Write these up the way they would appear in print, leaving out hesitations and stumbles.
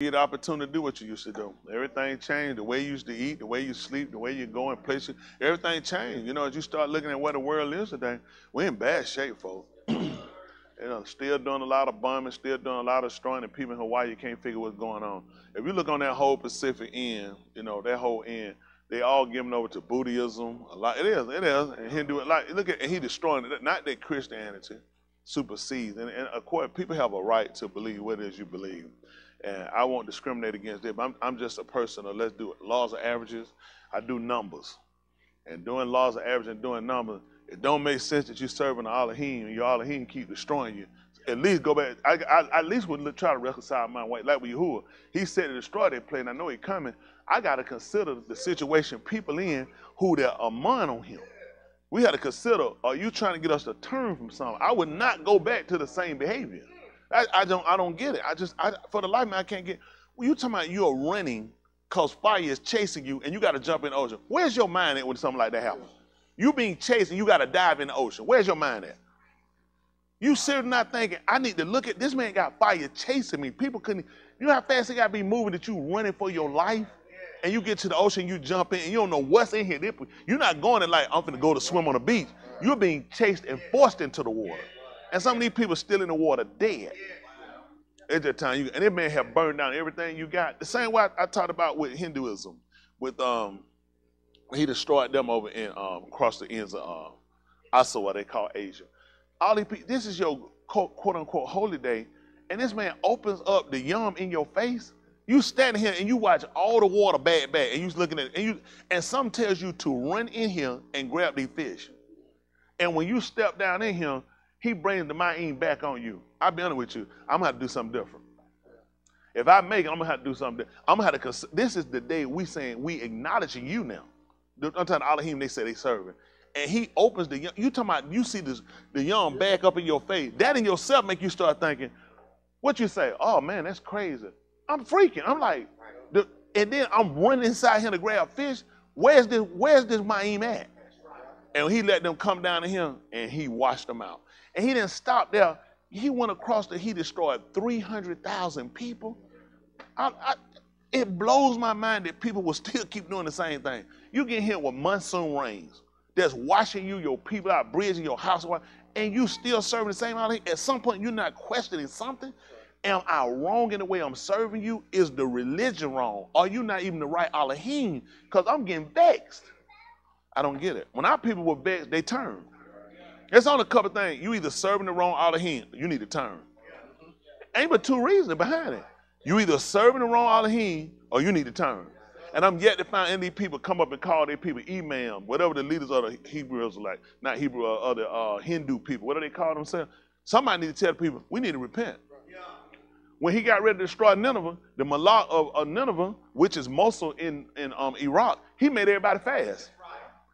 Get the opportunity to do what you used to do. Everything changed. The way you used to eat, the way you sleep, the way you go and places, everything changed. You know, as you start looking at where the world is today, we're in bad shape, folks. Still doing a lot of bombing, still doing a lot of destroying, and people in Hawaii, you can't figure what's going on. If you look on that whole Pacific end, that whole end, they all giving over to Buddhism. A lot, it is, and Hindu. Like, look at, and he destroying it. Not that Christianity supersedes, and of course, people have a right to believe what it is you believe. And I won't discriminate against it, but I'm just a person of, let's do it. Laws of averages, I do numbers. And doing laws of averages and doing numbers, it don't make sense that you're serving the Elohim and your Elohim keep destroying you. At least go back. I at least would try to reconcile my way. Like with Yahuwah, he said to destroy that place, and I know he's coming. I got to consider the situation people in who they're among on him. We had to consider, are you trying to get us to turn from something? I would not go back to the same behavior. I don't get it. For the life of me, I can't get. Well, you talking about you're running because fire is chasing you and you got to jump in the ocean. Where's your mind at when something like that happens? You being chased and you got to dive in the ocean. Where's your mind at? You seriously not thinking, I need to look at, this man got fire chasing me. People couldn't, you know how fast they got to be moving that you running for your life? And you get to the ocean, you jump in, and you don't know what's in here. You're not going in like, I'm finna go to swim on the beach. You're being chased and forced into the water. And some of these people still in the water dead. At that time, and it may have burned down everything you got. The same way I talked about with Hinduism, with he destroyed them over in across the ends of Asa, what they call Asia. All these people, this is your quote unquote holy day, and this man opens up the yum in your face. You standing here and you watch all the water bad, and you looking at it, and some tells you to run in here and grab these fish. And when you step down in here, he brings the ma'im back on you. I'll be honest with you. I'm going to have to do something different. If I make it, I'm going to have to do something different. I'm going to have to, this is the day we saying, we acknowledging you now. I'm talking to Elohim, they say they serving. And he opens the, you talking about, you see this, the young back up in your face. That in yourself make you start thinking, what you say? Oh man, that's crazy. I'm freaking. I'm like, and then I'm running inside here to grab fish. Where's this ma'im at? And he let them come down to him and he washed them out. And he didn't stop there. He went across he destroyed 300,000 people. It blows my mind that people will still keep doing the same thing. You get hit with monsoon rains that's washing you, your people out, bridging your house, and you still serving the same thing. At some point, you're not questioning something. Am I wrong in the way I'm serving you? Is the religion wrong? Are you not even the right Elohim? Because I'm getting vexed. I don't get it. When our people were vexed, they turned. It's on a couple things. You either serving the wrong Elohim, you need to turn. Ain't but two reasons behind it. You either serving the wrong Elohim or you need to turn. And I'm yet to find any people come up and call their people imam, whatever the leaders of the Hebrews are like, not Hebrew or other Hindu people, what do they call themselves? Somebody need to tell the people, we need to repent. When he got ready to destroy Nineveh, the Malak of Nineveh, which is Mosul in Iraq, he made everybody fast.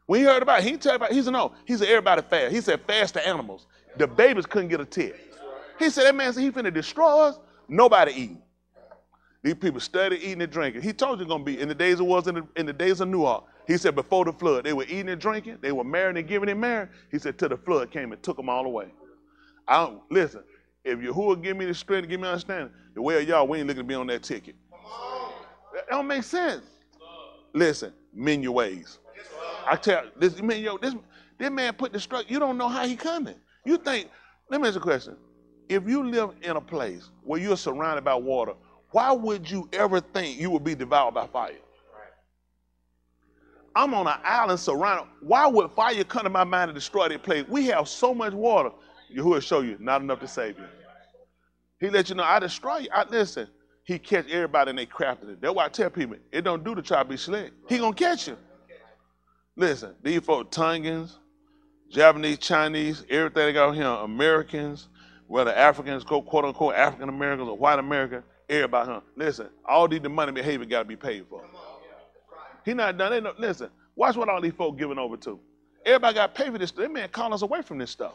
When he heard about it, he didn't tell everybody, he said, no, he said, everybody fast. He said, fast the animals. The babies couldn't get a tick. He said, that man said he finna destroy us, nobody eating. These people studied eating and drinking. He told you going to be, in the days it was in the days of Noah, he said before the flood, they were eating and drinking, they were marrying and giving and marrying. He said till the flood came and took them all away. Listen, if Yahuwah give me the strength, give me understanding, the way of y'all, we ain't looking to be on that ticket. That don't make sense. Listen, mend your ways. I tell you, this man put the structure, you don't know how he coming. You think, let me ask you a question. If you live in a place where you're surrounded by water, why would you ever think you would be devoured by fire? I'm on an island surrounded. Why would fire come to my mind to destroy that place? We have so much water. Yahuwah show you, not enough to save you. He let you know, I destroy you. Listen, he catch everybody and they crafted it. That's why I tell people, it don't do to try to be slick. He gonna catch you. Listen, these folks, Tongans, Japanese, Chinese, everything they got here, Americans, whether Africans, quote unquote African Americans or white Americans, everybody, listen, all these demonic behavior got to be paid for. He not done. Listen, watch what all these folks giving over to. Everybody got to pay for this stuff. That man calling us away from this stuff.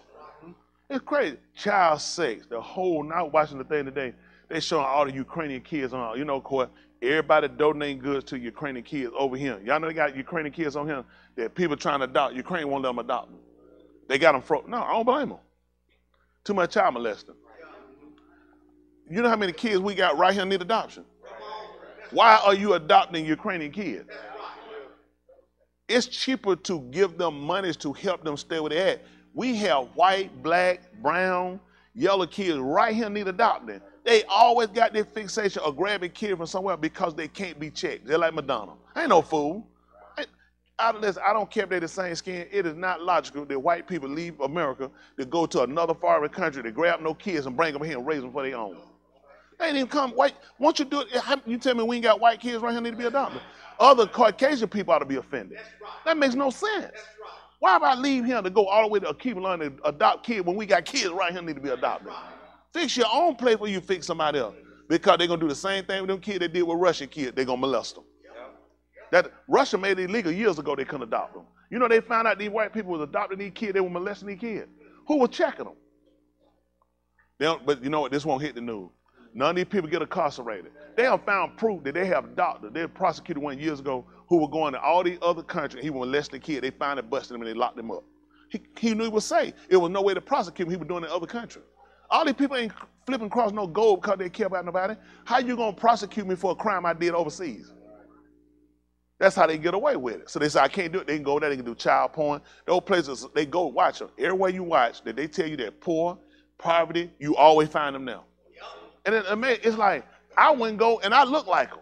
It's crazy. Child sex, the whole night watching the thing today, they showing all the Ukrainian kids on, of course, everybody donating goods to Ukrainian kids over here. Y'all know they got Ukrainian kids on here that people trying to adopt. Ukraine won't let them adopt them. They got them frozen. No, I don't blame them. Too much child molesting. You know how many kids we got right here need adoption? Why are you adopting Ukrainian kids? It's cheaper to give them money to help them stay where they're at. We have white, black, brown, yellow kids right here need adopting. They always got their fixation of grabbing kids from somewhere because they can't be checked. They're like Madonna. Ain't no fool. Out of this, I don't care if they're the same skin. It is not logical that white people leave America to go to another foreign country to grab no kids and bring them here and raise them for their own. They ain't even come white. Once you do it, you tell me we ain't got white kids right here need to be adopted. Other Caucasian people ought to be offended. That makes no sense. Why would I leave here to go all the way to Cleveland to adopt kids when we got kids right here need to be adopted? Fix your own place before you fix somebody else. Because they're going to do the same thing with them kids they did with Russian kids. They're going to molest them. That Russia made it illegal years ago they couldn't adopt them. You know they found out these white people was adopting these kids, they were molesting these kids. Who was checking them? But you know what, this won't hit the news. None of these people get incarcerated. They have found proof that they have doctors. They prosecuted one years ago who were going to all these other countries. He was molesting kids. They finally busted him and they locked him up. He knew he was safe. It was no way to prosecute him. He was doing it in other countries. All these people ain't flipping across no gold because they care about nobody. How you going to prosecute me for a crime I did overseas? That's how they get away with it. So they say, I can't do it. They can go there. They can do child porn. Those places, they go watch them. Everywhere you watch, that they tell you they're poor, poverty, you always find them now. And it's like, I wouldn't go and I look like them.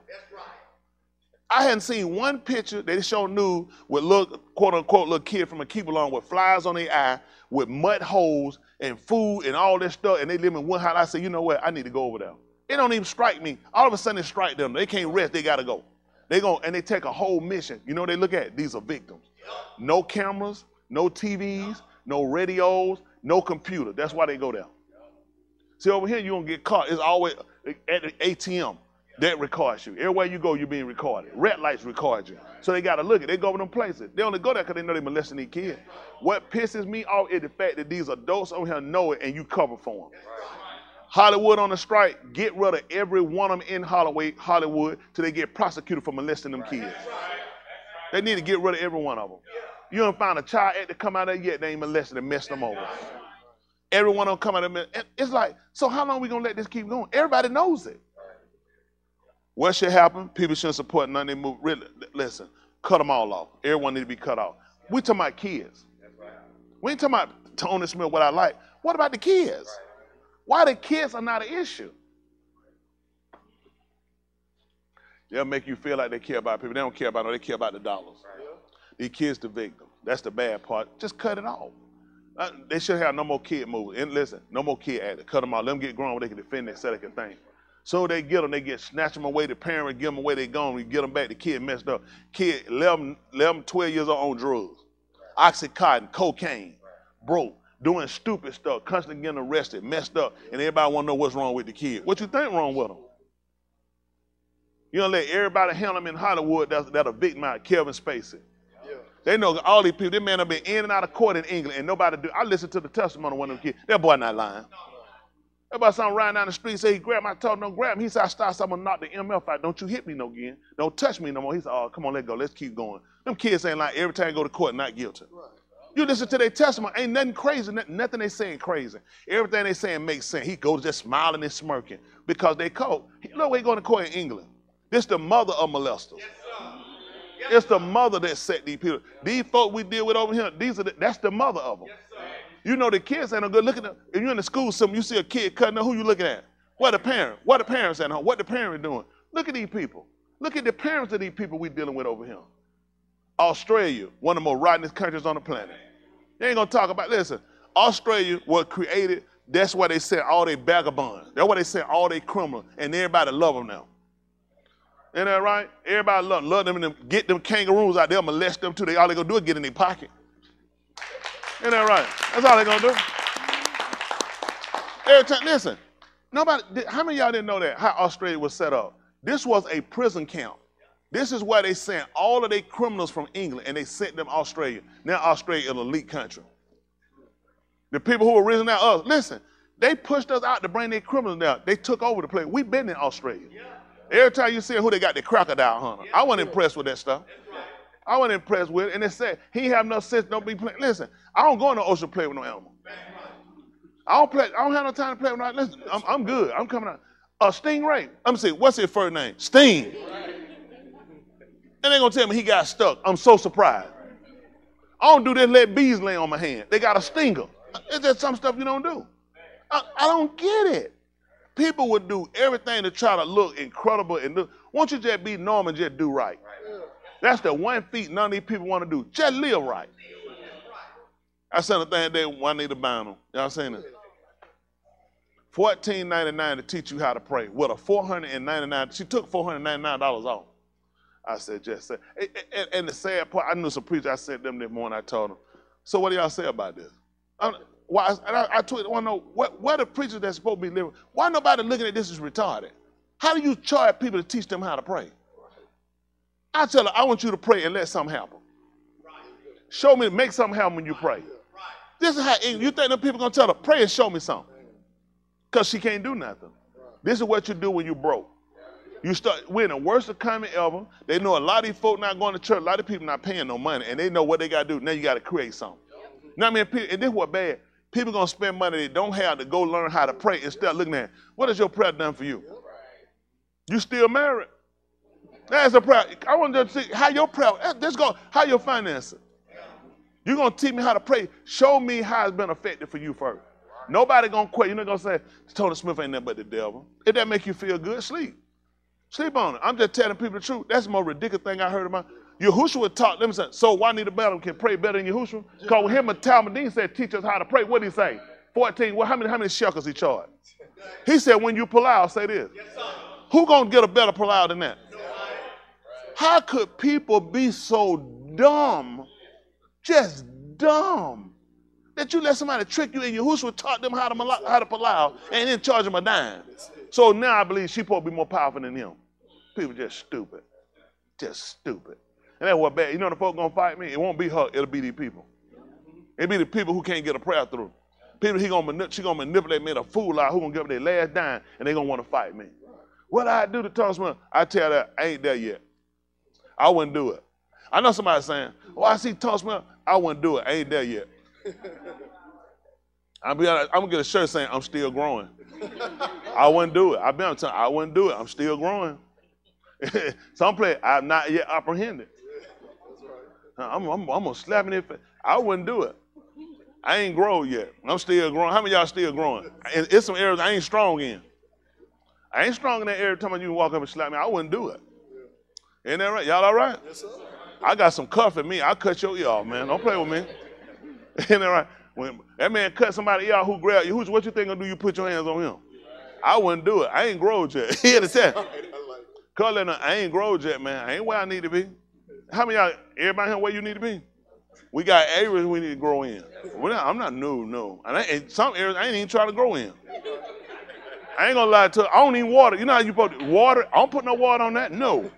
I hadn't seen one picture they showed nude with little, quote unquote, little kid from a keep along with flies on their eye, with mud holes and food and all this stuff. And they live in one house. I said, you know what? I need to go over there. It don't even strike me. All of a sudden it strike them. They can't rest. They got to go. They go and they take a whole mission. You know what they look at? These are victims. No cameras, no TVs, no radios, no computer. That's why they go there. See, over here, you don't get caught. It's always at the ATM that records you. Everywhere you go, you're being recorded. Red lights record you. So they got to look at it. They go over them places. They only go there because they know they're molesting these kids. What pisses me off is the fact that these adults over here know it and you cover for them. Hollywood on the strike, get rid of every one of them in Hollywood till they get prosecuted for molesting them kids. They need to get rid of every one of them. You don't find a child actor come out there yet, they ain't molested and messed them over. Every one of them come out there. It's like, so how long are we going to let this keep going? Everybody knows it. What should happen? People shouldn't support none of them move. Really, listen, cut them all off. Everyone need to be cut off. We talking about kids. We ain't talking about Tony Smith, what I like. What about the kids? Why the kids are not an issue? They'll make you feel like they care about people. They don't care about them. They care about the dollars. These kids the victim. That's the bad part. Just cut it off. They should have no more kid movies. And listen, no more kid actors. Cut them off. Let them get grown where they can defend themselves, they can think. So they get them. They get snatch them away. The parent give them away. They gone. We get them back. The kid messed up. Kid 11, 12 years old on drugs. Oxycontin, cocaine, broke. Doing stupid stuff, constantly getting arrested, messed up, and everybody want to know what's wrong with the kid. What you think wrong with them? You don't let everybody handle them in Hollywood that'll victimize Kevin Spacey. Yeah. They know all these people. This man have been in and out of court in England, and nobody do. I listened to the testimony of one of them kids. That boy not lying. That boy something riding down the street, say he grabbed my toe, don't grab him. He said, I started something, knock the MF out. Don't you hit me no again. Don't touch me no more. He said, oh, come on, let's go. Let's keep going. Them kids ain't like every time they go to court, not guilty. Right. You listen to their testimony, ain't nothing crazy, nothing they saying crazy. Everything they saying makes sense. He goes just smiling and smirking because they caught. Look where he going to court in England. This the mother of molesters. Yes, yes, it's the mother that set these people. These folk we deal with over here, that's the mother of them. Yes, you know the kids ain't no good. Look at them. If you're in the school, you see a kid cutting up, who you looking at? What the parent? What the parents at home? What the parent doing? Look at these people. Look at the parents of these people we dealing with over here. Australia, one of the most rottenest countries on the planet. They ain't gonna talk about, listen, Australia was created, that's why they sent all their vagabonds. That's why they sent all their criminals, and everybody love them now. Ain't that right? Everybody love them, and get them kangaroos out there, molest them too. All they gonna do is get in their pocket. Ain't that right? That's all they gonna do. Every time, listen, how many of y'all didn't know that, how Australia was set up? This was a prison camp. This is where they sent all of their criminals from England, and they sent them to Australia. Now Australia is an elite country. The people who were risen out us, listen, they pushed us out to bring their criminals down. They took over the place. We've been in Australia. Yeah. Every time you see who they got, the crocodile hunter. Yeah. I wasn't impressed with that stuff. Right. I wasn't impressed with it. And they said, he have no sense, don't be playing. Listen, I don't go in the ocean to play with no animal. I don't have no time to play with no animal. Listen, I'm good. I'm coming out. A stingray. I'm saying, what's his first name? Sting. Right. And they're going to tell me he got stuck. I'm so surprised. I don't do this, let bees lay on my hand. They got a stinger. It's just some stuff you don't do. I don't get it. People would do everything to try to look incredible and do. Won't you just be normal and just do right? That's the one feat none of these people want to do. Just live right. I sent a thing today, Juanita Bynum. Y'all seen it? $14.99 to teach you how to pray. With a $499, she took $499 off. I said, just say. And the sad part, I knew some preachers, I sent them this morning, I told them, so what do y'all say about this? I told them, I want to know, what are preachers that's supposed to be living? Why nobody looking at this as retarded? How do you charge people to teach them how to pray? I tell her, I want you to pray and let something happen. Show me, make something happen when you pray. This is how, you think the people going to tell her, pray and show me something. Because she can't do nothing. This is what you do when you broke. You start, we're in the worst economy ever. They know a lot of these folk not going to church. A lot of people not paying no money. And they know what they got to do. Now you got to create something. Now, I mean, and this is what bad. People going to spend money they don't have to go learn how to pray instead of looking at, what has your prayer done for you? You still married? That's a prayer. I want to see how your prayer, let's go, how your finances. You're going to teach me how to pray. Show me how it's been effective for you first. Nobody going to quit. You're not going to say, Tony Smith ain't nothing but the devil. If that make you feel good, sleep. Sleep on it. I'm just telling people the truth. That's the most ridiculous thing I heard about. Yahushua taught them, so Juanita Bynum can pray better than Yahushua? Because him and Talmudine said, teach us how to pray. What did he say? 14, well, how many shekels he charged? He said, when you pull out, say this. Yes, who going to get a better pull out than that? How could people be so dumb, just dumb, that you let somebody trick you and Yahushua taught them how to pull out and then charge them a dime? So now I believe she's supposed to be more powerful than him. People just stupid. Just stupid. And that's what bad. You know the folk gonna fight me? It won't be her, it'll be these people. It'll be the people who can't get a prayer through. People she gonna manipulate me, a fool out who gonna give up their last dime and they gonna want to fight me. What I do to Thomas Smith? I tell that I ain't there yet. I wouldn't do it. I know somebody saying, oh, I see Thomas Smith, I wouldn't do it. I ain't there yet. I'm gonna get a shirt saying I'm still growing. I wouldn't do it. I've been telling you, I wouldn't do it. I'm still growing. Some place I'm not yet apprehended. I'm gonna slap it. I wouldn't do it. I ain't grown yet. I'm still growing. How many of y'all still growing? And it's some areas I ain't strong in. I ain't strong in that area. Talking about you can walk up and slap me. I wouldn't do it. Ain't that right? Y'all all right? Yes, sir. I got some cuff in me. I'll cut your ear off, man. Don't play with me. Ain't that right? When that man cut somebody ear off who grabbed you, what you think gonna do? You put your hands on him. I wouldn't do it. I ain't grown yet. He had to say, I ain't grown yet, man. I ain't where I need to be. How many of y'all, everybody here where you need to be? We got areas we need to grow in. I'm not no. And some areas I ain't even trying to grow in. I ain't gonna lie to you. I don't even water. You know how you put water? I don't put no water on that. No.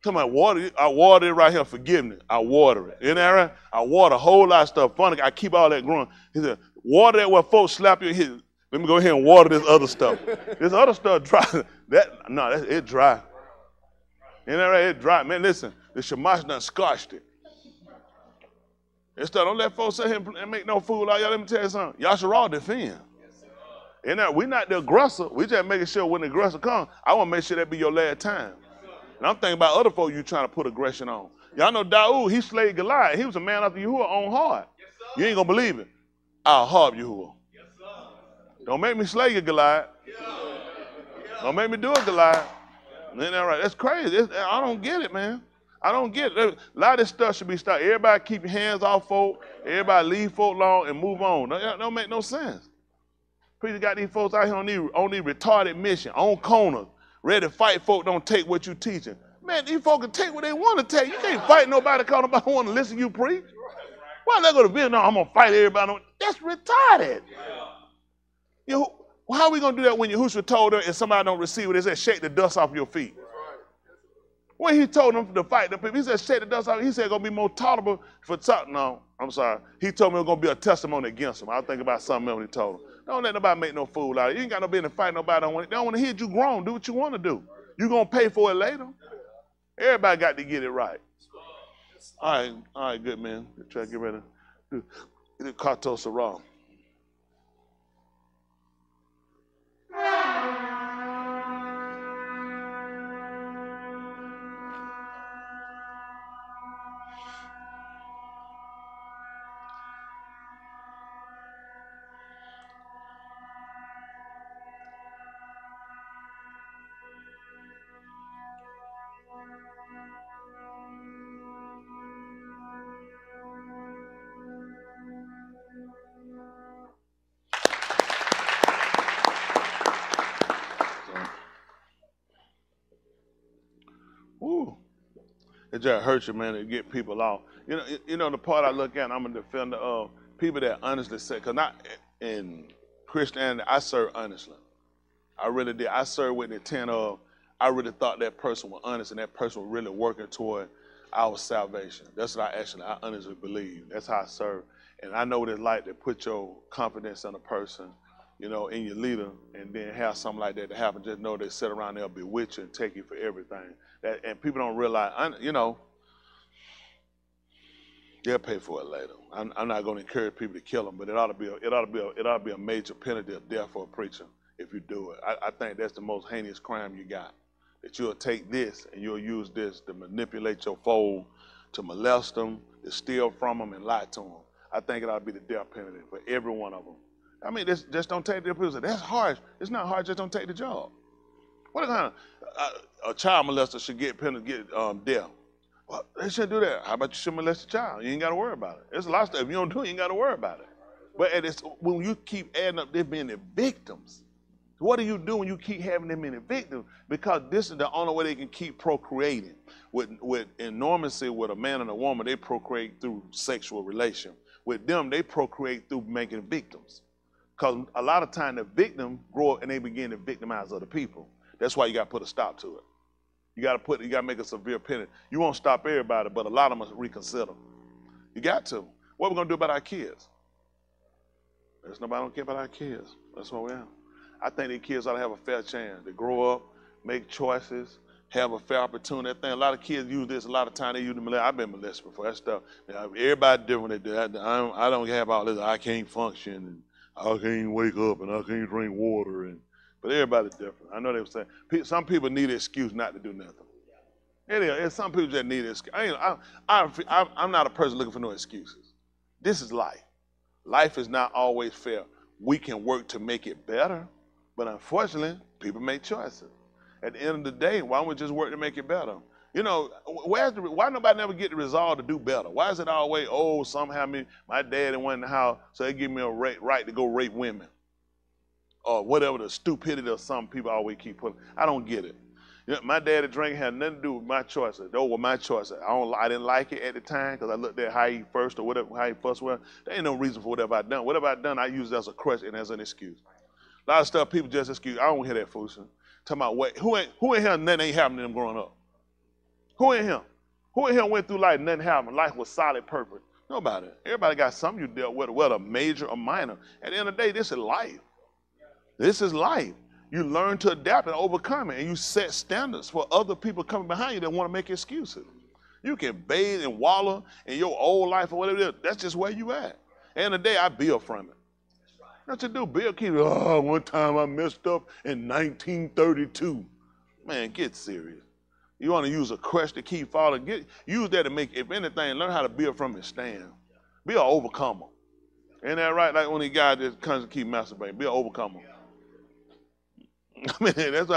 Talking about water, I water it right here, forgiveness. I water it. Isn't that right? I water a whole lot of stuff. Funny, I keep all that growing. He said, water that where folks slap you. Let me go ahead and water this other stuff. This other stuff dry. It dry. Isn't that right? It dry. Man, listen, the shamash done scotched it. Don't let folks sit here and make no fool out of y'all. Let me tell you something. Y'all should all defend. We're not the aggressor. We just making sure when the aggressor comes, I want to make sure that be your last time. And I'm thinking about other folks you trying to put aggression on. Y'all know Daoud, he slayed Goliath. He was a man after Yahuwah own heart. Yes, you ain't going to believe it. I'll harp Yahuwah. Yes, don't make me slay you, Goliath. Don't make me do it, Goliath. Ain't that right? That's crazy. I don't get it, man. I don't get it. A lot of this stuff should be stopped. Everybody keep your hands off folk. Everybody leave folk alone and move on. Don't make no sense. Preacher got these folks out here on these retarded mission, on corners, ready to fight folk don't take what you teaching. Man, these folks can take what they want to take. You can't fight nobody because nobody want to listen to you preach. Why they going to be, no, I'm going to fight everybody. That's retarded. How are we going to do that when Yahushua told her if somebody don't receive it, they said, shake the dust off your feet? When he told them to fight the people, he said, shake the dust off. He said it's going to be more tolerable for talk. No, I'm sorry. He told me it was going to be a testimony against him. I think about something else when he told him. Don't let nobody make no fool out of you. You ain't got no business fighting nobody. They don't want to hear you grown. Do what you want to do. You're going to pay for it later. Everybody got to get it right. All right, good, man. Try to get ready to do Kato Sarah. Woo. It just hurts you, man, to get people off. The part I look at, I'm a defender of people that honestly say, because not in Christianity, I serve honestly. I really did. I served with the intent of, I really thought that person was honest and that person was really working toward our salvation. That's what I honestly believe. That's how I serve. And I know what it's like to put your confidence in a person, in your leader, and then have something like that to happen. Just know they sit around there, bewitch you and take you for everything. And people don't realize, they'll pay for it later. I'm not going to encourage people to kill them, but it ought to be a major penalty of death for a preacher if you do it. I think that's the most heinous crime you got. That you'll take this and you'll use this to manipulate your foe, to molest them, to steal from them, and lie to them. I think it ought to be the death penalty for every one of them. I mean, just don't take the people say, that's harsh. It's not hard, just don't take the job. What kind of a child molester should get death? Well, they shouldn't do that. How about you should molest a child? You ain't got to worry about it. There's a lot of stuff. If you don't do it, you ain't got to worry about it. But when you keep adding up them being the victims, what do you do when you keep having them being the victims? Because this is the only way they can keep procreating. With enormously with a man and a woman, they procreate through sexual relation. With them, they procreate through making victims. Because a lot of time the victim grow up and they begin to victimize other people. That's why you got to put a stop to it. You got to make a severe penalty. You won't stop everybody, but a lot of them must reconsider. You got to. What are we going to do about our kids? There's nobody don't care about our kids. That's what we are. I think these kids ought to have a fair chance to grow up, make choices, have a fair opportunity. That thing, a lot of kids use this. A lot of time they use the molest. I've been molested before. That stuff. Everybody different. They do. I don't have all this. I can't function, and I can't wake up, and I can't drink water, but everybody's different. I know they were saying some people need an excuse not to do nothing. It is. Some people just need an excuse. I'm not a person looking for no excuses. This is life. Life is not always fair. We can work to make it better, but unfortunately, people make choices. At the end of the day, why don't we just work to make it better? Why nobody never get the resolve to do better? Why is it always, somehow my daddy went in the house, so they give me a right to go rape women? Or whatever the stupidity of some people always keep putting. I don't get it. My daddy drink had nothing to do with my choices. Those were my choices. I didn't like it at the time because I looked at how he first or whatever, how he first was. There ain't no reason for whatever I done. Whatever I done, I use it as a crutch and as an excuse. A lot of stuff people just excuse. I don't hear that foolishness. Talking about what? Who in here nothing ain't happening to them growing up? Who in here? Who in here went through life nothing happened? Life was solid, perfect. Nobody. Everybody got something you dealt with, whether major or minor. At the end of the day, this is life. This is life. You learn to adapt and overcome it, and you set standards for other people coming behind you that want to make excuses. You can bathe and wallow in your old life or whatever it is. That's just where you at. At the end of the day, I build from it. What you do? Bill keep, one time I messed up in 1932. Man, get serious. You want to use a crutch to keep falling. Use that to make, if anything, learn how to build from it, stand. Be an overcomer. Ain't that right? Like when the guy just comes to keep masturbating. Be an overcomer. I mean, that's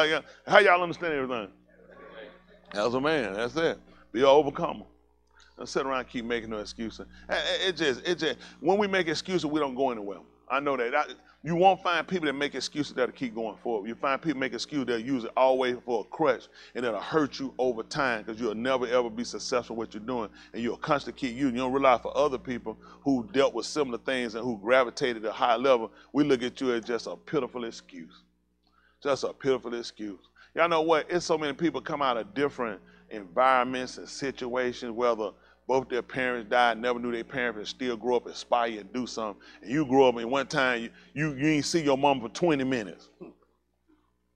how y'all understand everything. As a man, that's it. Be an overcomer. Don't sit around and keep making no excuses. It just, when we make excuses, we don't go anywhere. I know that. You won't find people that make excuses that'll keep going forward. You find people make excuses that use it always for a crutch, and it'll hurt you over time because you'll never ever be successful in what you're doing, and you'll constantly keep using. You don't rely for other people who dealt with similar things and who gravitated at a high level. We look at you as just a pitiful excuse. Just a pitiful excuse. Y'all know what? It's so many people come out of different environments and situations, whether both their parents died, never knew their parents, and still grow up, aspire, and do something. And you grow up and one time you ain't see your mom for 20 minutes.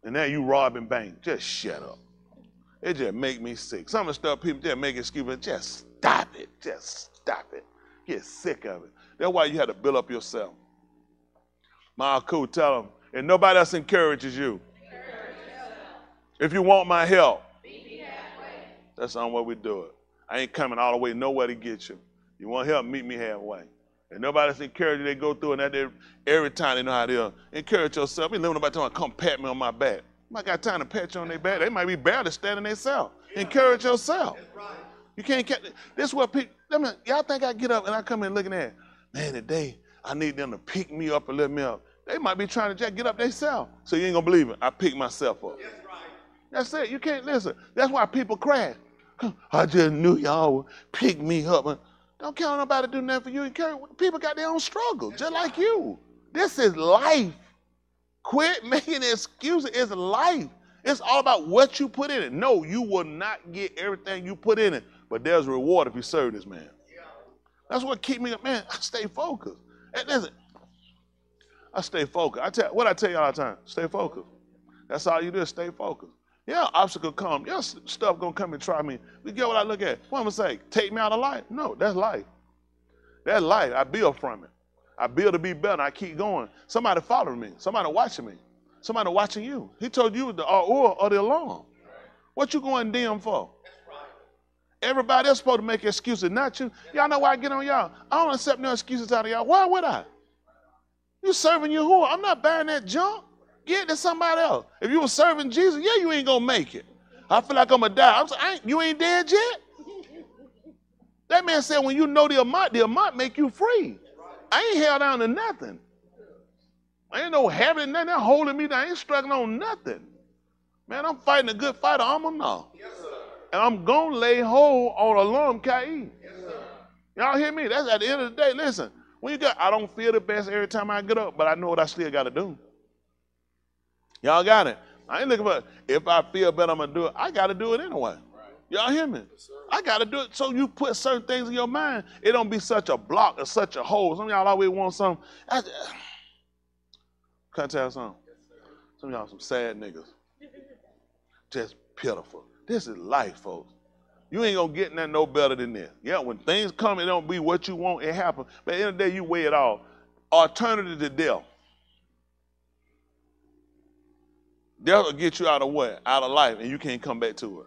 And now you robbing bank. Just shut up. It just make me sick. Some of the stuff people just make excuses, just stop it. Just stop it. Get sick of it. That's why you have to build up yourself. My uncle tell them, and nobody else encourages you. If you want my help, that's the only way we do it. I ain't coming all the way nowhere to get you. You want help, meet me halfway. And nobody else encourage you, they go through, and that every time they know how to encourage yourself. You know nobody talking, come pat me on my back. I got time to pat you on their back. They might be barely standing themselves. Encourage yourself. You can't catch this is what people, y'all think I get up and I come in looking at, man, today I need them to pick me up and lift me up. They might be trying to just get up themselves. So you ain't gonna believe it. I pick myself up. That's it. You can't listen. That's why people crash. I just knew y'all would pick me up. Don't count nobody to do nothing for you. People got their own struggles, just like you. This is life. Quit making excuses. It's life. It's all about what you put in it. No, you will not get everything you put in it, but there's a reward if you serve this man. That's what keep me up, man. I stay focused. And listen, I stay focused. I tell you all the time, stay focused. That's all you do is stay focused. Yeah, obstacle come. Yeah, stuff gonna come and try me. But get what I look at. What I'm gonna say? Take me out of life? No, that's life. That's life. I build from it. I build to be better. I keep going. Somebody following me. Somebody watching me. Somebody watching you. He told you the or the alarm. What you going dim for? Everybody else supposed to make excuses, not you. Y'all know why I get on y'all? I don't accept no excuses out of y'all. Why would I? You serving your whore. I'm not buying that junk. Get it to somebody else. If you were serving Jesus, yeah, you ain't gonna make it. I feel like I'm gonna die. I'm saying, you ain't dead yet? That man said when you know the amount make you free. I ain't held down to nothing. I ain't no having nothing. They're holding me down. I ain't struggling on nothing. Man, I'm fighting a good fight. I'm a and I'm gonna lay hold on Alarm Kai. Y'all hear me? That's at the end of the day. Listen, when you got, I don't feel the best every time I get up, but I know what I still got to do. Y'all got it. I ain't looking for, if I feel better, I'm going to do it. I got to do it anyway. Y'all hear me? I got to do it. So you put certain things in your mind, it don't be such a block or such a hole. Some of y'all always want something. Can I tell you something? Some of y'all some sad niggas. Just pitiful. This is life, folks. You ain't going to get nothing no better than this. Yeah, when things come, it don't be what you want, it happens. But at the end of the day, you weigh it all. Alternative to death. Death will get you out of what? Out of life, and you can't come back to it.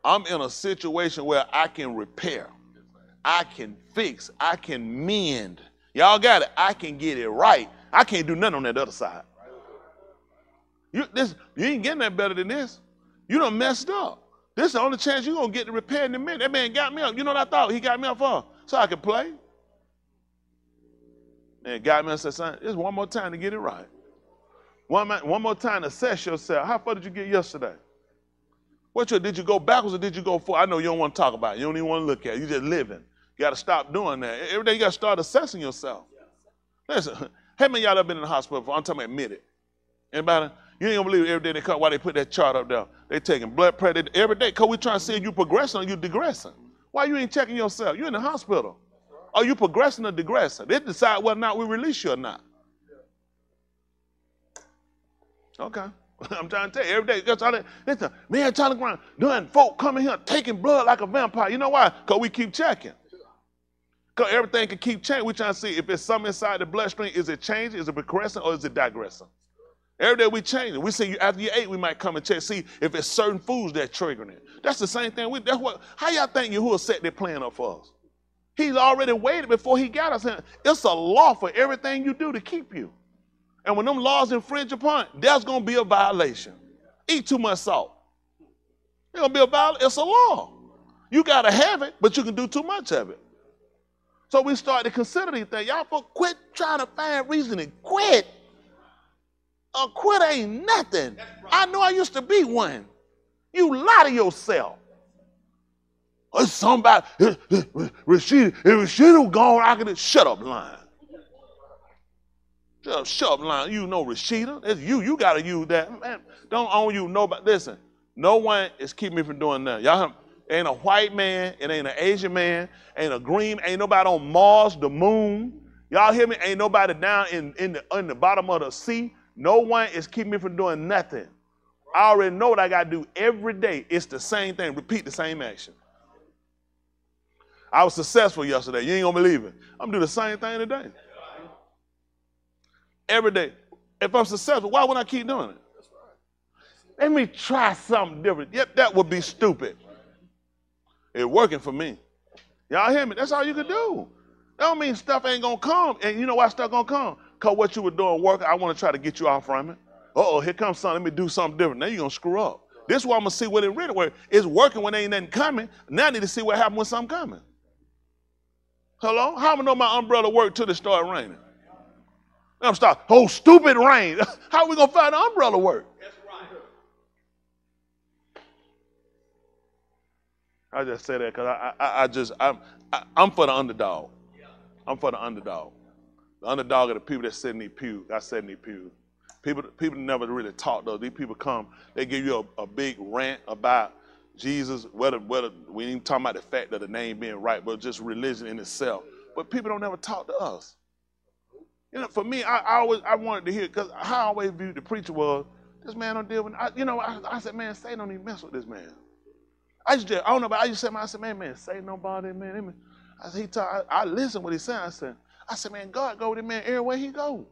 I'm in a situation where I can repair. I can fix. I can mend. Y'all got it. I can get it right. I can't do nothing on that other side. You ain't getting that better than this. You done messed up. This is the only chance you're going to get to repair in a minute. That man got me up. You know what I thought? He got me up for? So I could play. And got me and said, son, it's one more time to get it right. One more time to assess yourself. How far did you get yesterday? Did you go backwards or did you go forward? I know you don't want to talk about it. You don't even want to look at it. You're just living. You got to stop doing that. Every day you got to start assessing yourself. Listen, how many of y'all have been in the hospital before? I'm talking about admitted. Anybody? You ain't going to believe every day they come, why they put that chart up there. They taking blood pressure every day because we trying to see if you progressing or you digressing. Why you ain't checking yourself? You in the hospital. Are you progressing or digressing? They decide whether or not we release you or not. Okay. I'm trying to tell you, every day, listen, man, Charlie Brown, doing folk coming here taking blood like a vampire. You know why? Because we keep checking. Because everything can keep changing. We're trying to see if it's something inside the bloodstream, is it changing, is it progressing, or is it digressing? Every day we change it. We see after you ate, we might come and check, see if it's certain foods that's triggering it. That's the same thing. How y'all think Yahuwah set their plan up for us? He's already waited before he got us. It's a law for everything you do to keep you. And when them laws infringe upon, there's going to be a violation. Eat too much salt. It's going to be a violation. It's a law. You got to have it, but you can do too much of it. So we start to consider these things. Y'all folks quit trying to find reasoning. Quit. Quit ain't nothing. Right. I know I used to be one. You lie to yourself. Somebody, Rashida gone, I could shut up lying. Shut up lying. You know Rashida. It's you. You got to use that. Man, don't own you nobody. Listen, no one is keeping me from doing that. Y'all ain't a white man. It ain't an Asian man. Ain't a green. Ain't nobody on Mars, the moon. Y'all hear me? Ain't nobody down in the bottom of the sea. No one is keeping me from doing nothing. I already know what I got to do every day. It's the same thing. Repeat the same action. I was successful yesterday. You ain't going to believe it. I'm going to do the same thing today. Every day. If I'm successful, why would I keep doing it? Let me try something different. Yep, that would be stupid. It's working for me. Y'all hear me? That's all you can do. That don't mean stuff ain't going to come. And you know why stuff going to come? Because what you were doing work, I want to try to get you off from it. Uh-oh, here comes something. Let me do something different. Now you're going to screw up. This is why I'm going to see what it really works. It's working when there ain't nothing coming. Now I need to see what happens when something coming. Hello? How am I know my umbrella worked till it started raining? I'm start, oh, stupid rain. How are we going to find the umbrella work? That's right. I just say that because I'm for the underdog. I'm for the underdog. The underdog are the people that sit in these pews. I sit in these pews. People never really talk though. These people come, they give you a big rant about Jesus, whether we ain't talking about the fact of the name being right, but just religion in itself. But people don't ever talk to us. You know, for me, I wanted to hear, because how I always viewed the preacher was, this man don't deal with, I said, man, Satan don't even mess with this man. I used to say, man, say nobody, man. I said, I listened what he said. I said, man, God go with this man everywhere he go.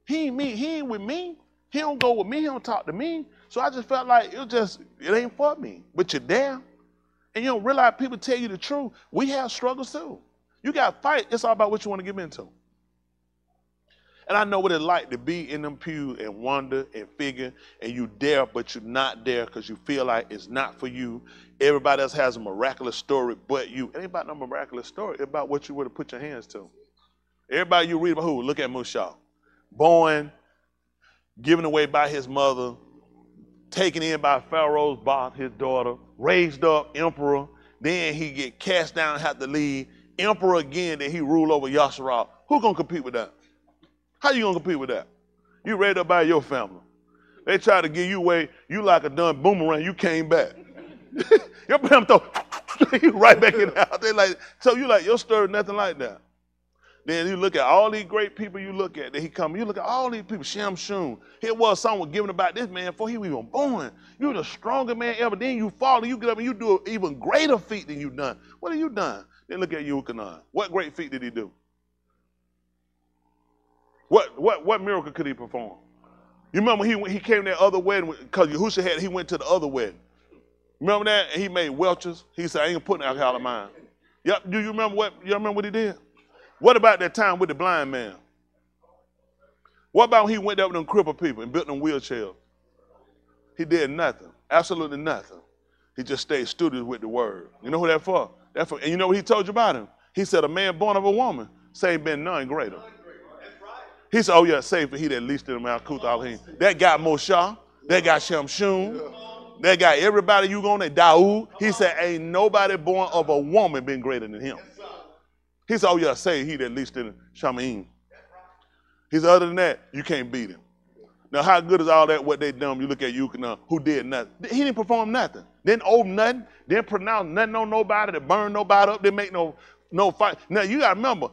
He ain't with me. He don't go with me. He don't talk to me. So I just felt like it ain't for me. But you're there. And you don't realize people tell you the truth. We have struggles too. You got to fight. It's all about what you want to get into. And I know what it's like to be in them pews and wonder and figure, and you there, but you're not there because you feel like it's not for you. Everybody else has a miraculous story but you. It ain't about no miraculous story. It's about what you would have put your hands to. Everybody you read about who? Look at Mashaly. Born, given away by his mother, taken in by Pharaoh's boss, his daughter, raised up emperor, then he get cast down and have to leave, emperor again, then he rule over Yasharal. Who gonna compete with that? How you gonna compete with that? You raised up by your family. They try to give you away, you like a done boomerang, you came back. Your family throw you right back in the house. They like, so you like, your story nothing like that. Then you look at all these great people you look at, you look at all these people, Shem Shun. Here was someone giving about this man before he was even born. You're the strongest man ever. Then you fall and you get up and you do an even greater feat than you done. What have you done? Then look at Yukanan. What great feat did he do? What miracle could he perform? You remember he came to that other wedding because Yahusha he went to the other wedding. Remember that? And he made welchers. He said, I ain't putting alcohol in mine. Yep. Do you remember what he did? What about that time with the blind man? What about when he went up with them crippled people and built them wheelchairs? He did nothing. Absolutely nothing. He just stayed studious with the word. You know who that for? And you know what he told you about him? He said, a man born of a woman, say been none greater. He said, oh yeah, save for he that least in the mouth, that got Moshe, that got Shem Shun, that got everybody you gonna Daoud. He said, ain't nobody born of a woman been greater than him. He said, oh yeah, say he that least in Shamaim. He said, other than that, you can't beat him. Now how good is all that, what they done? You look at Yukanan, who did nothing. He didn't perform nothing. Didn't owe nothing. Didn't pronounce nothing on nobody. Didn't burn nobody up. Didn't make no fight. Now you gotta remember,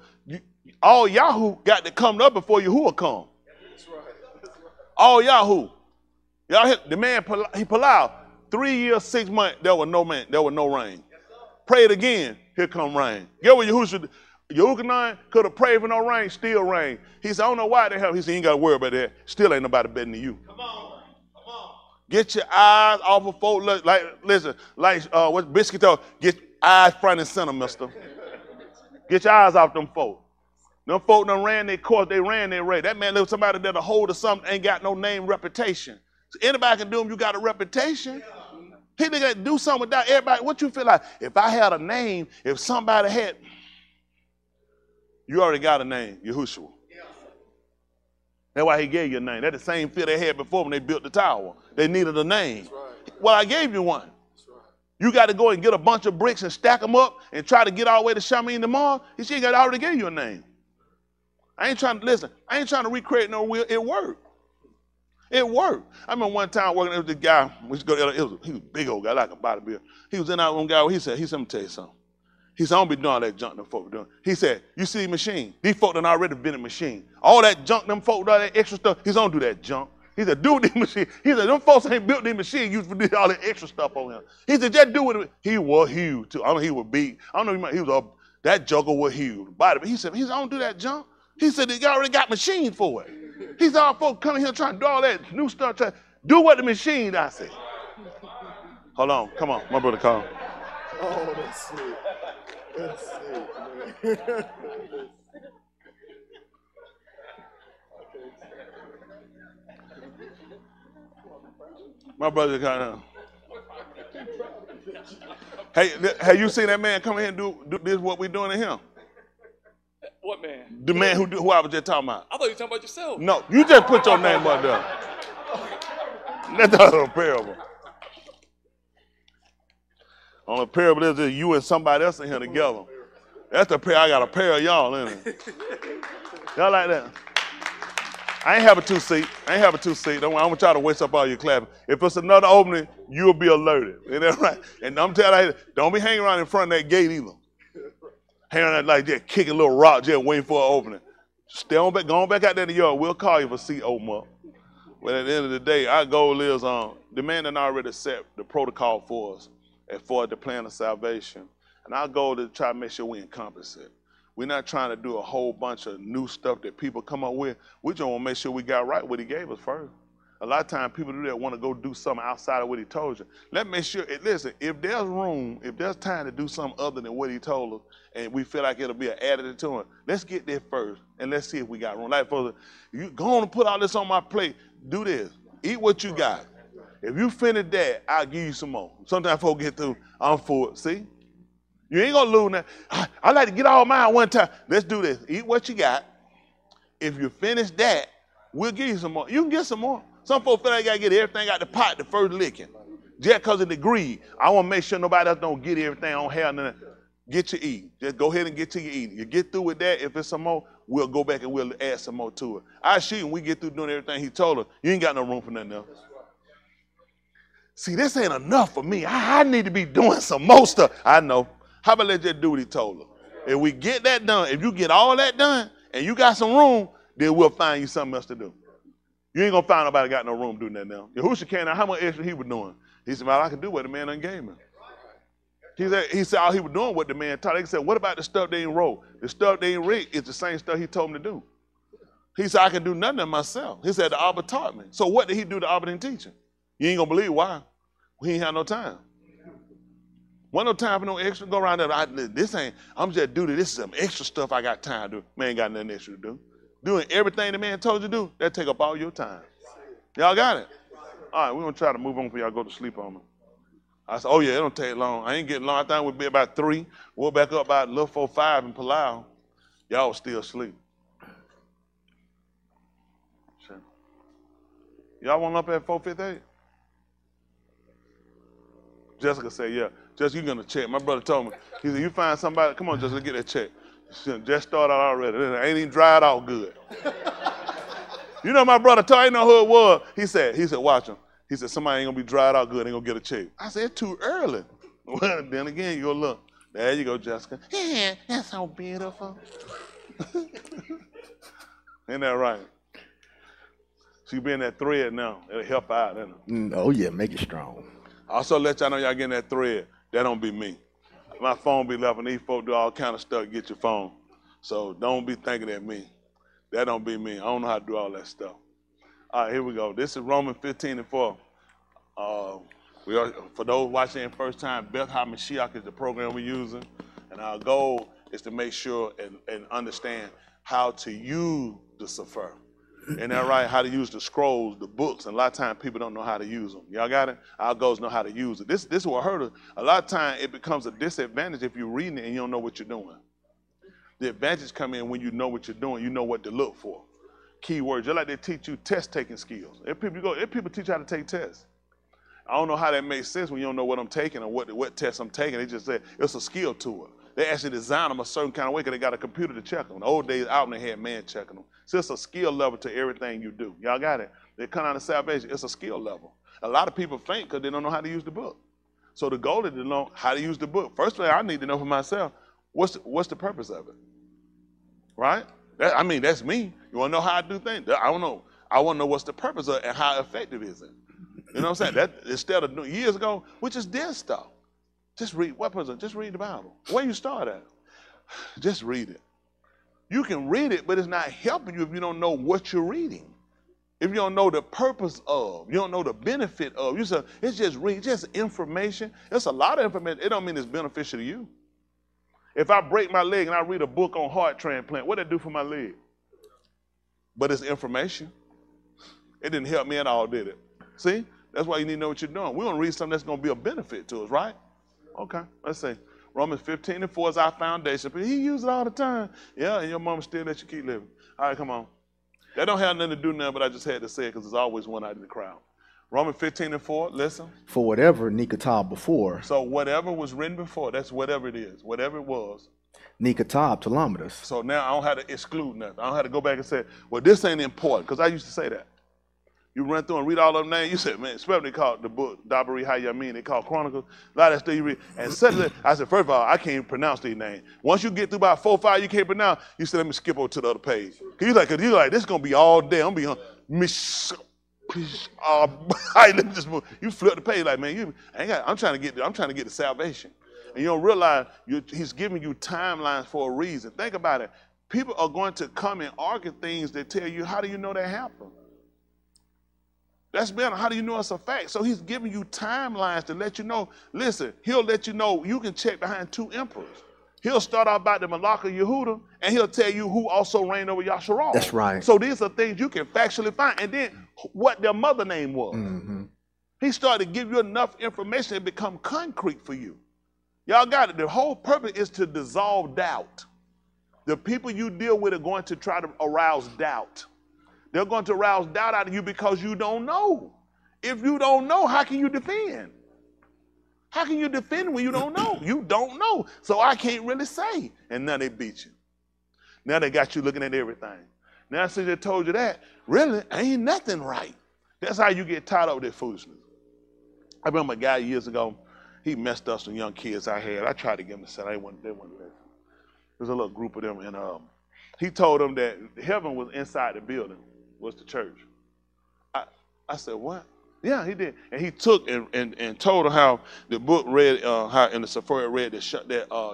all Yahoo got to come up before Yahuwah come. That's right. All Yahoo. Y'all hit the man, he Palau. 3 years, 6 months, there was no rain. Pray it again, here come rain. Get what Yahushua could have prayed for no rain, still rain. He said, I don't know why they have. He said, you ain't got to worry about that. Still ain't nobody better than you. Come on. Get your eyes off of folks. What Biscuit told, get eyes front and center, mister. Get your eyes off them folks. Them folk done ran their course, they ran their race. That man, there was somebody that a hold of something, ain't got no name, reputation. So anybody can do them, you got a reputation. He got to do something without everybody. What you feel like? If I had a name, if somebody had, you already got a name, Yahushua. That's why he gave you a name. That's the same fear they had before when they built the tower. They needed a name. Right. Well, I gave you one. Right. You got to go and get a bunch of bricks and stack them up and try to get all the way to Shamin tomorrow. He said, I already gave you a name. I ain't trying to recreate no wheel. It worked. It worked. I remember one time working with this guy. He was a big old guy, like a bodybuilder. He was in our own guy. He said, let me tell you something. He said, I don't be doing all that junk them folk doing. He said, you see the machine? These folk done already been a machine. All that junk them folk, all that extra stuff, he said, don't do that junk. He said, do the machine. He said, them folks ain't built the machine. You did all that extra stuff on him. He said, just do it. He was huge too. I don't know, he was big. I don't know, he was that joker was huge. He said, I don't do that junk. He said, they already got machines for it. He said, all folks coming here trying to do all that new stuff. Do what the machine, I said. Hold on, come on, my brother called. Oh, that's sweet. That's sweet, man. My brother kind of. Hey, have you seen that man come here and do this? What we doing to him? What man? The man who I was just talking about. I thought you were talking about yourself. No, you just put your name up there. That's a little parable. On a parable, there's just you and somebody else in here together. That's the pair. I got a pair of y'all in it. Y'all like that? I ain't have a two-seat. Don't want y'all to waste up all your clapping. If it's another opening, you'll be alerted. Isn't that right? And I'm telling you, don't be hanging around in front of that gate either. Hanging around like that, kicking a little rock, just waiting for an opening. Stay on back, go on back out there in the yard. We'll call you if a seat open up. But at the end of the day, our goal is the man that already set the protocol for us as far as the plan of salvation. And our goal is to try to make sure we encompass it. We're not trying to do a whole bunch of new stuff that people come up with. We just want to make sure we got right what he gave us first. A lot of times people do that, want to go do something outside of what he told you. Let's make sure, listen, if there's room, if there's time to do something other than what he told us, and we feel like it'll be an additive to him, let's get there first, and let's see if we got room. Like, for you go on and put all this on my plate. Do this. Eat what you got. If you finish that, I'll give you some more. Sometimes folks get through, I'm full. See? You ain't gonna lose that. I like to get all mine one time. Let's do this. Eat what you got. If you finish that, we'll give you some more. You can get some more. Some folks feel like they gotta get everything out the pot the first licking. Just because of the greed. I want to make sure nobody else don't get everything. I don't have nothing. Get your eating. Just go ahead and get to your eating. You get through with that. If it's some more, we'll go back and we'll add some more to it. I assure you, when we get through doing everything he told us, you ain't got no room for nothing else. See, this ain't enough for me. I need to be doing some more stuff. I know. How about let's just do what he told us? If we get that done, if you get all that done and you got some room, then we'll find you something else to do. You ain't gonna find nobody got no room doing that now. Yahushua came out, how much extra he was doing? He said, well, I can do what the man done gave me. He said all he was doing what the man taught. He said, what about the stuff they ain't wrote? The stuff they ain't read is the same stuff he told him to do. He said, I can do nothing of myself. He said, the Abba taught me. So what did he do the Abba didn't teach him? You ain't gonna believe why. He ain't had no time. One no time for no extra. Go around there. I'm just doing this is some extra stuff I got time to do. Man ain't got nothing extra to do. Doing everything the man told you to do, that take up all your time. Y'all got it? All right, we're going to try to move on before y'all go to sleep on me. I said, oh, yeah, it don't take long. I ain't getting long. I thought we'd be about 3. We'll back up about a little 4, 5 in Palau. Y'all was still asleep. Sure. Y'all want up at 4:58? Jessica said, yeah. Jessica, you're going to check. My brother told me. He said, you find somebody, come on, Jessica, get that check. She just started out already. It ain't even dried out good. You know, my brother told, I didn't know who it was. He said, watch him. He said, somebody ain't going to be dried out good. Ain't going to get a check. I said, it's too early. Well, then again, you go look. There you go, Jessica. Yeah, that's so beautiful. Ain't that right? She be in that thread now. It'll help her out, isn't it? Oh, yeah, make it strong. Also let y'all know y'all getting that thread. That don't be me. My phone be left and these folks do all kind of stuff to get your phone. So don't be thinking that me. That don't be me. I don't know how to do all that stuff. All right, here we go. This is Romans 15:4. For those watching it first time, Beth HaMashiach is the program we're using. And our goal is to make sure and understand how to use the Sapa. Isn't that right? How to use the scrolls, the books, and a lot of times people don't know how to use them. Y'all got it? Our goal is to know how to use it. This is what hurt us. A lot of times it becomes a disadvantage if you're reading it and you don't know what you're doing. The advantage come in when you know what you're doing, you know what to look for. Keywords, just like they teach you test-taking skills. If people teach you how to take tests. I don't know how that makes sense when you don't know what I'm taking or what test I'm taking. They just say it's a skill to it. They actually design them a certain kind of way because they got a computer to check them. In the old days, out in the head, man checking them. So it's a skill level to everything you do. Y'all got it? They come out of salvation. It's a skill level. A lot of people faint because they don't know how to use the book. So the goal is to know how to use the book. First thing I need to know for myself, what's the purpose of it? Right? That's me. You want to know how I do things? I don't know. I want to know what's the purpose of it and how effective is it. You know what I'm saying? That instead of doing years ago, which is dead stuff. Just read. What was it? Just read the Bible. Where you start at? Just read it. You can read it, but it's not helping you if you don't know what you're reading. If you don't know the purpose of, you don't know the benefit of. You say it's just read, just information. It's a lot of information. It don't mean it's beneficial to you. If I break my leg and I read a book on heart transplant, what did it do for my leg? But it's information. It didn't help me at all, did it? See? That's why you need to know what you're doing. We're going to read something that's going to be a benefit to us, right? Okay, let's see. Romans 15:4 is our foundation. But he uses it all the time. Yeah, and your mama still let you keep living. All right, come on. That don't have nothing to do now, but I just had to say it because there's always one out in the crowd. Romans 15:4, listen. For whatever Nikatab before, So whatever was written before, that's whatever it is, whatever it was. Nikatab Talamadus. So now I don't have to exclude nothing. I don't have to go back and say, well, this ain't important, because I used to say that. You run through and read all of them names, you said, man, especially they called the book, Dabari Hayamin, they call Chronicles, a lot of that stuff you read. And suddenly, I said, first of all, I can't even pronounce these names. Once you get through about 4 or 5 you can't pronounce, you said, let me skip over to the other page. Cause you like, this is going to be all day. I'm going to be let me just move. You flip the page like, man, I'm trying to get to salvation. And you don't realize he's giving you timelines for a reason. Think about it. People are going to come and argue things that tell you, how do you know that happened? That's better. How do you know it's a fact? So he's giving you timelines to let you know. Listen, he'll let you know you can check behind 2 emperors. He'll start out about the Malacca Yehuda, and he'll tell you who also reigned over Yasharal. That's right. So these are things you can factually find. And then what their mother name was. Mm-hmm. He started to give you enough information to become concrete for you. Y'all got it. The whole purpose is to dissolve doubt. The people you deal with are going to try to arouse doubt. They're going to arouse doubt out of you because you don't know. If you don't know, how can you defend? How can you defend when you don't know? You don't know. So I can't really say. And now they beat you. Now they got you looking at everything. Now since they told you that, really, ain't nothing right. That's how you get tied up with that foolishness. I remember a guy years ago, he messed up some young kids I had. I tried to get them to say they wouldn't listen. There was a little group of them, and he told them that heaven was inside the building, was the church. I said, what? Yeah, he did. And he took and told them how the book read, how in the Sephora read that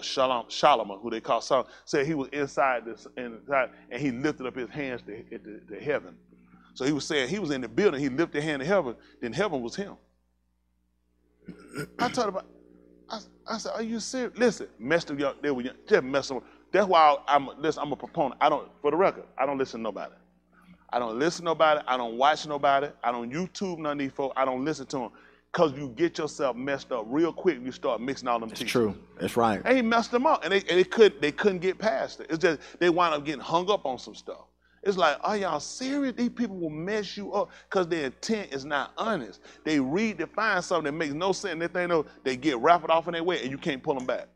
Shalom, who they call Solomon, said he was inside and he lifted up his hands to heaven. So he was saying he was in the building, he lifted his hand to heaven, then heaven was him. I told him, I said, are you serious? Listen, messed up young, they were young, just messed up. That's why I'm a proponent. For the record, I don't listen to nobody. I don't listen to nobody. I don't watch nobody. I don't YouTube none of these folks. I don't listen to them. Because you get yourself messed up real quick. You start mixing all them teachers. It's true. That's right. And he messed them up. And they couldn't get past it. It's just they wind up getting hung up on some stuff. It's like, are y'all serious? These people will mess you up because their intent is not honest. They read to find something that makes no sense. They get wrapped off in their way and you can't pull them back.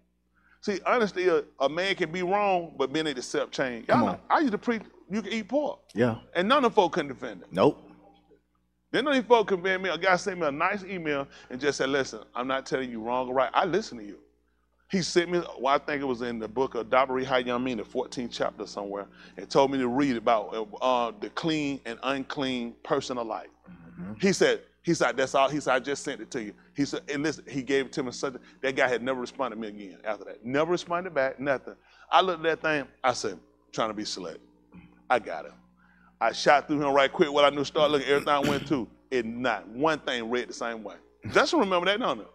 See, honestly, a man can be wrong, but then they accept change. Y'all know, I used to preach, you can eat pork. Yeah. And none of the folk couldn't defend it. Nope. Then none of these folk could defend me. A guy sent me a nice email and just said, listen, I'm not telling you wrong or right. I listen to you. He sent me, well, I think it was in the book of Dabari Hayamin, the 14th chapter somewhere, and told me to read about the clean and unclean person alike. Mm-hmm. He said, that's all. He said, I just sent it to you. He said, and listen, he gave it to me. That guy had never responded to me again after that. Never responded back, nothing. I looked at that thing. I said, trying to be select. I got him. I shot through him right quick. What I knew, started looking, everything I went to, not one thing read the same way. Just remember that, don't you?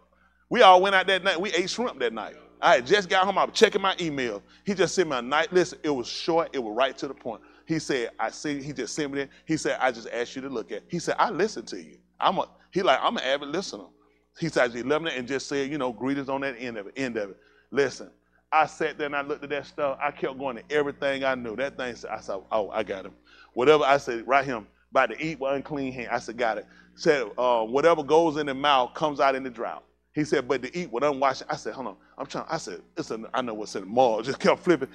We all went out that night. We ate shrimp that night. I had just got home. I was checking my email. He just sent me a night. Listen, it was short. It was right to the point. He said, he just sent me that. He said, I just asked you to look at it. He said, I listened to you. I'm an avid listener. He said, I just loved it and just said, greetings on that end of it. Listen, I sat there and I looked at that stuff. I kept going to everything I knew. That thing, I said, oh, I got him. Whatever I said, right here, by the eat with unclean hand. I said, got it. Said, whatever goes in the mouth comes out in the drought. He said, but to eat with unwashed. I said, hold on. I said, I know what's in the mall. Just kept flipping.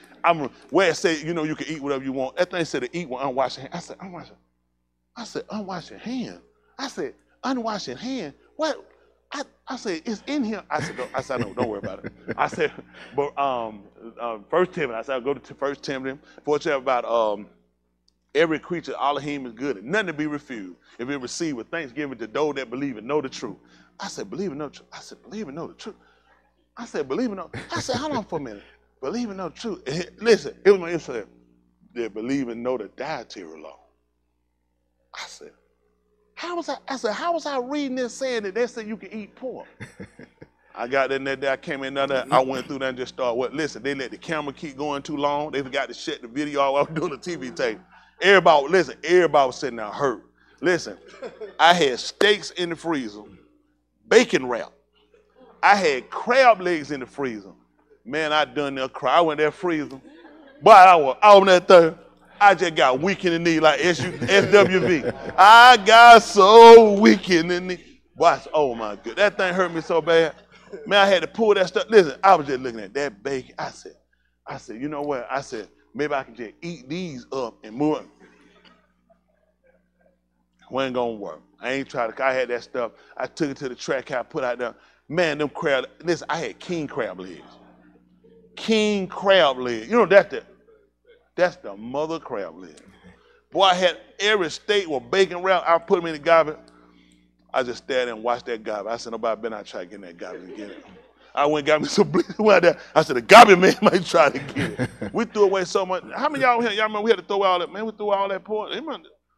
Where it said, you can eat whatever you want. That thing said to eat with unwashed hand. I said, unwashed. I said, unwashed hand. I said, unwashed hand. What? I said, it's in here. I said, no, don't worry about it. I said, but 1 Timothy. I said, I'll go to 1 Timothy. For it about every creature, all of him is good, and none to be refused. If it receive with thanksgiving to those that believe and know the truth. I said, believe and know the truth. I said, believe and know the truth. I said, believe and know. I said, hold on for a minute. Believe and know the truth. Listen, it was my answer. They believe and know the dietary law. I said, how was I reading this saying that they said you can eat pork? I got in there, I came in there, I went through there and just started, listen, they let the camera keep going too long. They forgot to shut the video while I was doing the TV tape. Everybody was sitting there hurt. Listen, I had steaks in the freezer, bacon wrap. I had crab legs in the freezer. Man, I done there cry. I went there freezer. Boy, I was on that thing. I just got weak in the knee like SWV. I got so weak in the knee. Watch, oh my God, that thing hurt me so bad. Man, I had to pull that stuff. Listen, I was just looking at that bacon. I said, you know what? I said, maybe I can just eat these up and move it. Wasn't gonna work. I ain't trying to, I had that stuff. I took it to the track, I put out there. Man, them crab, listen, I had king crab legs. King crab legs. You know, that's the mother crab leg. Boy, I had every steak with bacon wrap. I put them in the garbage. I just stared and watched that garbage. I said, nobody better not try to get in that garbage and get it. I went and got me some bleach. I said, the garbage man might try to get it. We threw away so much. How many of y'all here? Y'all remember we had to throw all that? Man, we threw all that pork.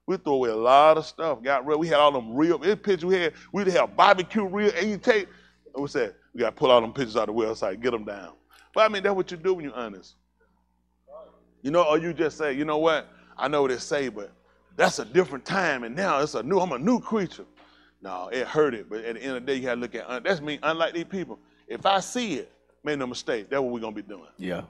We threw away a lot of stuff. Got rid. We had all them real. This picture we'd have barbecue rib. And you take, and we said, we got to pull all them pictures out of the website, get them down. But I mean, that's what you do when you're honest. You know, or you just say, you know what? I know what they say, but that's a different time, and now I'm a new creature. No, it hurt it, but at the end of the day, you got to look at, that's me, unlike these people. If I see it, make no mistake, that's what we're going to be doing. Yeah.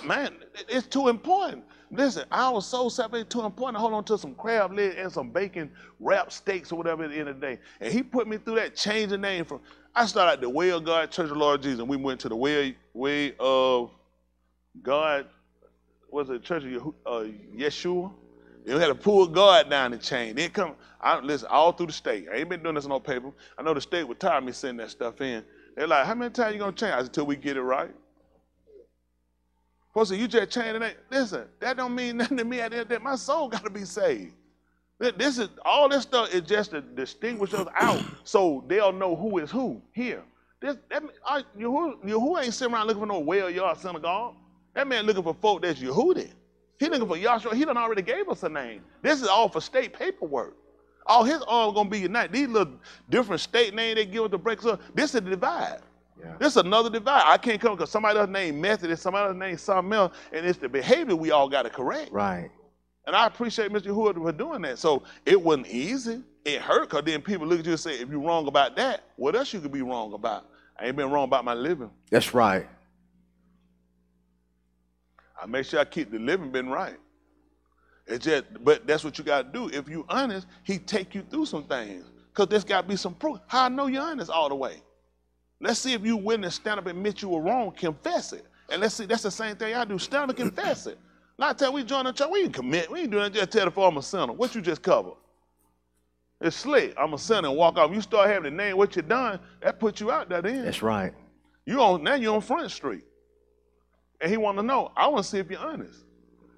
Man, it's too important. Listen, our soul salvation too important to hold on to some crab leg and some bacon wrapped steaks or whatever at the end of the day. And he put me through that, changed the name from, I started at the Way of God, Church of Lord Jesus, and we went to the Way of God, was it Church of Yeshua? Then we had to pull God down the chain. Then listen, all through the state. I ain't been doing this on no paper. I know the state would tire me sending that stuff in. They're like, how many times you gonna change? I said, until we get it right. Folks say, you just changed it. Listen, that don't mean nothing to me at the end of the day. My soul gotta be saved. All this stuff is just to distinguish us out so they'll know who is who here. Yahu ain't sitting around looking for no well-yard synagogue. That man looking for folk that's Yehudi. He looking for Yahshua. He done already gave us a name. This is all for state paperwork. All his arms gonna be united. These little different state names they give us to break us up. This is a divide. Yeah. This is another divide. I can't come because somebody else named Methodist, somebody else named something else, and it's the behavior we all got to correct. Right. And I appreciate Mr. Hood for doing that. So it wasn't easy. It hurt because then people look at you and say, if you're wrong about that, what else you could be wrong about? I ain't been wrong about my living. That's right. I make sure I keep the living been right. But that's what you got to do. If you're honest, he take you through some things. Because there's got to be some proof. How I know you're honest all the way? Let's see if you willing to stand up and admit you were wrong, confess it. And let's see, that's the same thing I do. Stand up and confess it. Not till we join the church, we ain't commit. We ain't doing that just tell the for I'm a sinner. What you just covered? It's slick. I'm a sinner and walk off. You start having to name what you done, that puts you out there then. That's right. Now you're on Front Street. And he want to know, I want to see if you're honest.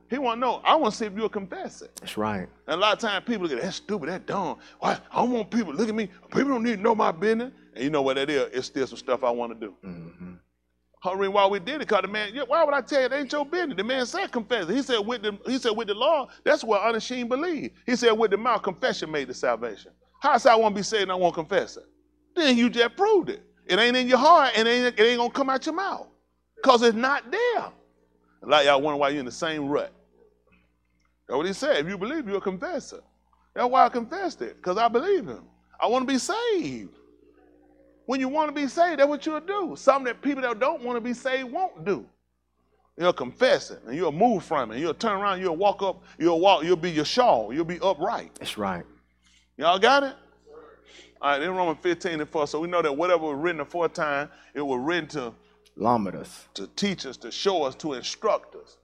He want to know, I want to see if you'll confess it. That's right. And a lot of times people look at that stupid, that dumb. Why? I don't want people to look at me. People don't need to know my business. And you know what that is? It's still some stuff I want to do. Mm-hmm. Hurry while we did it, because the man, why would I tell you it ain't your business? The man said confess it. He said with the law, that's what unashamed believe. He said with the mouth, confession made the salvation. How I say I want to be saved and I won't confess it? Then you just proved it. It ain't in your heart and it ain't going to come out your mouth. Because it's not there. Like y'all wonder why you're in the same rut. That's what he said. If you believe, you'll confess it. That's why I confessed it, because I believe him. I want to be saved. When you want to be saved, that's what you'll do. Something that people that don't want to be saved won't do. You'll confess it, and you'll move from it. You'll turn around, you'll walk up, you'll be your shawl, you'll be upright. That's right. Y'all got it? All right, in Romans 15:4, so we know that whatever was written aforetime, it was written to Lamadus, to teach us, to show us, to instruct us,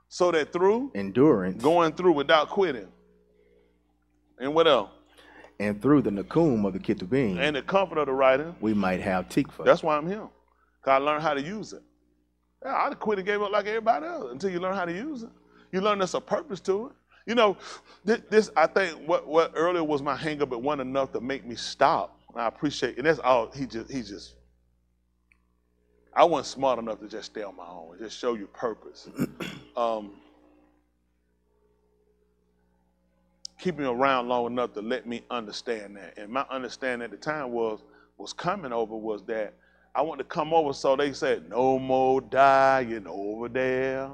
so that through endurance, going through without quitting, and what else? And through the nakum of the Ketubim, and the comfort of the writing, we might have tikva. That's why I'm here. Because I learned how to use it. Yeah, I'd have quit and gave up like everybody else until you learn how to use it. You learn there's a purpose to it. You know, this I think what earlier was my hang up, it wasn't enough to make me stop. And I appreciate it. And that's all he just I wasn't smart enough to just stay on my own and just show you purpose. Keep me around long enough to let me understand that. And my understanding at the time was coming over was that I want to come over, so they said, no more dying over there.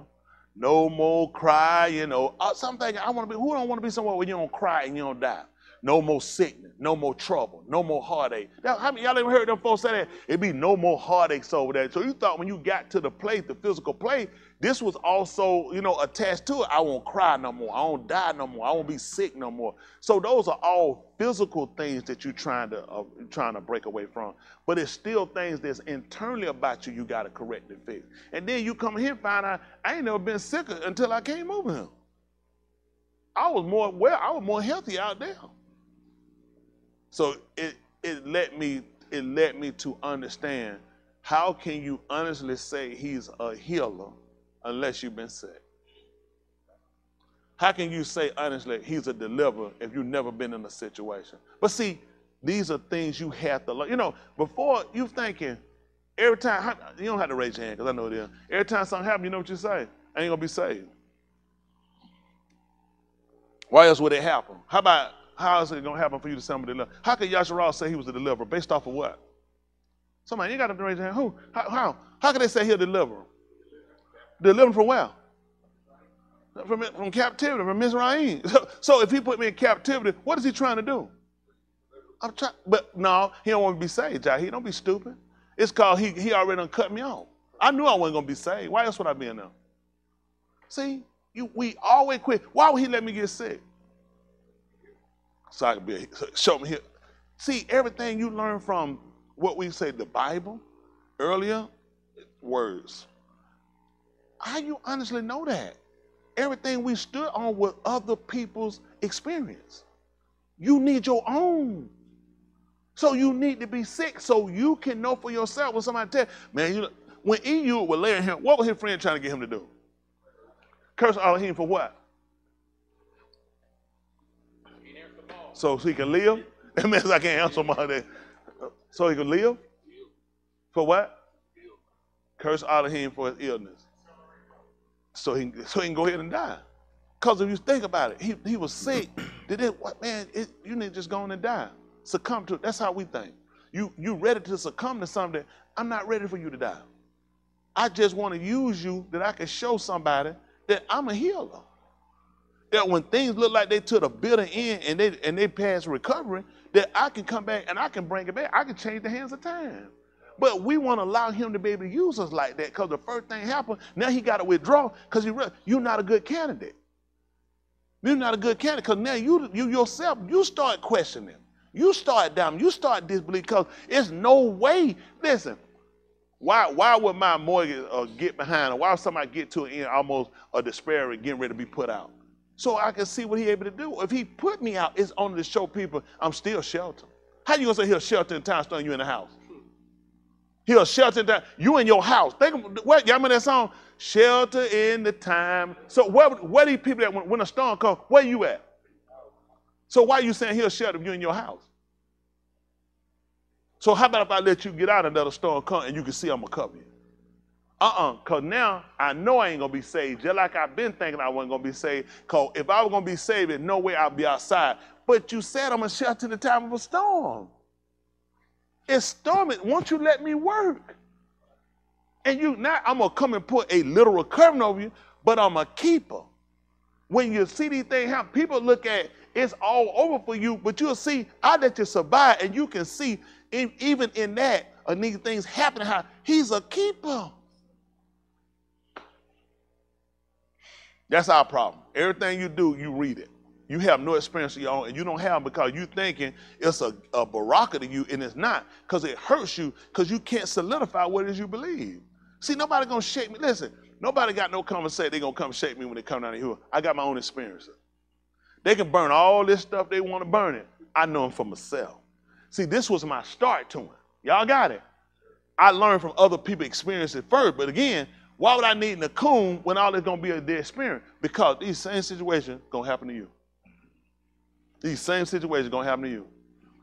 No more crying. Something I want to be, who don't want to be somewhere where you don't cry and you don't die? No more sickness, no more trouble, no more heartache. Now, how many y'all ever heard them folks say that? It'd be no more heartaches over there. So you thought when you got to the place, the physical place, this was also, you know, attached to it. I won't cry no more. I won't die no more. I won't be sick no more. So those are all physical things that you're trying to break away from. But it's still things that's internally about you got to correct and fix. And then you come here and find out I ain't never been sicker until I came over here. I was more healthy out there. So it led me to understand, how can you honestly say he's a healer unless you've been sick? How can you say honestly he's a deliverer if you've never been in a situation? But see, these are things you have to learn. You know, before you thinking, every time, you don't have to raise your hand because I know it is. Every time something happens, you know what you say? I ain't gonna be saved. Why else would it happen? How is it going to happen for you to say I'm a deliverer? How could Yasharal say he was a deliverer? Based off of what? Somebody, you got to raise your hand. Who? How can they say he'll deliver? Deliver from where? From captivity, from Mizraim. So if he put me in captivity, what is he trying to do? But no, he don't want to be saved, Jai. He don't be stupid. It's called he already done cut me off. I knew I wasn't going to be saved. Why else would I be in there? See, we always quit. Why would he let me get sick? So I can show me here. See, everything you learn from what we say, the Bible, earlier, words. How you honestly know that? Everything we stood on was other people's experience. You need your own. So you need to be sick so you can know for yourself when somebody tell you, man, when EU was laying him, what was his friend trying to get him to do? Curse Elohim for what? So he can live? That means I can't answer my day. So he can live? For what? Curse Elohim for his illness. So he can go ahead and die. Because if you think about it, he was sick. You need to just go on and die. Succumb to it. That's how we think. You ready to succumb to something. I'm not ready for you to die. I just want to use you that I can show somebody that I'm a healer. That when things look like they to the bitter end and they pass recovery, that I can come back and I can bring it back. I can change the hands of time. But we want to allow him to be able to use us like that because the first thing happened, now he got to withdraw because you're not a good candidate. You're not a good candidate because now you yourself, you start questioning. You start down. You start disbelieving because it's no way. Listen, why would my mortgage get behind or why would somebody get to an end almost a despair and getting ready to be put out? So I can see what he able to do. If he put me out, it's only to show people I'm still sheltered. How you gonna say he'll shelter in time storm you in the house? He'll shelter in time. You in your house. Y'all remember that song? Shelter in the time. So where these people that when a storm comes, where you at? So why you saying he'll shelter if you in your house? So how about if I let you get out and let a storm come and you can see I'm gonna cover you? Because now I know I ain't going to be saved, just like I've been thinking I wasn't going to be saved. Because if I was going to be saved, there's no way I'd be outside. But you said I'm going to shelter in the time of a storm. It's storming. Won't you let me work? And I'm going to come and put a literal covering over you, but I'm a keeper. When you see these things happen, people look at it's all over for you, but you'll see I let you survive, and you can see even in that, these things happening, how he's a keeper. That's our problem. Everything you do, you read it. You have no experience of your own, and you don't have them because you thinking it's a baraka to you, and it's not, because it hurts you, because you can't solidify what it is you believe. See, nobody gonna shake me. Listen, nobody got no conversation. They gonna come shake me when they come down here. I got my own experiences. They can burn all this stuff they want to burn it. I know them for myself. See, this was my start to it. Y'all got it. I learned from other people's experiences first, but again, why would I need a coon when all it's going to be a dead experience? Because these same situations going to happen to you. These same situations going to happen to you.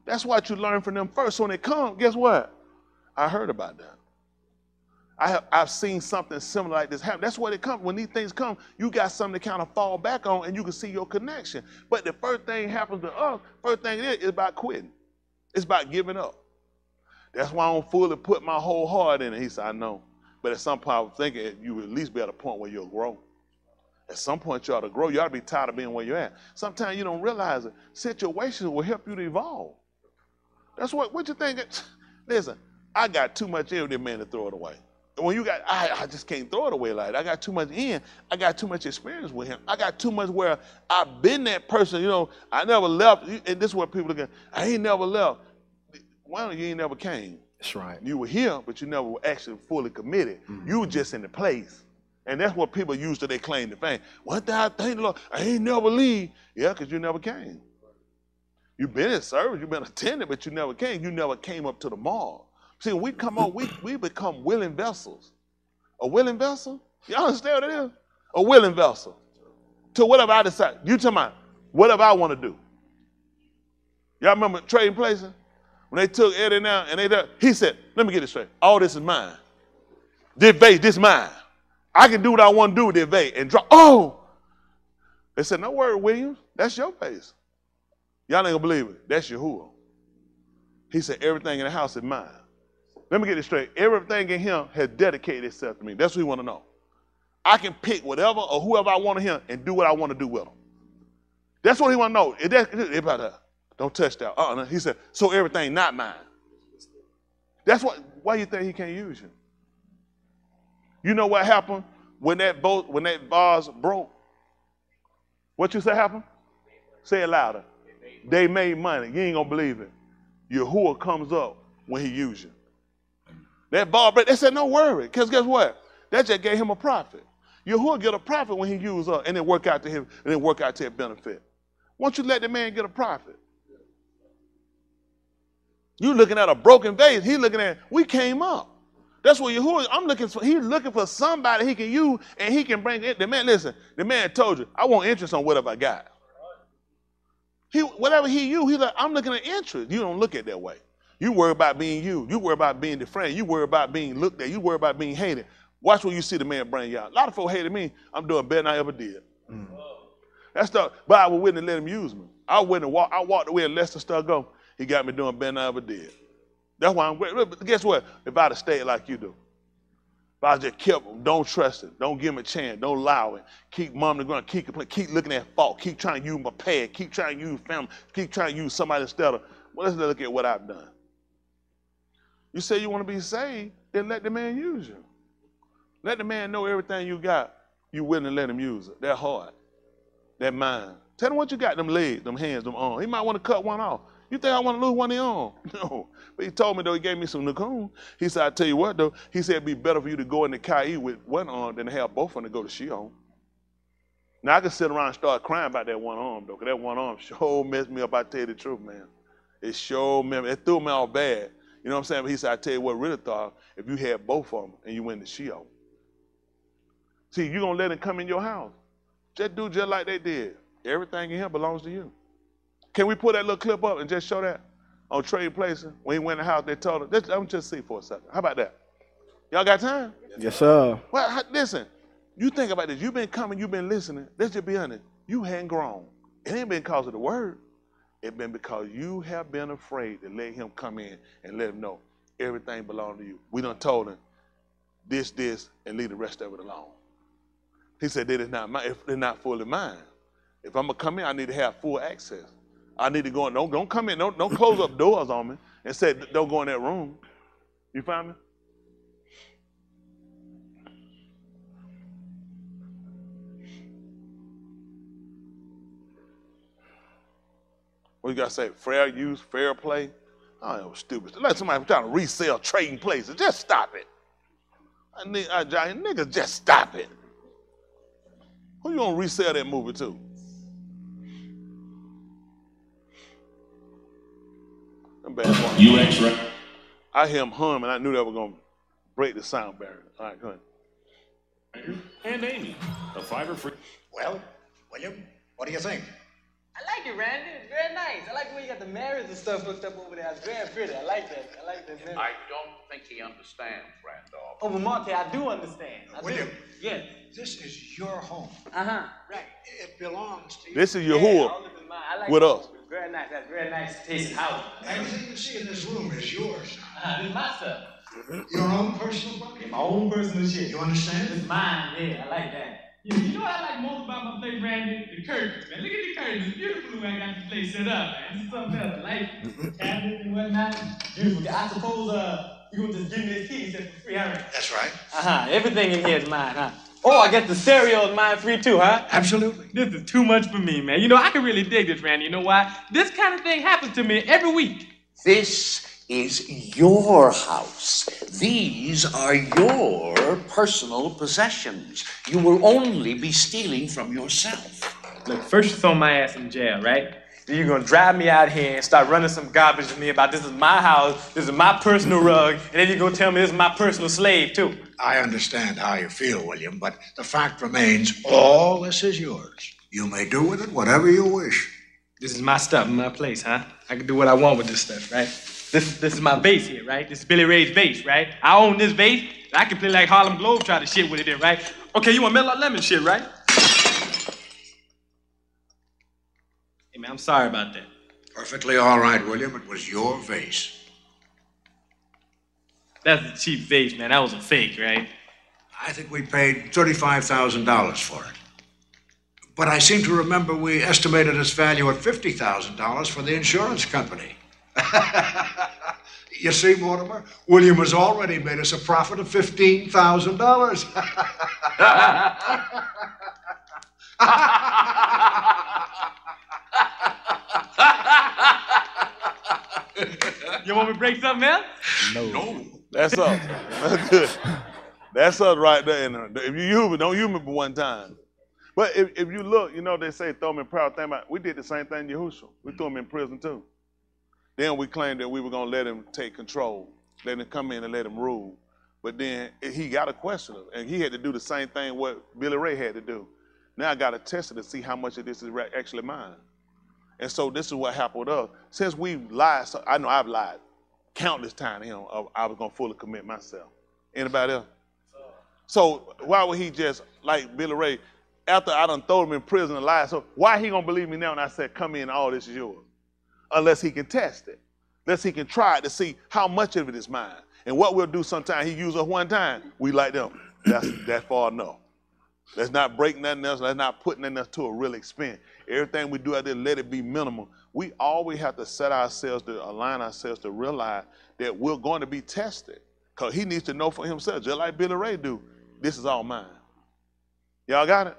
That's what you learn from them first. So when they come, guess what? I heard about that. I've seen something similar like this happen. That's what it comes. When these things come, you got something to kind of fall back on and you can see your connection. But the first thing happens to us, first thing it is about quitting. It's about giving up. That's why I don't fully put my whole heart in it. He said, I know. But at some point, I was thinking you would at least be at a point where you'll grow. At some point, you ought to grow. You ought to be tired of being where you're at. Sometimes you don't realize it. Situations will help you to evolve. That's what you think. Listen, I got too much in this man to throw it away. And when you got, I just can't throw it away like that. I got too much in. I got too much experience with him. I got too much where I've been that person. You know, I never left. And this is what people look at. I ain't never left. Well, you ain't never came. That's right. You were here, but you never were actually fully committed. Mm-hmm. You were just in the place. And that's what people use to their claim to fame. One thing I thank the Lord, I ain't never leave. Yeah, because you never came. You've been in service, you've been attending, but you never came. You never came up to the mark. See, when we come on, we become willing vessels. A willing vessel? Y'all understand what it is? A willing vessel. To whatever I decide. You talking about whatever I want to do. Y'all remember Trading Places? When they took Eddie now and he said, let me get this straight. All this is mine. This vase, this is mine. I can do what I want to do with this vase and drop. Oh! They said, no word, Williams. That's your vase. Y'all ain't gonna believe it. That's Yahuwah. He said, everything in the house is mine. Let me get this straight. Everything in him has dedicated itself to me. That's what we want to know. I can pick whatever or whoever I want to him and do what I want to do with them. That's what he want to know. About that. Don't touch that. He said, so everything not mine. That's why you think he can't use you. You know what happened when that vase broke? What you say happened? Say it louder. They made money. You ain't gonna believe it. Yahuwah comes up when he uses you. That bar break, they said, no worry, because guess what? That just gave him a profit. Yahuwah get a profit when he uses us, and it work out to him, and it work out to his benefit. Why don't you let the man get a profit? You looking at a broken vase, he looking at, we came up. That's what Yahuwah, he's looking for somebody he can use, and he can bring it. The man, listen, the man told you, I want interest on whatever I got. Whatever he used, he's like, I'm looking at interest. You don't look at it that way. You worry about being you. You worry about being deframed. You worry about being looked at. You worry about being hated. Watch what you see the man bring you out. A lot of folks hated me. I'm doing better than I ever did. Mm. That's the, but I was willing to let him use me. I walked away and let the stuff go. He got me doing better than I ever did. That's why I'm great. Guess what? If I'd have stayed like you do. If I just kept him, don't trust it. Don't give him a chance. Don't allow it. Keep mumbling, going, keep looking at fault. Keep trying to use my past. Keep trying to use family. Keep trying to use somebody instead of, well, let's look at what I've done. You say you want to be saved, then let the man use you. Let the man know everything you got. You willing to let him use it. That heart, that mind. Tell him what you got, them legs, them hands, them arms. He might want to cut one off. You think I want to lose one of your arms? No. But he told me, though, he gave me some Nakoon. He said, I tell you what, though, he said it'd be better for you to go in the Kai with one arm than to have both of them to go to Sheol. Now, I could sit around and start crying about that one arm, though, because that one arm sure messed me up, I tell you the truth, man. It sure messed me. It threw me off bad. You know what I'm saying? But he said, I tell you what really thought, if you had both of them and you went to Sheol. See, you're going to let him come in your house. Just do just like they did. Everything in here belongs to you. Can we put that little clip up and just show that on Trading Places? When he went in the house, they told him, let me just see for a second. How about that? Y'all got time? Yes, sir. Well, listen, you think about this. You've been coming, you've been listening. Let's just be honest. You hadn't grown. It ain't been because of the word. It's been because you have been afraid to let him come in and let him know everything belongs to you. We done told him this, and leave the rest of it alone. He said that it's not mine, if they're not fully mine. If I'm going to come in, I need to have full access. I need to go in. Don't come in. Don't close up doors on me and say, don't go in that room. You find me? What you got to say? Fair use, fair play? I don't know, stupid. Let somebody trying to resell Trading Places. Just stop it. Niggas, just stop it. Who you going to resell that movie to? UX, right? I hear him hum, and I knew that was going to break the sound barrier. All right, go ahead. And Amy, a fiver for. Well, William, what do you think? I like it, Randy. It's very nice. I like the way you got the mirrors and stuff hooked up over there. It's very pretty. I like that. I like that mirror. I don't think he understands, Randolph. Oh, but Monte, I do understand. William, yes. this is your home. Uh-huh. Right. It belongs to you. This is Yahuwah with us. It's very nice. That's very nice tasting house. Everything you see in this room is yours. This is my stuff. Your own personal property. My own personal shit. You understand? It's mine. Yeah, I like that. You know what I like most about my place, Randy? The curtains, man. Look at the curtains. It's beautiful the way I got this place set up, man. This is something else. Like cabinets and whatnot. Beautiful. I suppose you're gonna just give me the keys for free, all right? That's right. Everything in here is mine, huh? Oh, I guess the stereo is mine free too, huh? Absolutely. This is too much for me, man. You know, I can really dig this, Randy. You know why? This kind of thing happens to me every week. This is your house. These are your personal possessions. You will only be stealing from yourself. Look, first you throw my ass in jail, right? Then you're gonna drive me out here and start running some garbage to me about this is my house, this is my personal rug, and then you're gonna tell me this is my personal slave, too. I understand how you feel, William, but the fact remains all this is yours. You may do with it whatever you wish. This is my stuff, my place, huh? I can do what I want with this stuff, right? This is my vase here, right? This is Billy Ray's vase, right? I own this vase. I can play like Harlem Globetrotter shit with it in, right? Okay, you want Mellow Lemon shit, right? Hey, man, I'm sorry about that. Perfectly all right, William. It was your vase. That's a cheap vase, man. That was a fake, right? I think we paid $35,000 for it. But I seem to remember we estimated its value at $50,000 for the insurance company. You see, Mortimer, William has already made us a profit of $15,000. You want me to break something else? No. That's us. That's good. That's us right there. And if you use it, don't use me for one time. But if you look, you know, they say throw him in prison. Think about, we did the same thing to Yahushua. We threw him in prison too. Then we claimed that we were going to let him take control, let him come in and let him rule. But then he got to question us, and he had to do the same thing what Billy Ray had to do. Now I got to test it to see how much of this is actually mine. And so this is what happened with us. Since we've lied, so I know I've lied countless times to him, I was going to fully commit myself. Anybody else? So why would he just, like Billy Ray, after I done throw him in prison and lied, so why he going to believe me now when I said, come in, all this is yours? Unless he can test it. Unless he can try it to see how much of it is mine. And what we'll do sometimes, he use us one time, we like them. That's far enough. Let's not break nothing else. Let's not put nothing else to a real expense. Everything we do out there, let it be minimal. We always have to set ourselves to align ourselves to realize that we're going to be tested. Because he needs to know for himself, just like Billy Ray do, this is all mine. Y'all got it?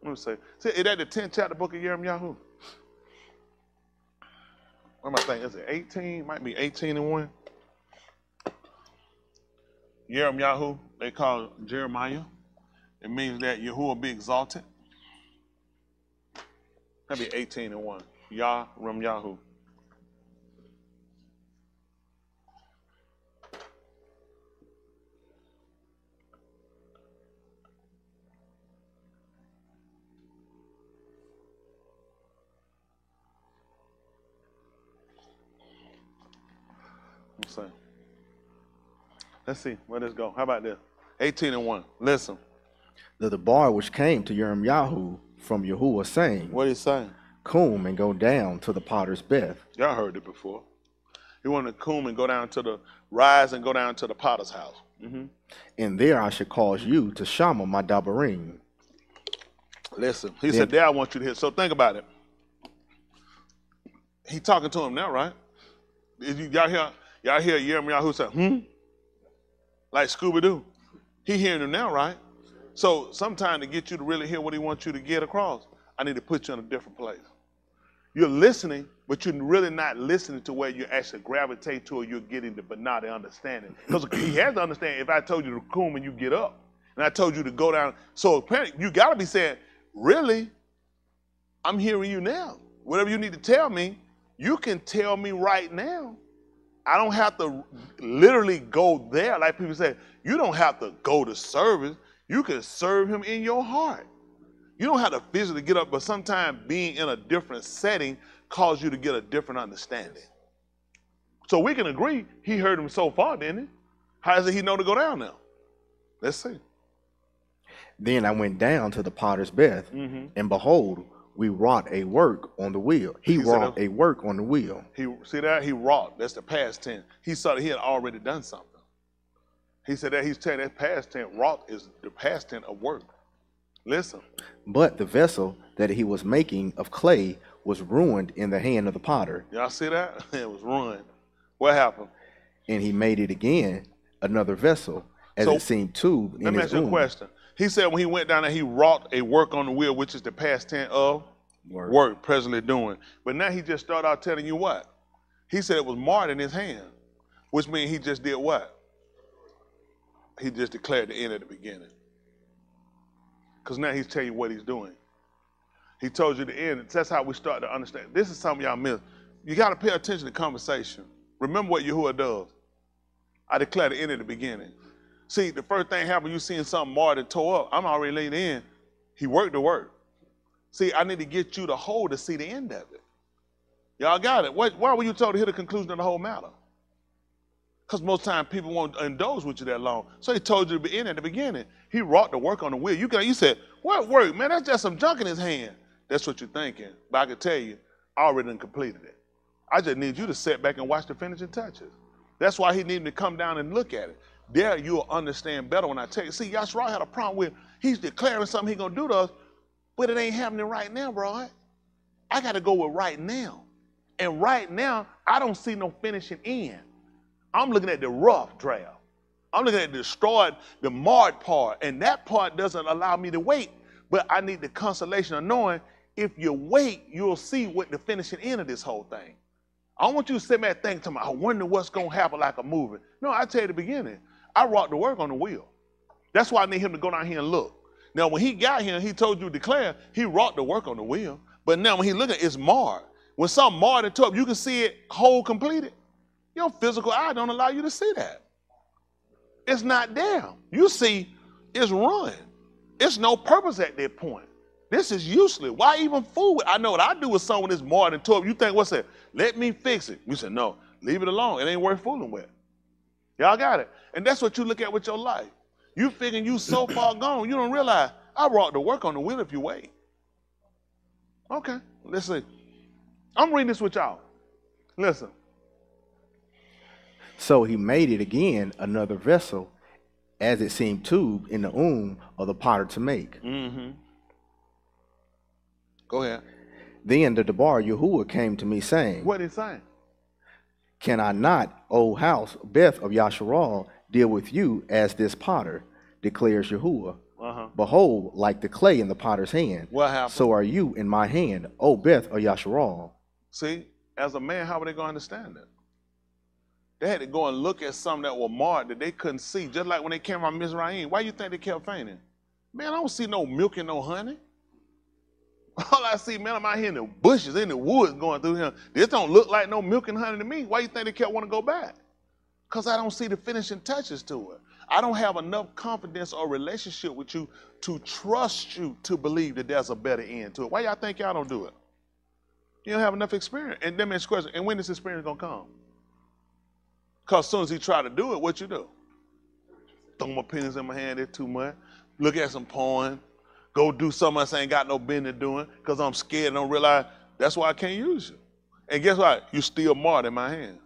Let me say. See, is that the 10th chapter book of Yaramyahu? What am I thinking? Is it 18? Might be 18 and 1. Yaramyahu, they call it Jeremiah. It means that Yahuwah will be exalted. That'd be 18 and 1. Yaramyahu. Let's see, where this go? How about this? 18 and 1. Listen. The bar which came to Yaramyahu from Yahuwah saying, What is he saying? Come and go down to the potter's beth. Y'all heard it before. He wanted to come and go down to the, rise and go down to the potter's house. Mm-hmm. And there I should cause you to shama my dabarim. Listen, he said, there I want you to hear. So think about it. He talking to him now, right? Y'all hear Yaramyahu say, like Scooby-Doo. He hearing him now, right? So sometime to get you to really hear what he wants you to get across, I need to put you in a different place. You're listening, but you're really not listening to where you actually gravitate to or you're getting the banana understanding. Because he has to understand if I told you to come and you get up, and I told you to go down. So apparently you got to be saying, really, I'm hearing you now. Whatever you need to tell me, you can tell me right now. I don't have to literally go there. Like people say, you don't have to go to service. You can serve him in your heart. You don't have to physically get up, but sometimes being in a different setting causes you to get a different understanding. So we can agree, he heard him so far, didn't he? How does he know to go down now? Let's see. Then I went down to the potter's beth, and behold, we wrought a work on the wheel. He wrought a work on the wheel. See that? He wrought. That's the past tense. He saw that he had already done something. He said that he's telling that past tense, wrought is the past tense of work. Listen. But the vessel that he was making of clay was ruined in the hand of the potter. Y'all see that? It was ruined. What happened? And he made it again another vessel, as it seemed too. Let me ask you a question. He said when he went down there, he wrought a work on the wheel, which is the past tense of work presently doing. But now he just started out telling you what? He said it was marred in his hand, which means he just did what? He just declared the end at the beginning. Because now he's telling you what he's doing. He told you the end. That's how we start to understand. This is something y'all miss. You got to pay attention to conversation. Remember what Yahuwah does. I declare the end at the beginning. See, the first thing happened, you seeing something marred and tore up. I'm already laid in. He worked the work. See, I need to get you to hold to see the end of it. Y'all got it. Why were you told to hear the conclusion of the whole matter? Because most times people won't indulge with you that long. So he told you to be in at the beginning. He wrought the work on the wheel. You said, what work? Man, that's just some junk in his hand. That's what you're thinking. But I can tell you, I already done completed it. I just need you to sit back and watch the finishing touches. That's why he needed to come down and look at it. There you'll understand better when I tell you. See, Yashua had a problem with, he's declaring something he's going to do to us, but it ain't happening right now, bro. I got to go with right now. And right now, I don't see no finishing end. I'm looking at the rough draft. I'm looking at the destroyed, the marred part, and that part doesn't allow me to wait. But I need the consolation of knowing if you wait, you'll see what the finishing end of this whole thing. I don't want you to sit there and think to me, I wonder what's going to happen like a movie. No, I tell you at the beginning, I wrought the work on the wheel. That's why I need him to go down here and look. Now, when he got here, he told you to declare, he wrought the work on the wheel. But now when he look at it, it's marred. When something marred and tore up, you can see it whole completed. Your physical eye don't allow you to see that. It's not there. You see, it's ruined. It's no purpose at that point. This is useless. Why even fool with? I know what I do with someone that's marred and tore up. You think, what's that? Let me fix it. You said, no, leave it alone. It ain't worth fooling with. Y'all got it? And that's what you look at with your life. You figuring you so far gone, you don't realize I brought the work on the wheel if you wait. Okay, let's see. I'm reading this with y'all. Listen. So he made it again another vessel, as it seemed tube in the of the potter to make. Mm-hmm. Go ahead. Then the Debar Yahuwah came to me saying, what is he saying? Can I not, O house, Beth of Yasharal, deal with you as this potter, declares Yahuwah. Behold, like the clay in the potter's hand, what happened? So are you in my hand, O Beth of Yasharal. See, as a man, how were they going to understand that? They had to go and look at something that were marred that they couldn't see. Just like when they came from Mizraim. Why you think they kept fainting? Man, I don't see no milk and no honey. All I see, man, I'm out here in the bushes, in the woods going through here. This don't look like no milk and honey to me. Why you think they kept wanting to go back? Because I don't see the finishing touches to it. I don't have enough confidence or relationship with you to trust you to believe that there's a better end to it. Why y'all think y'all don't do it? You don't have enough experience. And then next question, and when is this experience going to come? Because as soon as he try to do it, what you do? Throw my pennies in my hand, it's too much. Look at some porn. Go do something I ain't got no business doing because I'm scared and don't realize that's why I can't use you. And guess what? You still marred in my hand.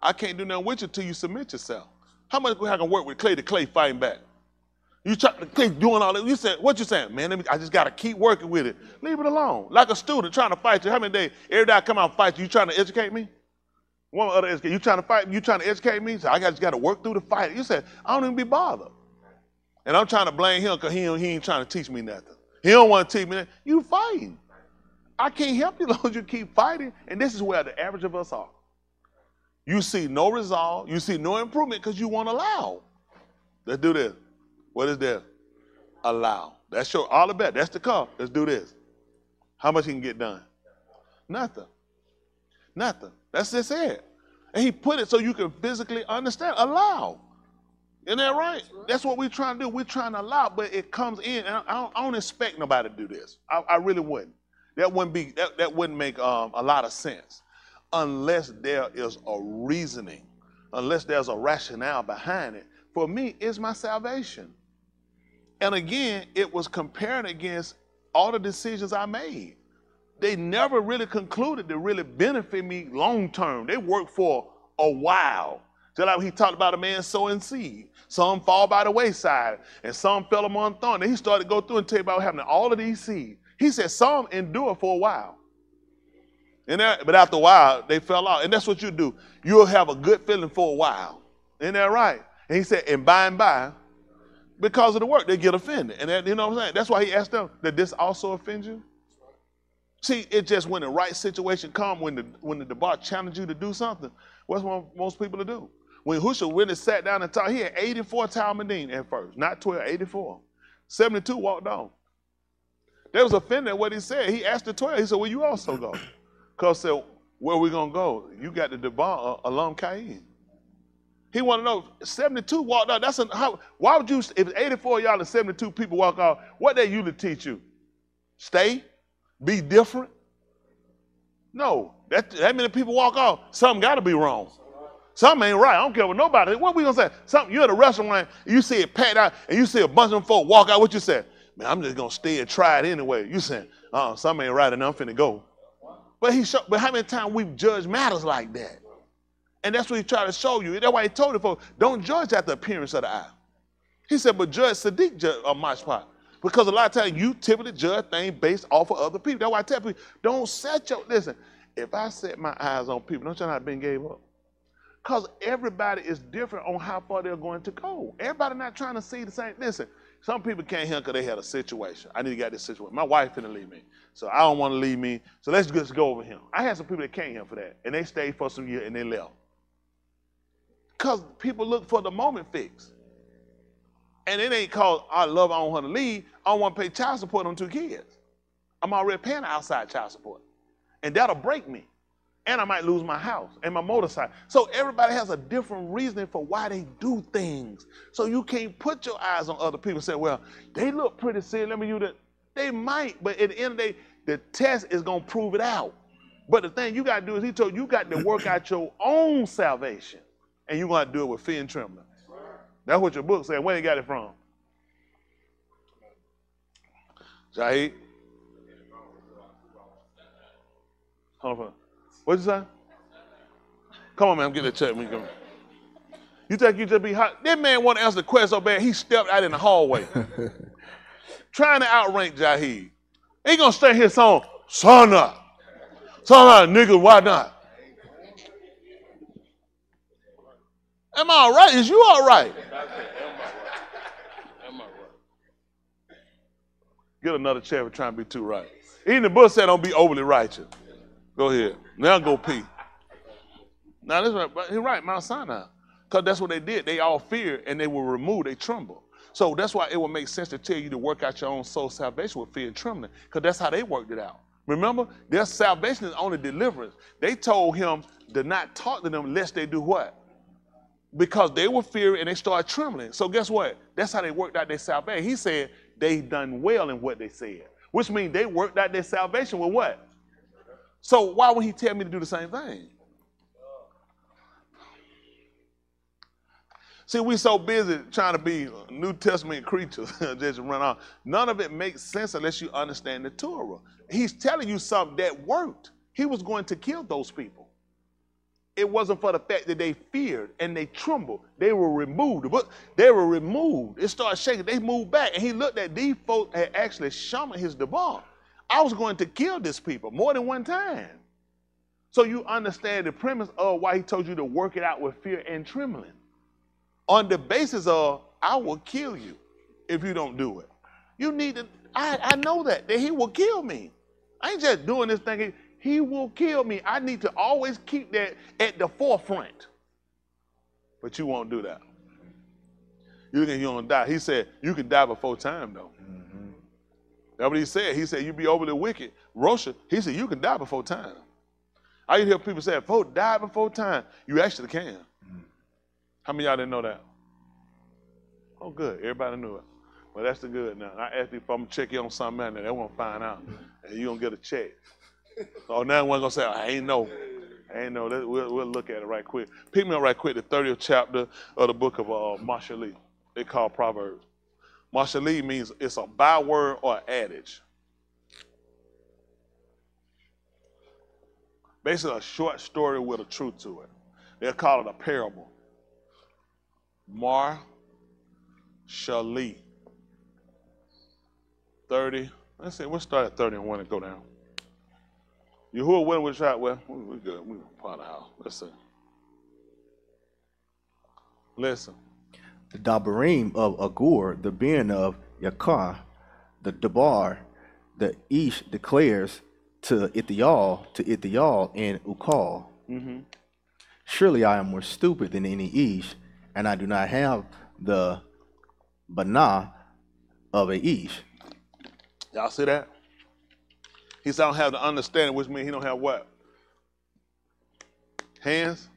I can't do nothing with you until you submit yourself. How much I can work with clay to clay fighting back? You try to clay doing all that. You said, what you saying? Man, I just got to keep working with it. Leave it alone. Like a student trying to fight you. How many days? Every day I come out and fight you, you trying to educate me? One other educate. You trying to fight? You trying to educate me? So I just got to work through the fight. You said, I don't even be bothered. And I'm trying to blame him because he ain't trying to teach me nothing. He don't want to teach me that. You fighting. I can't help you as long as you keep fighting. And this is where the average of us are. You see no resolve. You see no improvement because you won't allow. Let's do this. What is this? Allow. That's your all the bet. That's the call. Let's do this. How much he can get done? Nothing. Nothing. That's just it. And he put it so you can physically understand. Allow. Isn't that right? That's what we're trying to do. We're trying to allow, but it comes in. And I don't expect nobody to do this. I really wouldn't. That wouldn't make a lot of sense unless there is a reasoning, unless there's a rationale behind it. For me, it's my salvation. And again, it was compared against all the decisions I made. They never really concluded to really benefit me long term. They worked for a while. Just like he talked about a man sowing seed. Some fall by the wayside, and some fell among thorns. And he started to go through and tell you about having all of these seeds. He said some endure for a while. But after a while, they fell out. And that's what you do. You'll have a good feeling for a while. Isn't that right? And he said, and by and by, because of the work, they get offended. And that, you know what I'm saying? That's why he asked them, did this also offend you? See, it just when the right situation comes, when the debauch challenge you to do something, what's what most people to do? When Husha really sat down and talked, he had 84 Talmudim at first, not 12, 84. 72 walked on. They was offended at what he said. He asked the 12, he said, well, you also go. Because said, where we going to go? You got the Debar alum Cain. He want to know, 72 walked out. Why would you, if 84 of y'all and 72 people walk out, what they usually teach you? Stay? Be different? No. That many people walk off, something got to be wrong. Something ain't right. I don't care what nobody. What we going to say? Something, you're at a restaurant, you see it packed out, and you see a bunch of them folk walk out. What you say? Man, I'm just going to stay and try it anyway. You saying, something ain't right and I'm finna go. But how many times we've judged matters like that? And that's what he tried to show you. That's why he told the folks, don't judge at the appearance of the eye. He said, but judge Sadiq Mashpat. Because a lot of times you typically judge things based off of other people. That's why I tell people, don't listen, if I set my eyes on people, don't you know I've been gave up? Because everybody is different on how far they're going to go. Everybody not trying to see the same. Listen, some people can't hear because they had a situation. I need to get this situation. My wife finna leave me. So I don't want to leave me. So let's just go over here. I had some people that came here for that. And they stayed for some years and they left. Because people look for the moment fix. And it ain't called, I don't want her to leave. I don't want to pay child support on 2 kids. I'm already paying outside child support. And that'll break me. And I might lose my house and my motorcycle. So everybody has a different reasoning for why they do things. So you can't put your eyes on other people and say, well, they look pretty serious. Let me use that. They might, but at the end of the day, the test is going to prove it out. But the thing you got to do is he told you got to work out your own salvation. And you're going to do it with fear and trembling. That's what your book said. Where you got it from? Jahid? Hold on. What'd you say? Come on, man. I'm getting a check. You think you just be hot? That man want to answer the question so bad, he stepped out in the hallway. Trying to outrank Jahid. He going to stay here song, son up. Son up, nigga, why not? Am I all right? Is you all right? Am I right? Get another chair for trying to be too right. Even the book said don't be overly righteous. Go ahead. Now go pee. Now this right, but he's right, Mount Sinai. Because that's what they did. They all feared and they were removed. They trembled. So that's why it would make sense to tell you to work out your own soul salvation with fear and trembling. Because that's how they worked it out. Remember, their salvation is only deliverance. They told him to not talk to them lest they do what? Because they were fearing and they started trembling. So guess what? That's how they worked out their salvation. He said they done well in what they said. Which means they worked out their salvation with what? So why would he tell me to do the same thing? See, we so busy trying to be New Testament creatures, just run off. None of it makes sense unless you understand the Torah. He's telling you something that worked. He was going to kill those people. It wasn't for the fact that they feared and they trembled. They were removed. They were removed. It started shaking. They moved back. And he looked at these folks had actually summoned his debar. I was going to kill these people more than one time. So you understand the premise of why he told you to work it out with fear and trembling. On the basis of, I will kill you if you don't do it. You need to, I know that he will kill me. I ain't just doing this thing. He will kill me. I need to always keep that at the forefront. But you won't do that. You think you're going to die. He said, you can die before time, though. Mm-hmm. That's what he said. He said, you be overly wicked. Rosha, he said, you can die before time. I used to hear people say, folks die before time. You actually can. Mm-hmm. How many of y'all didn't know that? Oh, good. Everybody knew it. Well, that's the good now. I asked you if I'm going to check you on something out there. They won't find out. And you're going to get a check. So now one's going to say, I ain't know. We'll look at it right quick. Pick me up right quick, the 30th chapter of the book of Mashaly. They call Proverbs. Mashaly means it's a byword or an adage. Basically a short story with a truth to it. They'll call it a parable. Mashaly. 30. Let's see, we'll start at 31 and go down. Yahuwah, when we shot, well, we good. We part of the house. Let's see. Listen. The Dabarim of Agur, the Ben of Yakar, the Dabar, the Ish declares to Ithial and Ukal. Surely I am more stupid than any Ish, and I do not have the Banah of a Ish. Y'all see that? He said, I don't have the understanding, which means he don't have what? Hands?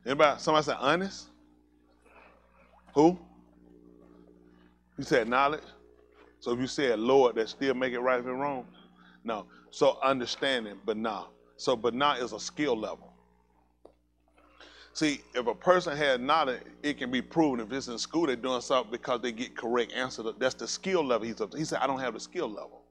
Anybody? Somebody said honest? Who? You said knowledge? So if you said Lord, that still make it right if it's wrong? No. So understanding, Banah. So Banah is a skill level. See, if a person had knowledge, it can be proven. If it's in school, they're doing something because they get correct answer. That's the skill level he's up to. He said, I don't have the skill level.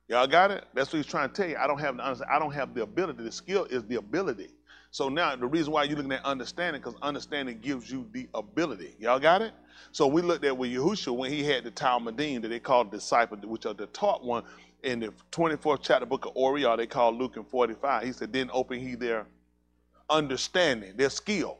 Y'all got it? That's what he's trying to tell you. I don't have the ability. The skill is the ability. So now the reason why you're looking at understanding, because understanding gives you the ability. Y'all got it? So we looked at with Yahushua when he had the Talmudim that they called disciple, which are the taught one in the 24th chapter book of Oriah, they called Luke in 45. He said, then open he their understanding, their skill,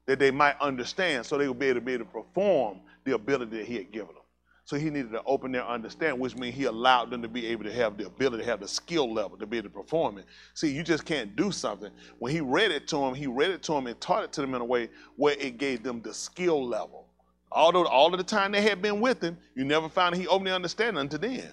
that they might understand so they would be able to perform the ability that he had given them. So he needed to open their understanding, which means he allowed them to be able to have the ability, to have the skill level to be able to perform it. See, you just can't do something. When he read it to them and taught it to them in a way where it gave them the skill level. Although all of the time they had been with him, you never found he opened their understanding until then.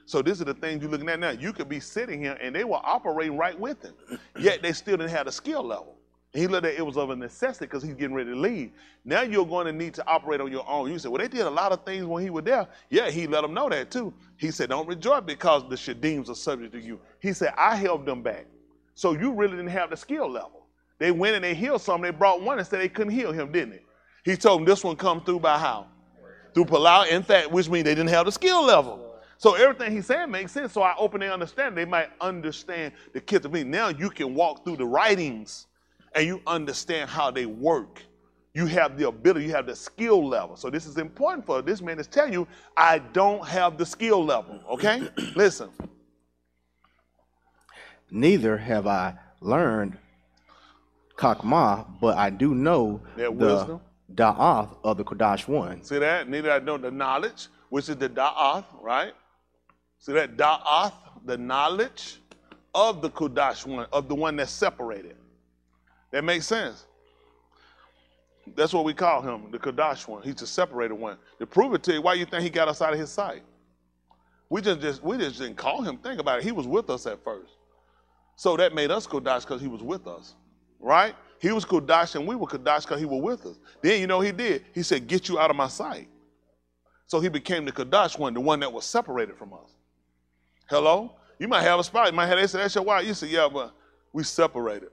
So this is the things you're looking at now. You could be sitting here and they were operating right with him, yet they still didn't have the skill level. And he looked at it was of a necessity because he's getting ready to leave. Now you're going to need to operate on your own. You say, well, they did a lot of things when he was there. Yeah, he let them know that too. He said, don't rejoice because the Shadims are subject to you. He said, I held them back. So you really didn't have the skill level. They went and they healed some. They brought one and said they couldn't heal him, didn't they? He told them this one comes through by how? Through Palau, in fact, which means they didn't have the skill level. So everything he's saying makes sense. So I open their understanding. They might understand the kids of me. Now you can walk through the writings and you understand how they work. You have the ability, you have the skill level. So this is important for this man to tell you, I don't have the skill level, okay? Listen. Neither have I learned Kakma, but I do know the wisdom. Da'ath of the Kodash one. See that? Neither I know the knowledge, which is the Da'ath, right? See that? Da'ath, the knowledge of the Kodash one, of the one that's separated. That makes sense. That's what we call him, the Kodash one. He's the separated one. To prove it to you, why you think he got us out of his sight? We just didn't call him. Think about it. He was with us at first. So that made us Kodash because he was with us, right? He was Kodash and we were Kodash because he was with us. Then you know he did. He said, get you out of my sight. So he became the Kodash one, the one that was separated from us. Hello? You might have a spot. You might have, they say, that's your wife. You say, yeah, but we separated.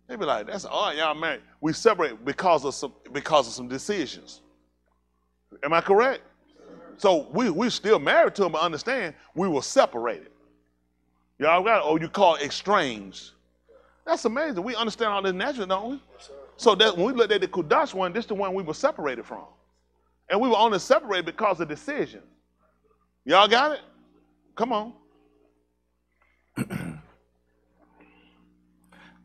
They be like, that's all y'all married. We separate because of some decisions. Am I correct? So we still married to him, but understand we were separated. Y'all got it? Oh, you call it estranged. That's amazing. We understand all this naturally, don't we? So that when we looked at the Kudash one, this is the one we were separated from. And we were only separated because of decision. Y'all got it? Come on.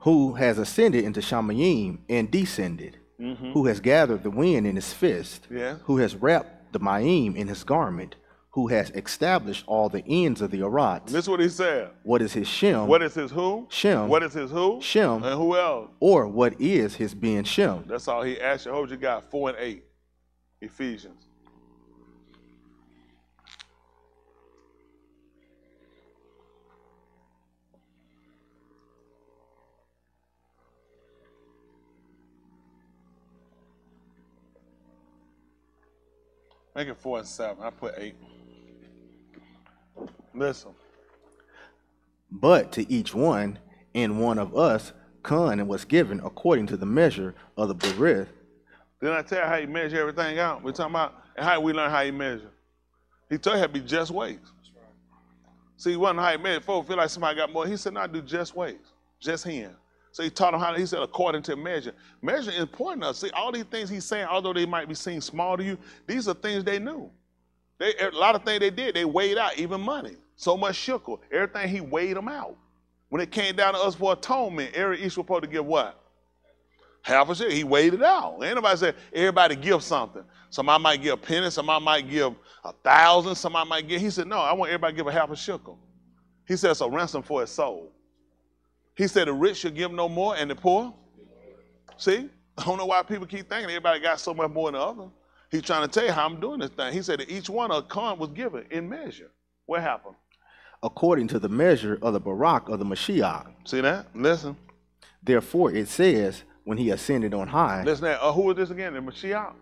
Who has ascended into Shamayim and descended, who has gathered the wind in his fist, who has wrapped the Ma'im in his garment, who has established all the ends of the Arats. This is what he said. What is his Shem? What is his who? Shem. What is his who? Shem. And who else? Or what is his being Shem? That's all he asked you. Hold you got 4 and 8. Ephesians. Make it 4 and 7. I put 8. Listen. But to each one and one of us, Kun was given according to the measure of the Berith. Didn't I tell you how you measure everything out? We're talking about and how we learn how you measure. He told you how to be just weights. See, it wasn't how you measure. Folks feel like somebody got more. He said, no, I do just weights. Just hand. So he taught them how, he said, according to measure. Measure is important to us. See, all these things he's saying, although they might be seen small to you, these are things they knew. A lot of things they did, they weighed out, even money. So much shekel. Everything he weighed them out. When it came down to us for atonement, every each was supposed to give what? Half a shekel. He weighed it out. Ain't nobody said everybody give something. Somebody might give a penny, somebody might give 1,000, somebody might give. He said, no, I want everybody to give a half a shekel. He said it's a ransom for his soul. He said the rich should give no more and the poor. See? I don't know why people keep thinking everybody got so much more than the other. He's trying to tell you how I'm doing this thing. He said that each one of a coin was given in measure. What happened? According to the measure of the Barak of the Mashiach. See that? Listen. Therefore it says, when he ascended on high. Listen to that. Who is this again? The Mashiach.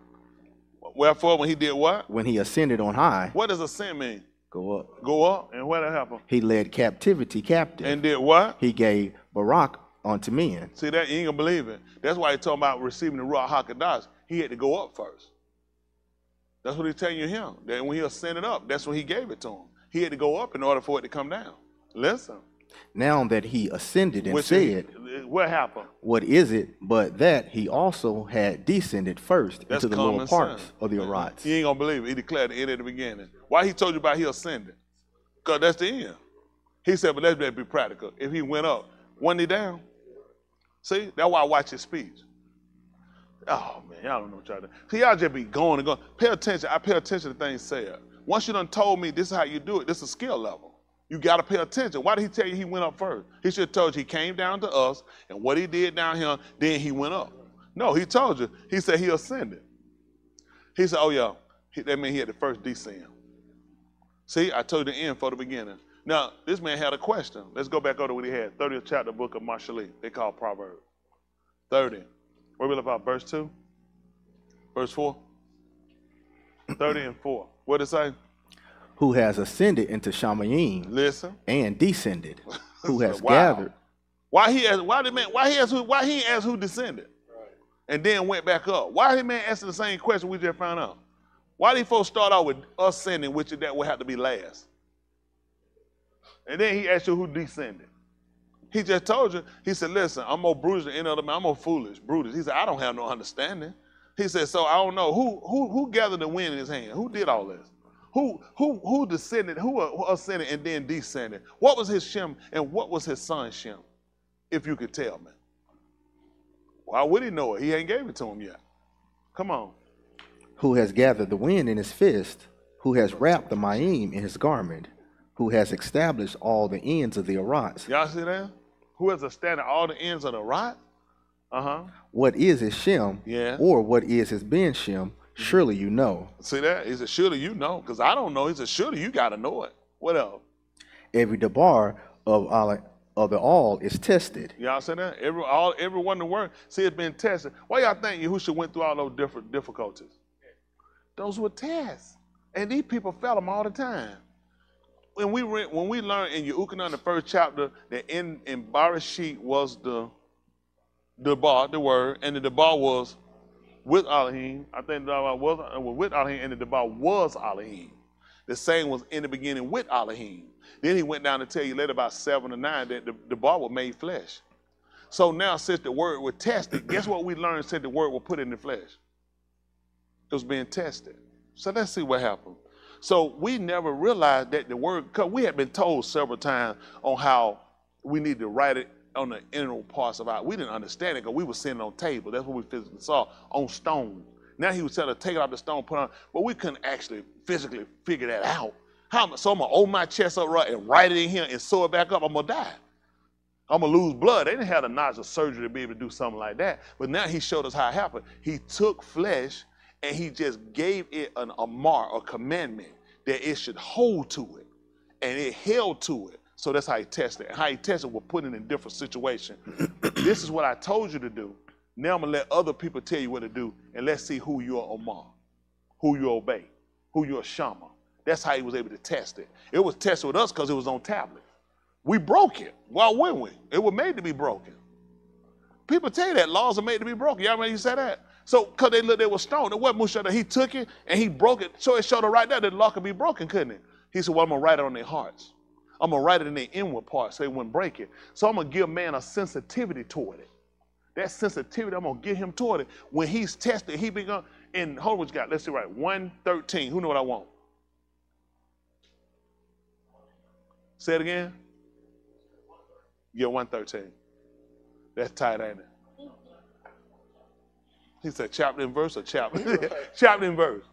Wherefore, when he did what? When he ascended on high. What does ascend mean? Go up. Go up. And what did happen? He led captivity captive. And did what? He gave Barak unto men. See that? You ain't gonna believe it. That's why he's talking about receiving the Ruach HaKodesh. He had to go up first. That's what he's telling you him. That when he ascended up, that's when he gave it to him. He had to go up in order for it to come down. Listen. Now that he ascended and said, what happened? What is it but that he also had descended first into the lower parts of the Arats? He ain't gonna believe it. He declared the end at the beginning. Why he told you about he ascended? Because that's the end. He said, but let's be practical. If he went up, wasn't he down? See, that's why I watch his speech. Oh man, y'all don't know what y'all do. See, y'all just be going and going. Pay attention. I pay attention to things said. Once you done told me this is how you do it, this is a skill level. You got to pay attention. Why did he tell you he went up first? He should have told you he came down to us, and what he did down here, then he went up. No, he told you. He said he ascended. He said, oh, yeah, that means he had the first descend. See, I told you the end for the beginning. Now, this man had a question. Let's go back over to what he had. 30th chapter, book of Mashaly. They call Proverbs. 30. Where we look about verse 2? Verse 4? 30 and 4. What did it say? Who has ascended into Shamayim. Listen. And descended. Who has wow. gathered. Why he ain't asked who descended? Right. And then went back up? Why he man asking the same question we just found out? Why these folks start out with ascending, which that would have to be last? And then he asked you who descended. He just told you, he said, listen, I'm more bruised than any other man. I'm more foolish, Brutus. He said, I don't have no understanding. He said, so I don't know. Who gathered the wind in his hand? Who did all this? Who descended, who ascended and then descended? What was his Shem and what was his son Shem? If you could tell me. Why would he know it? He ain't gave it to him yet. Come on. Who has gathered the wind in his fist, who has wrapped the Ma'im in his garment, who has established all the ends of the Arats. Y'all see that? Who has established all the ends of the Arat? Uh-huh. What is his Shem? Yeah. Or what is his Ben Shem? Surely you know. See that? He said, surely you know, because I don't know. He said, surely you got to know it. What else? Every debar of the all is tested. Y'all see that? Every one of the word, see, it's been tested. Why y'all think Yahushua went through all those different difficulties? Those were tests. And these people felt them all the time. When we learned in Yehukanan, the first chapter, that in Barashit was the bar, the word, and the bar was with Elohim. I think the bar was with Elohim, and the bar was Elohim. The same was in the beginning with Elohim. Then he went down to tell you later about 7 or 9 that the bar was made flesh. So now since the word was tested, guess what we learned since the word was put in the flesh? It was being tested. So let's see what happened. So we never realized that the word, because we had been told several times on how we need to write it on the inner parts of our, we didn't understand it because we were sitting on table. That's what we physically saw, on stone. Now he was telling us to take it out the stone, put it on, but we couldn't actually physically figure that out. So I'm going to open my chest up right and write it in here and sew it back up, I'm going to die. I'm going to lose blood. They didn't have the knowledge of surgery to be able to do something like that. But now he showed us how it happened. He took flesh and he just gave it a mark, a commandment that it should hold to it. And it held to it. So that's how he tested it. And how he tested was put it in different situations. This is what I told you to do. Now I'm going to let other people tell you what to do. And let's see who you're Omar, who you obey, who you're Shama. That's how he was able to test it. It was tested with us because it was on tablet. We broke it. Why wouldn't we? It was made to be broken. People tell you that laws are made to be broken. Y'all remember you said that? So, because they looked, they were stoned. It wasn't Musha that he took it and he broke it. So it showed her right there that the law could be broken, couldn't it? He said, well, I'm going to write it on their hearts. I'm going to write it in the inward part so it wouldn't break it. So I'm going to give man a sensitivity toward it. That sensitivity, I'm going to get him toward it. When he's tested, he begun, and hold on what you got. Let's see, right, 1:13. Who know what I want? Say it again. Yeah, 1:13. That's tight, ain't it? He said chapter and verse or chapter? Chapter and verse.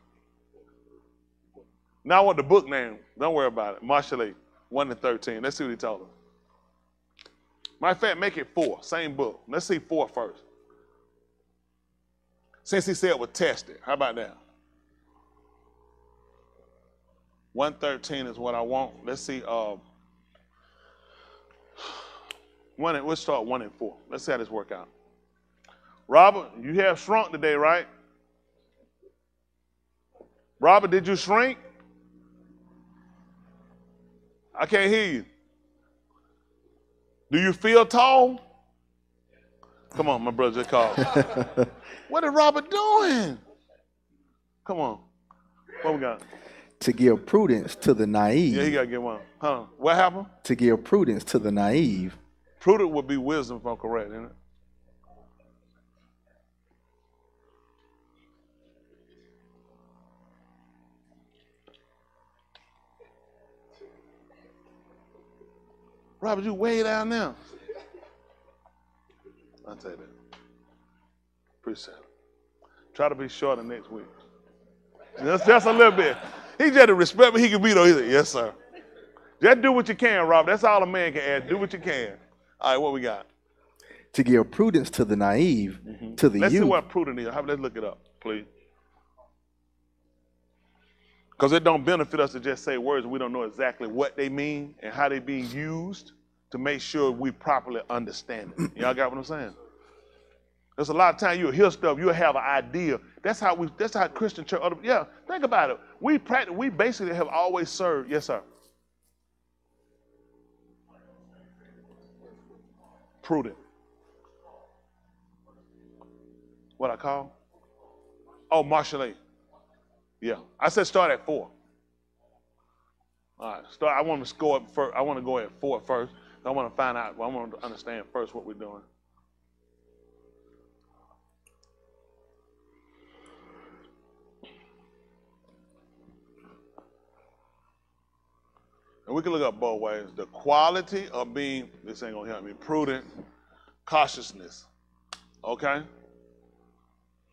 Now I want the book name. Don't worry about it. Mashaly, 1:13. Let's see what he told us. Matter of fact, make it 4. Same book. Let's see 4 first. Since he said it was tested. How about that? 1:13 is what I want. Let's see. We'll start 1 and 4. Let's see how this work out. Robert, you have shrunk today, right? Robert, did you shrink? I can't hear you. Do you feel tall? Come on, my brother just called. What is Robert doing? Come on. What we got? To give prudence to the naive. Yeah, he got to get one. Huh? What happened? To give prudence to the naive. Prudent would be wisdom if I'm correct, isn't it? Robert, you way down there. I'll tell you that. Appreciate it. Try to be shorter next week. Just a little bit. He just to respect me, he can be though. He said, yes, sir. Just do what you can, Robert. That's all a man can add. Do what you can. All right, what we got? To give prudence to the naive, to the Let's youth. see what prudent is. Let's look it up, please. Because it don't benefit us to just say words. We don't know exactly what they mean and how they being used to make sure we properly understand it. Y'all got what I'm saying? There's a lot of time you'll hear stuff, you'll have an idea. That's how Christian church, yeah, think about it. We basically have always served, yes, sir. Prudent. What I call? Oh, Mashaly. Yeah, I said start at 4. All right, I want to score up first. I want to go at 4 first. I want to find out. I want to understand first what we're doing. And we can look up both ways. The quality of being, this ain't gonna help me, prudent, cautiousness. Okay?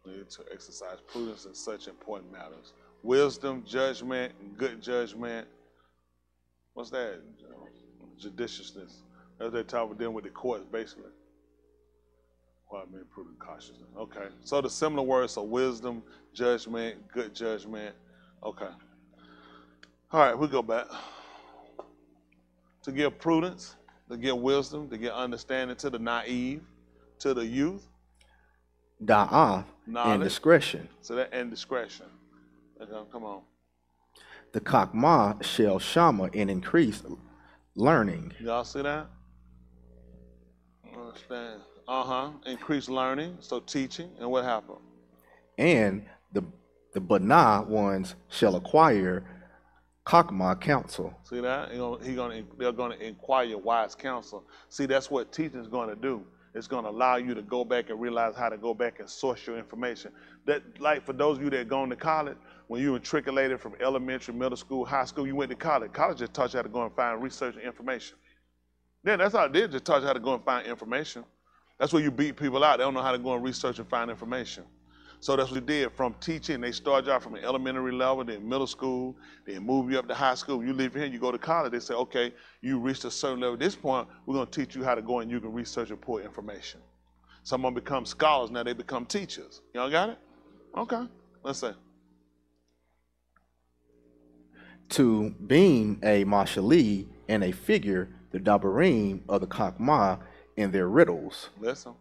We need to exercise prudence in such important matters. Wisdom, judgment, good judgment. What's that? Judiciousness. That's that type of dealing with the courts, basically. Well, I mean, prudent, cautiousness. Okay. So the similar words are wisdom, judgment, good judgment. Okay. All right, we go back. To give prudence, to give wisdom, to give understanding to the naive, to the youth. Da'af and discretion. So that and discretion. Okay, come on. The kakma shall shama and increase learning. Y'all see that? Understand? Increase learning, so teaching, and what happened? And the bana ones shall acquire kakma counsel. See that? They're gonna inquire wise counsel. See, that's what teaching is gonna do. It's gonna allow you to go back and realize how to go back and source your information. That, like for those of you that are going to college, when you matriculated from elementary, middle school, high school, you went to college. College just taught you how to go and find research and information. Yeah, that's all it did, just taught you how to go and find information. That's where you beat people out. They don't know how to go and research and find information. So that's what we did from teaching. They start you out from an elementary level, then middle school, then move you up to high school. You leave here, you go to college. They say, okay, you reached a certain level. At this point, we're going to teach you how to go and you can research and pull information. Some of them become scholars. Now they become teachers. Y'all got it? Okay. Let's say. To being a Mashaly and a figure, the dabarim of the kakma in their riddles. Listen.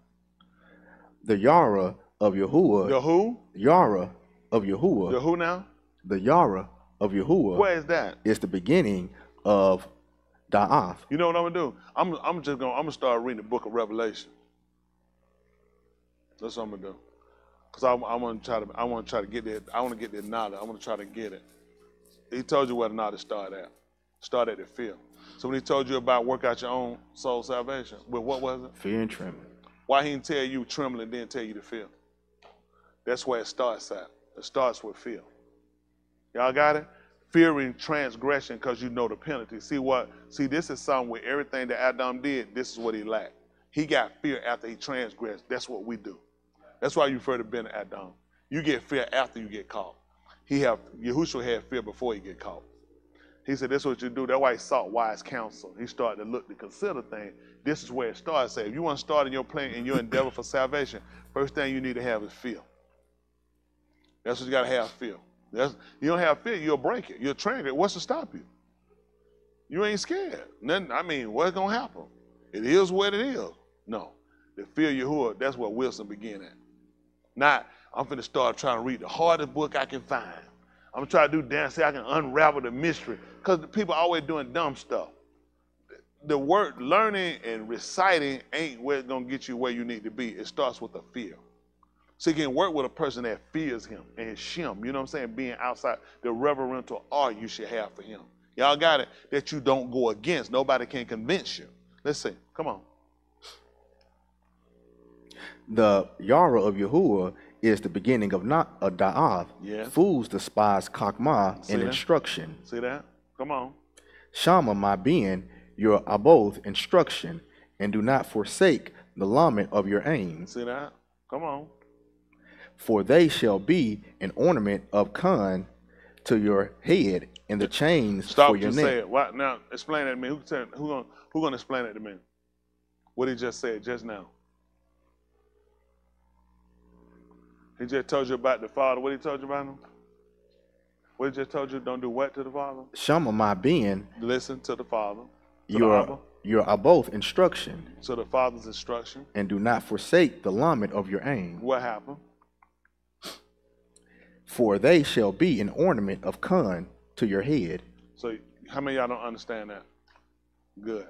The Yara of Yahuwah. The who? Yara of Yahuwah. The who now? The Yara of Yahuwah. Where is that? It's the beginning of Da'af. You know what I'm gonna do? I'm gonna start reading the book of Revelation. That's what I'm gonna do. Cause I want to try to get that. I want to get that knowledge. I want to try to get it. He told you where the knowledge start at. Start at the field. So when he told you about work out your own soul salvation, with what was it? Fear and trembling. Why he didn't tell you trembling, didn't tell you to fear? That's where it starts at. It starts with fear. Y'all got it? Fearing transgression because you know the penalty. See, this is something where everything that Adam did, this is what he lacked. He got fear after he transgressed. That's what we do. That's why you refer to Ben Adam. You get fear after you get caught. Yahushua had fear before he get caught. He said, this is what you do. That's why he sought wise counsel. He started to look to consider things. This is where it starts. Say, if you want to start in your plan, in your endeavor for salvation, first thing you need to have is fear. That's what you got to have, fear. You don't have fear, you'll break it. You'll train it. What's to stop you? You ain't scared. Nothing, what's going to happen? It is what it is. No. The fear of Yahuwah, that's where Wilson began at. Not, I'm finna start trying to read the hardest book I can find. I'm going to try to do dance, say I can unravel the mystery. Because the people are always doing dumb stuff. The word learning and reciting ain't where it's going to get you where you need to be. It starts with a fear. So you can work with a person that fears him and his shem, you know what I'm saying? Being outside the reverential awe you should have for him. Y'all got it? That you don't go against. Nobody can convince you. Let's see. Come on. The Yara of Yahuwah is the beginning of Da'av. Yes. Fools despise Kakma and that? instruction. See that? Come on. Shama, my being, your aboth instruction, and do not forsake the lament of your aims. See that? Come on. For they shall be an ornament of Khan to your head and the chains for your neck. Say it. What? Now, explain that to me. Who gonna explain it to me? What he just said just now. He just told you about the Father. What he told you about him? What he just told you? Don't do what to the Father? Shama, my being. Listen to the Father. Your aboth instruction. So the Father's instruction. And do not forsake the lament of your aim. What happened? For they shall be an ornament of Khan to your head. So how many of y'all don't understand that? Good.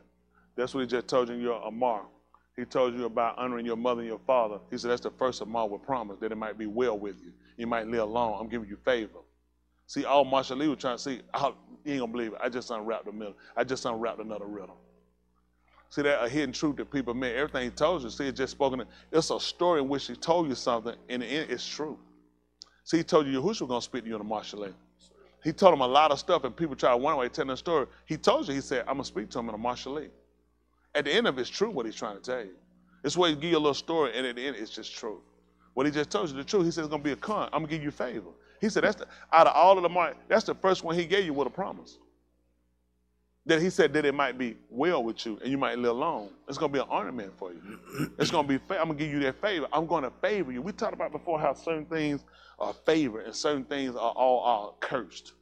That's what he just told you in your Amar. He told you about honoring your mother and your father. He said that's the first Amar with promise, that it might be well with you. You might live long. I'm giving you favor. See, all Mashaly was trying to see, you ain't gonna believe it. I just unwrapped the middle. I just unwrapped another riddle. See, that a hidden truth that people meant. Everything he told you, see, it's just spoken. It's a story in which he told you something, and in the end, it's true. See, he told you Yahushua was going to speak to you in the Mashaly. He told him a lot of stuff, and people try to wonder why he's telling the story. He told you, he said, I'm going to speak to him in a Mashaly. At the end of it, it's true what he's trying to tell you. It's where he give you a little story, and at the end, it's just true. What he just told you, the truth, he said it's going to be a con. I'm going to give you favor. He said, out of all of the mark, that's the first one he gave you with a promise. That he said that it might be well with you, and you might live long. It's going to be an ornament for you. It's going to be, I'm going to give you that favor. I'm going to favor you. We talked about before how certain things are favored and certain things are cursed.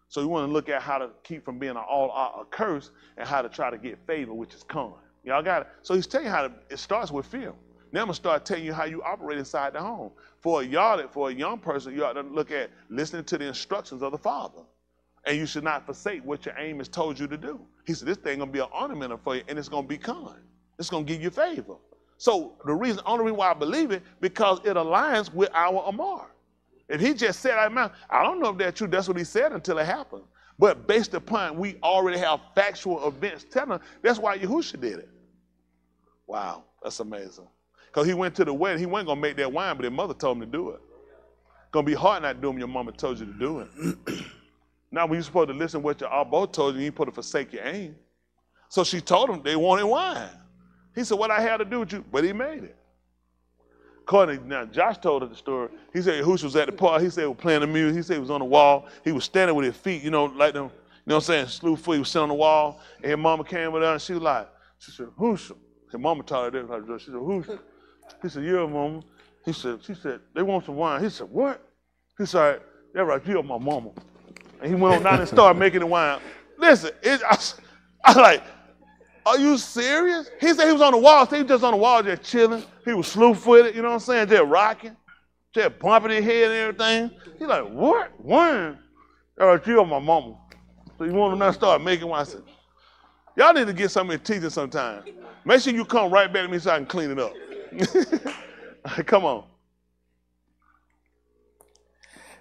So you want to look at how to keep from being a curse and how to try to get favor, which is con. Y'all got it? So he's telling you it starts with fear. Now I'm going to start telling you how you operate inside the home. For a young person, you ought to look at listening to the instructions of the Father. And you should not forsake what your aim has told you to do. He said, this thing going to be an ornament for you, and it's going to be con. It's going to give you favor. So the only reason why I believe it, because it aligns with our Amar. If he just said, I don't know if that's true. That's what he said until it happened. But based upon we already have factual events telling us, that's why Yahushua did it. Wow, that's amazing. Because he went to the wedding. He wasn't going to make that wine, but his mother told him to do it. It's going to be hard not to do what your mama told you to do it. Now, when you're supposed to listen to what your Abba told you, you ain't supposed to forsake your aim. So she told him they wanted wine. He said, what I had to do with you? But he made it. Now, Josh told us the story. He said Yahushua was at the party. He said he was playing the music. He said he was on the wall. He was standing with his feet, like them, you know what I'm saying, slew foot. He was sitting on the wall. And his mama came with her, and she was like, she said, Yahushua. His mama told her that. She said, Yahushua. He said, yeah, mama. She said, they want some wine. He said, what? He said, they're right here, my mama. And he went on down and started making the wine. Listen, I like, are you serious? He said he was on the wall. So he was just on the wall, just chilling. He was slew-footed, you know what I'm saying? Just rocking, just bumping his head and everything. He's like, what? Wine? All right, you my mama. So you want to now start making wine. I said, y'all need to get some of your teaching sometime. Make sure you come right back to me so I can clean it up. Come on.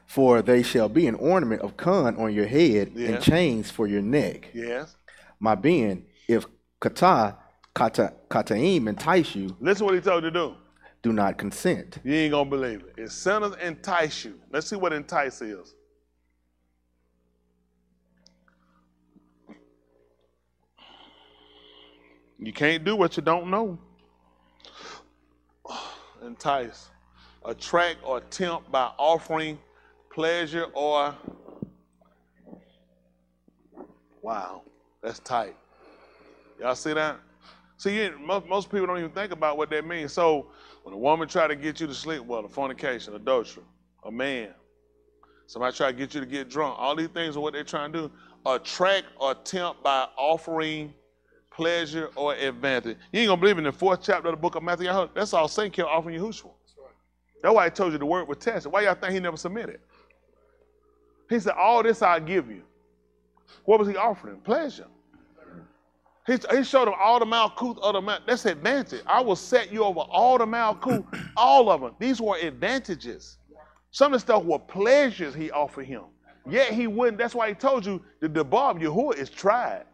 For they shall be an ornament of Khan on your head and chains for your neck. Yes. My being, if kataim entice you, Listen what he told you to do. do not consent. You ain't gonna believe it. If sinners entice you, let's see what entice is. You can't do what you don't know. Entice. Attract or tempt by offering pleasure or... Wow, that's tight. Y'all see that? See, most people don't even think about what that means. So when a woman try to get you to sleep, well, the fornication, adultery, a man, somebody try to get you to get drunk, all these things are what they're trying to do. Attract or tempt by offering pleasure or advantage. You ain't gonna believe in the 4th chapter of the book of Matthew. That's all Satan kept offering Yahushua. That's why I told you the word was tested. Why y'all think he never submitted? He said, all this I'll give you. What was he offering? Pleasure. He showed them all the malkuth of the man. That's advantage. I will set you over all the malkuth, all of them. These were advantages. Some of the stuff were pleasures he offered him. Yet he wouldn't. That's why he told you the debar of Yahuwah is tried.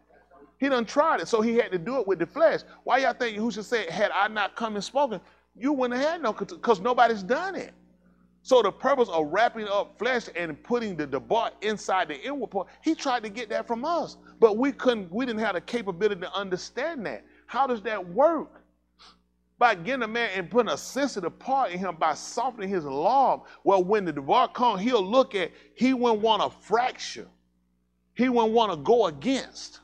He done tried it, so he had to do it with the flesh. Why y'all think Yahushua said, had I not come and spoken, you wouldn't have had no, because nobody's done it. So the purpose of wrapping up flesh and putting the debar inside the inward part, he tried to get that from us. But we didn't have the capability to understand that. How does that work? By getting a man and putting a sensitive part in him by softening his log. Well, when the debar comes, he wouldn't want to fracture. He wouldn't want to go against.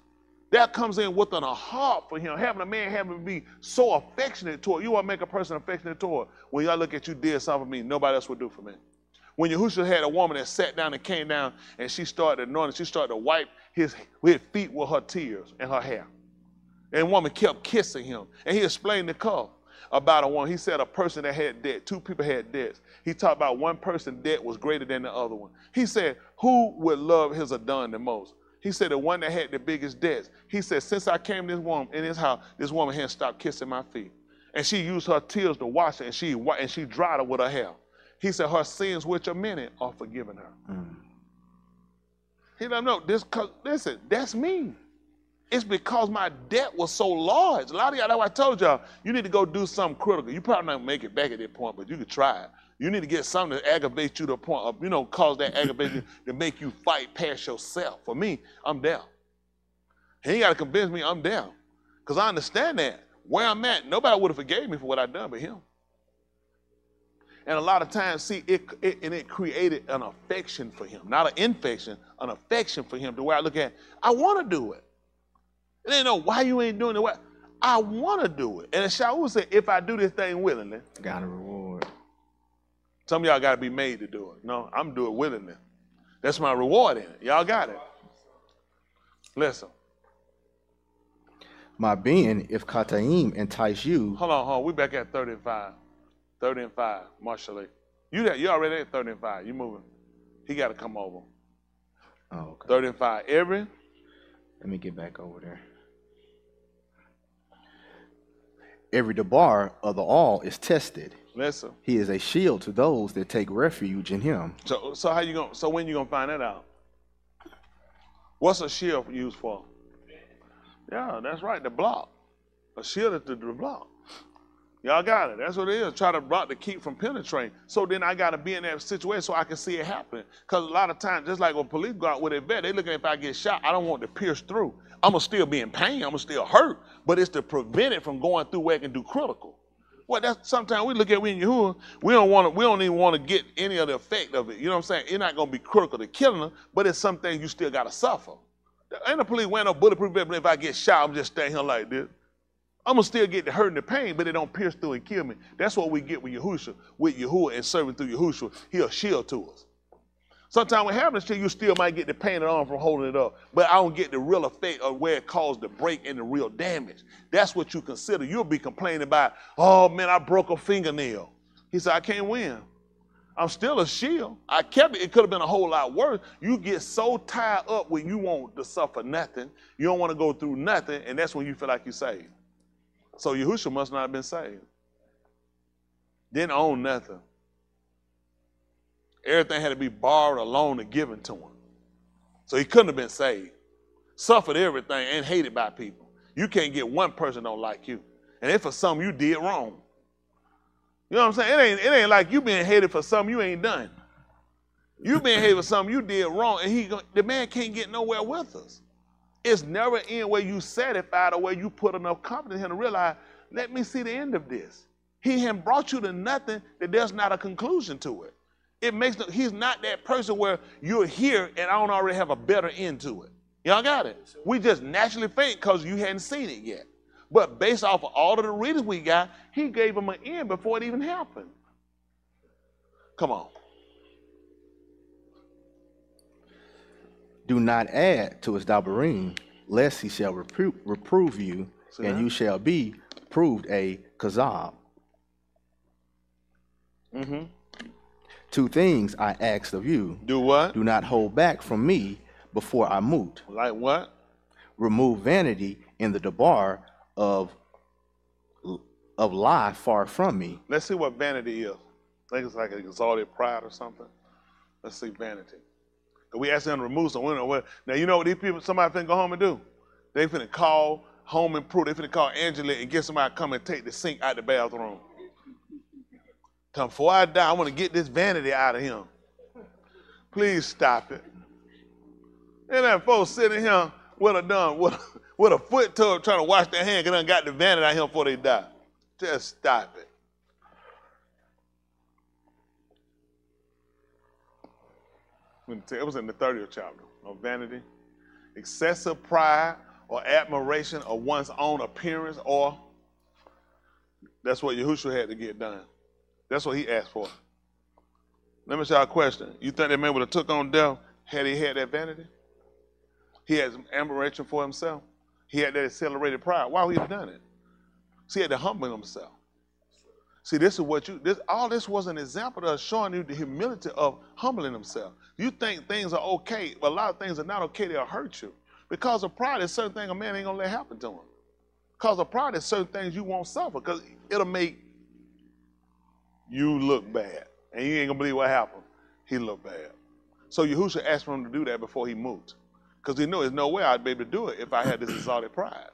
That comes in with a heart for him. Having a man having to be so affectionate toward you want to make a person affectionate toward. When y'all look at you did something for me, nobody else would do for me. When Yahushua had a woman that sat down and came down and she started anointing, she started to wipe his feet with her tears and her hair. And the woman kept kissing him. And he explained the cup about a woman. He said a person that had debt, 2 people had debts. He talked about one person's debt was greater than the other one. He said, who would love his Adon the most? He said the one that had the biggest debts. He said, since I came to this woman in his house, this woman hadn't stopped kissing my feet. And she used her tears to wash it, and she dried it with her hair. He said her sins, which are many, are forgiven her. He don't know this. Listen, that's me. It's because my debt was so large. A lot of y'all, that's why I told y'all, you need to go do something critical. You probably not make it back at that point, but you could try it. You need to get something to aggravate you to the point of, cause that aggravation to make you fight past yourself. For me, I'm down. He ain't got to convince me I'm down. Because I understand that. Where I'm at, nobody would have forgave me for what I've done but him. And a lot of times, see, it created an affection for him. Not an infection, an affection for him to where I look at, I want to do it. It ain't no why you ain't doing it. I want to do it. And Shaul said, if I do this thing willingly, Got a reward. Some of y'all got to be made to do it. No, I'm doing it willingly. That's my reward in it. Y'all got it. Listen. My being, if kataim entice you. Hold on. We back at 30 and 5. 30 and 5, Mashaly. You already at 30 and 5. You moving. He got to come over. Oh, okay. 30 and 5. Let me get back over there. Every debar of the all is tested. Listen. He is a shield to those that take refuge in him. So how you going? So when you gonna find that out? What's a shield used for? Yeah, that's right. The block. A shield is the block. Y'all got it. That's what it is. Try to block to keep from penetrating. So then I got to be in that situation so I can see it happening. Because a lot of times, just like when police go out with a vet, they looking if I get shot, I don't want to pierce through. I'm going to still be in pain. I'm going to still hurt. But it's to prevent it from going through where it can do critical. Well, that's sometimes we look at in Yahuwah, we don't even want to get any of the effect of it. You know what I'm saying? It's not going to be critical to killing them, but it's some things you still got to suffer. Ain't the police wearing no bulletproof vest, but if I get shot, I'm just standing here like this. I'm going to still get the hurt and the pain, but it don't pierce through and kill me. That's what we get with Yahuwah and serving through Yahushua. He'll shield to us. Sometimes what happens to you still might get the pain and arm from holding it up, but I don't get the real effect of where it caused the break and the real damage. That's what you consider. You'll be complaining about, oh man, I broke a fingernail. He said, I can't win. I'm still a shield. I kept it. It could have been a whole lot worse. You get so tied up when you want to suffer nothing. You don't want to go through nothing, and that's when you feel like you're saved. So Yahushua must not have been saved. Didn't own nothing. Everything had to be borrowed, alone, and given to him. So he couldn't have been saved. suffered everything, and hated by people. You can't get one person don't like you. And it's for something you did wrong. You know what I'm saying? It ain't like you being hated for something you ain't done. You being hated for something you did wrong, and the man can't get nowhere with us. It's never in where you satisfied or where you put enough confidence in him to realize, let me see the end of this. He has brought you to nothing that there's not a conclusion to it. He's not that person where you're here and I don't already have a better end to it. Y'all got it? We just naturally think because you hadn't seen it yet. But based off of all of the readers we got, he gave them an end before it even happened. Come on. Do not add to his dabarim, lest he shall reprove you, and you shall be proved a kazab. Mm-hmm. 2 things I asked of you. Do what? Do not hold back from me before I moot. Like what? Remove vanity in the debar of lie far from me. Let's see what vanity is. I think it's like an exalted pride or something. Let's see vanity. We asked them to remove some window. Now, you know what these people, somebody finna go home and do? They finna call Home Improvement. They finna call Angela and get somebody to come and take the sink out the bathroom. Tell them, before I die, I want to get this vanity out of him. Please stop it. And that folks sitting here with a foot tub trying to wash their hand because they done got the vanity out of him before they die. Just stop it. It was in the 30th chapter of vanity. Excessive pride or admiration of one's own appearance, or that's what Yahushua had to get done. That's what he asked for. Let me ask y'all a question. You think that man would have took on death had he had that vanity? He had some admiration for himself. He had that accelerated pride. Why would he have done it? See, he had to humble himself. See, all this was an example of showing you the humility of humbling himself. You think things are okay, but a lot of things are not okay, they'll hurt you. Because of pride, there's certain things a man ain't gonna let happen to him. Because of pride, there's certain things you won't suffer, because it'll make you look bad. And you ain't gonna believe what happened. He looked bad. So Yahushua asked for him to do that before he moved. Because he knew there's no way I'd be able to do it if I had this exalted pride.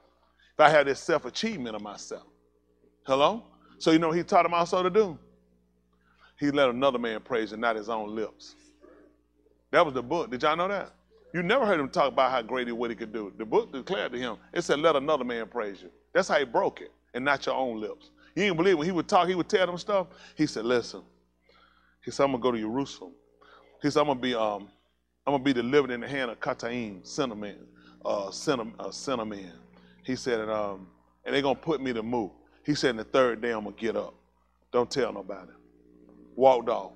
If I had this self-achievement of myself. Hello? So you know what he taught him also to do? He let another man praise and not his own lips. That was the book. Did y'all know that? You never heard him talk about how great what he could do. The book declared to him, it said, let another man praise you. That's how he broke it, and not your own lips. You ain't believe when he would talk, he would tell them stuff. He said, listen. He said, I'm gonna go to Jerusalem. He said, I'm gonna be delivered in the hand of Kataim, sinnerman. He said, and they're gonna put me to move. He said, in the 3rd day, I'm going to get up. Don't tell nobody. Walked off.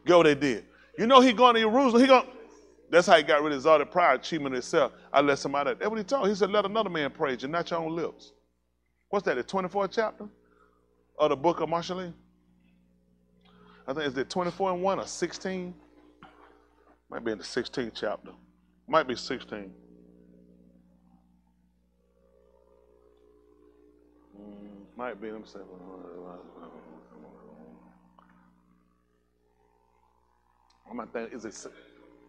Get what they did. You know he going to Jerusalem. That's how he got rid of his exalted pride, achievement of himself. I let somebody, that's what he told. He said, let another man praise you, not your own lips. What's that, the 24th chapter of the book of Mashaly? I think it's the 24 and 1 or 16. Might be in the 16th chapter. Might be 16. Might be, let me say. I might think, is it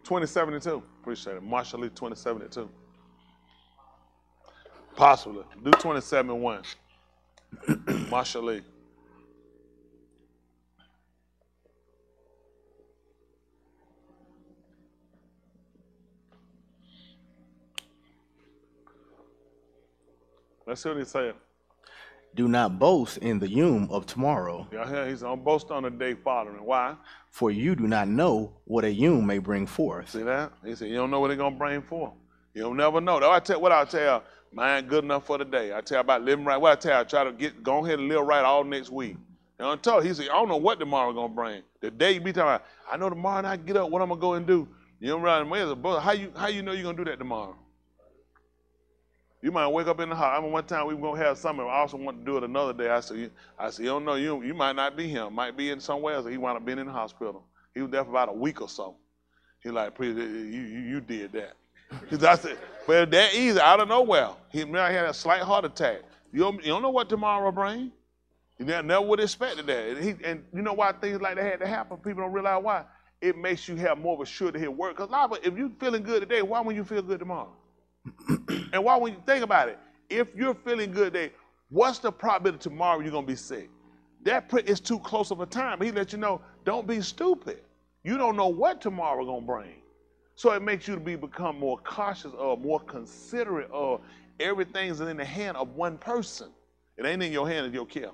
2072? Appreciate it. Mashaly 2072. Possibly. Do 27-1. Mashaly. Let's see what he said. Do not boast in the yom of tomorrow. Y'all hear? He's on boast on the day following. Why? For you do not know what a yom may bring forth. See that? He said, you don't know what they're going to bring forth. You'll never know. I'll tell you, mine good enough for the day. I tell you about living right. What I tell you, I try to go ahead and live right all next week. You know, he said, I don't know what tomorrow's going to bring. The day you be talking about, I know tomorrow I get up, what I'm going to go and do. You don't realize, how you know you're going to do that tomorrow? You might wake up in the house. I remember one time we were going to have something. I also want to do it another day. I said, you don't know. You might not be here. Might be in somewhere else. He wound up being in the hospital. He was there for about a week or so. He like, you did that. I said, well, that easy, out of nowhere. He had a slight heart attack. You don't know what tomorrow will bring. You never would have expected that. And you know why things like that had to happen? People don't realize why. It makes you have more of a sure to hit work. Because if you're feeling good today, why won't you feel good tomorrow? And why, when you think about it, if you're feeling good today, what's the probability tomorrow you're going to be sick? That is too close of a time. He let you know, don't be stupid. You don't know what tomorrow going to bring. So it makes you to become more cautious or more considerate of everything's in the hand of one person. It ain't in your hand, it's your care.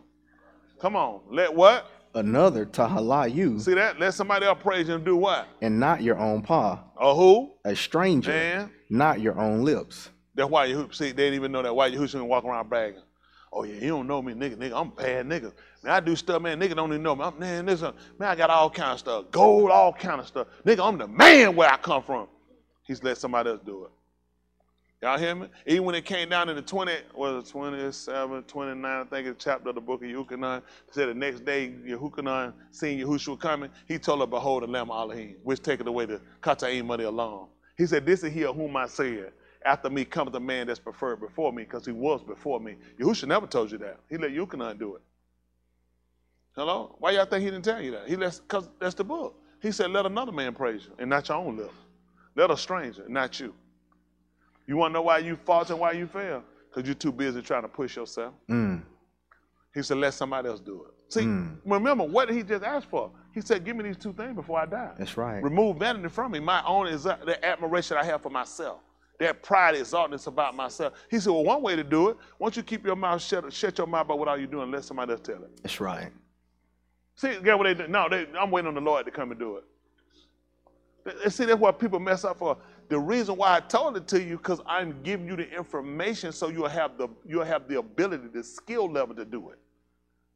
Come on, let what? Another tahala you. See that? Let somebody else praise you and do what? And not your own pa. Or who? A stranger. And? Not your own lips. That's why you see, they didn't even know that. Why you shouldn't walk around bragging. Oh yeah, you don't know me, nigga, I'm a bad nigga. Man, I do stuff, man, nigga don't even know me. Man, I got all kind of stuff. Gold, all kind of stuff. Nigga, I'm the man where I come from. He's let somebody else do it. Y'all hear me? Even when it came down to the 27, 29, I think it's chapter of the book of Yahukanan, said the next day Yahukanan seeing Yahushua coming, he told her, behold the Lamb of Elohim, which taketh away the Kata'im of the alarm. He said, this is he of whom I said, after me cometh a man that's preferred before me, because he was before me. Yahushua never told you that. He let Yahukanan do it. Hello? Why y'all think he didn't tell you that? Because that's the book. He said, let another man praise you, and not your own lips. Let a stranger, not you. You want to know why you falter and why you fail? Because you're too busy trying to push yourself. He said, let somebody else do it. See, remember, what did he just ask for? He said, give me these two things before I die. That's right. Remove vanity from me. My own is the admiration I have for myself. That pride, exaltedness about myself. He said, well, one way to do it, once you keep your mouth shut your mouth about what are you doing, let somebody else tell it. That's right. See, get what they do? No, I'm waiting on the Lord to come and do it. See, that's what people mess up for. The reason why I told it to you, because I'm giving you the information so you'll have the ability, the skill level to do it.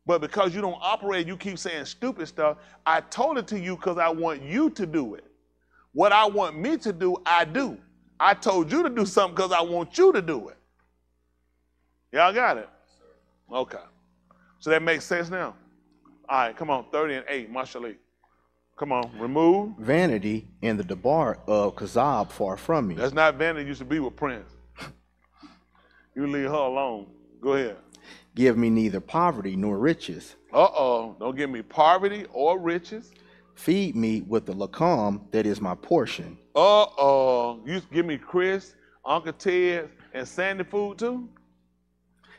But because you don't operate, you keep saying stupid stuff, I told it to you because I want you to do it. What I want me to do, I do. I told you to do something because I want you to do it. Y'all got it? Okay. So that makes sense now? All right, come on, 30 and 8, Mashaly. Come on, remove. Vanity and the debar of Kazab far from me. That's not vanity used to be with Prince. You leave her alone. Go ahead. Give me neither poverty nor riches. Don't give me poverty or riches. Feed me with the lakam that is my portion. You give me Chris, Uncle Ted, and Sandy food too?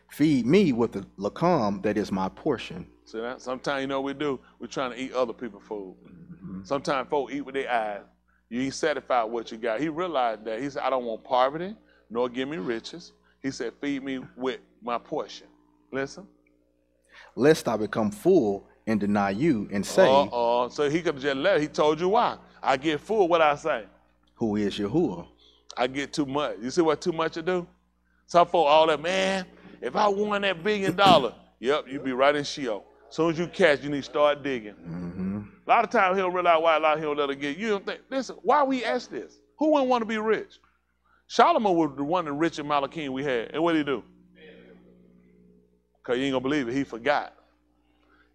Feed me with the lakam that is my portion. See that? Sometimes you know what we do? We're trying to eat other people's food. Sometimes folks eat with their eyes. You ain't satisfied with what you got. He realized that. He said, I don't want poverty, nor give me riches. He said, feed me with my portion. Listen. Lest I become full and deny you and say. So he could have just left. He told you why. I get full, what I say? Who is Yahuwah? I get too much. You see what too much to do? Some folk all that, man, if I won that $1 billion, yep, you be right in Sheol. As soon as you catch, you need to start digging. A lot of times he'll realize why a lot of he'll let it get. You don't think, listen, why we ask this? Who wouldn't want to be rich? Solomon was the one of the richest Malachim we had. And what did he do? Because you ain't gonna believe it, he forgot.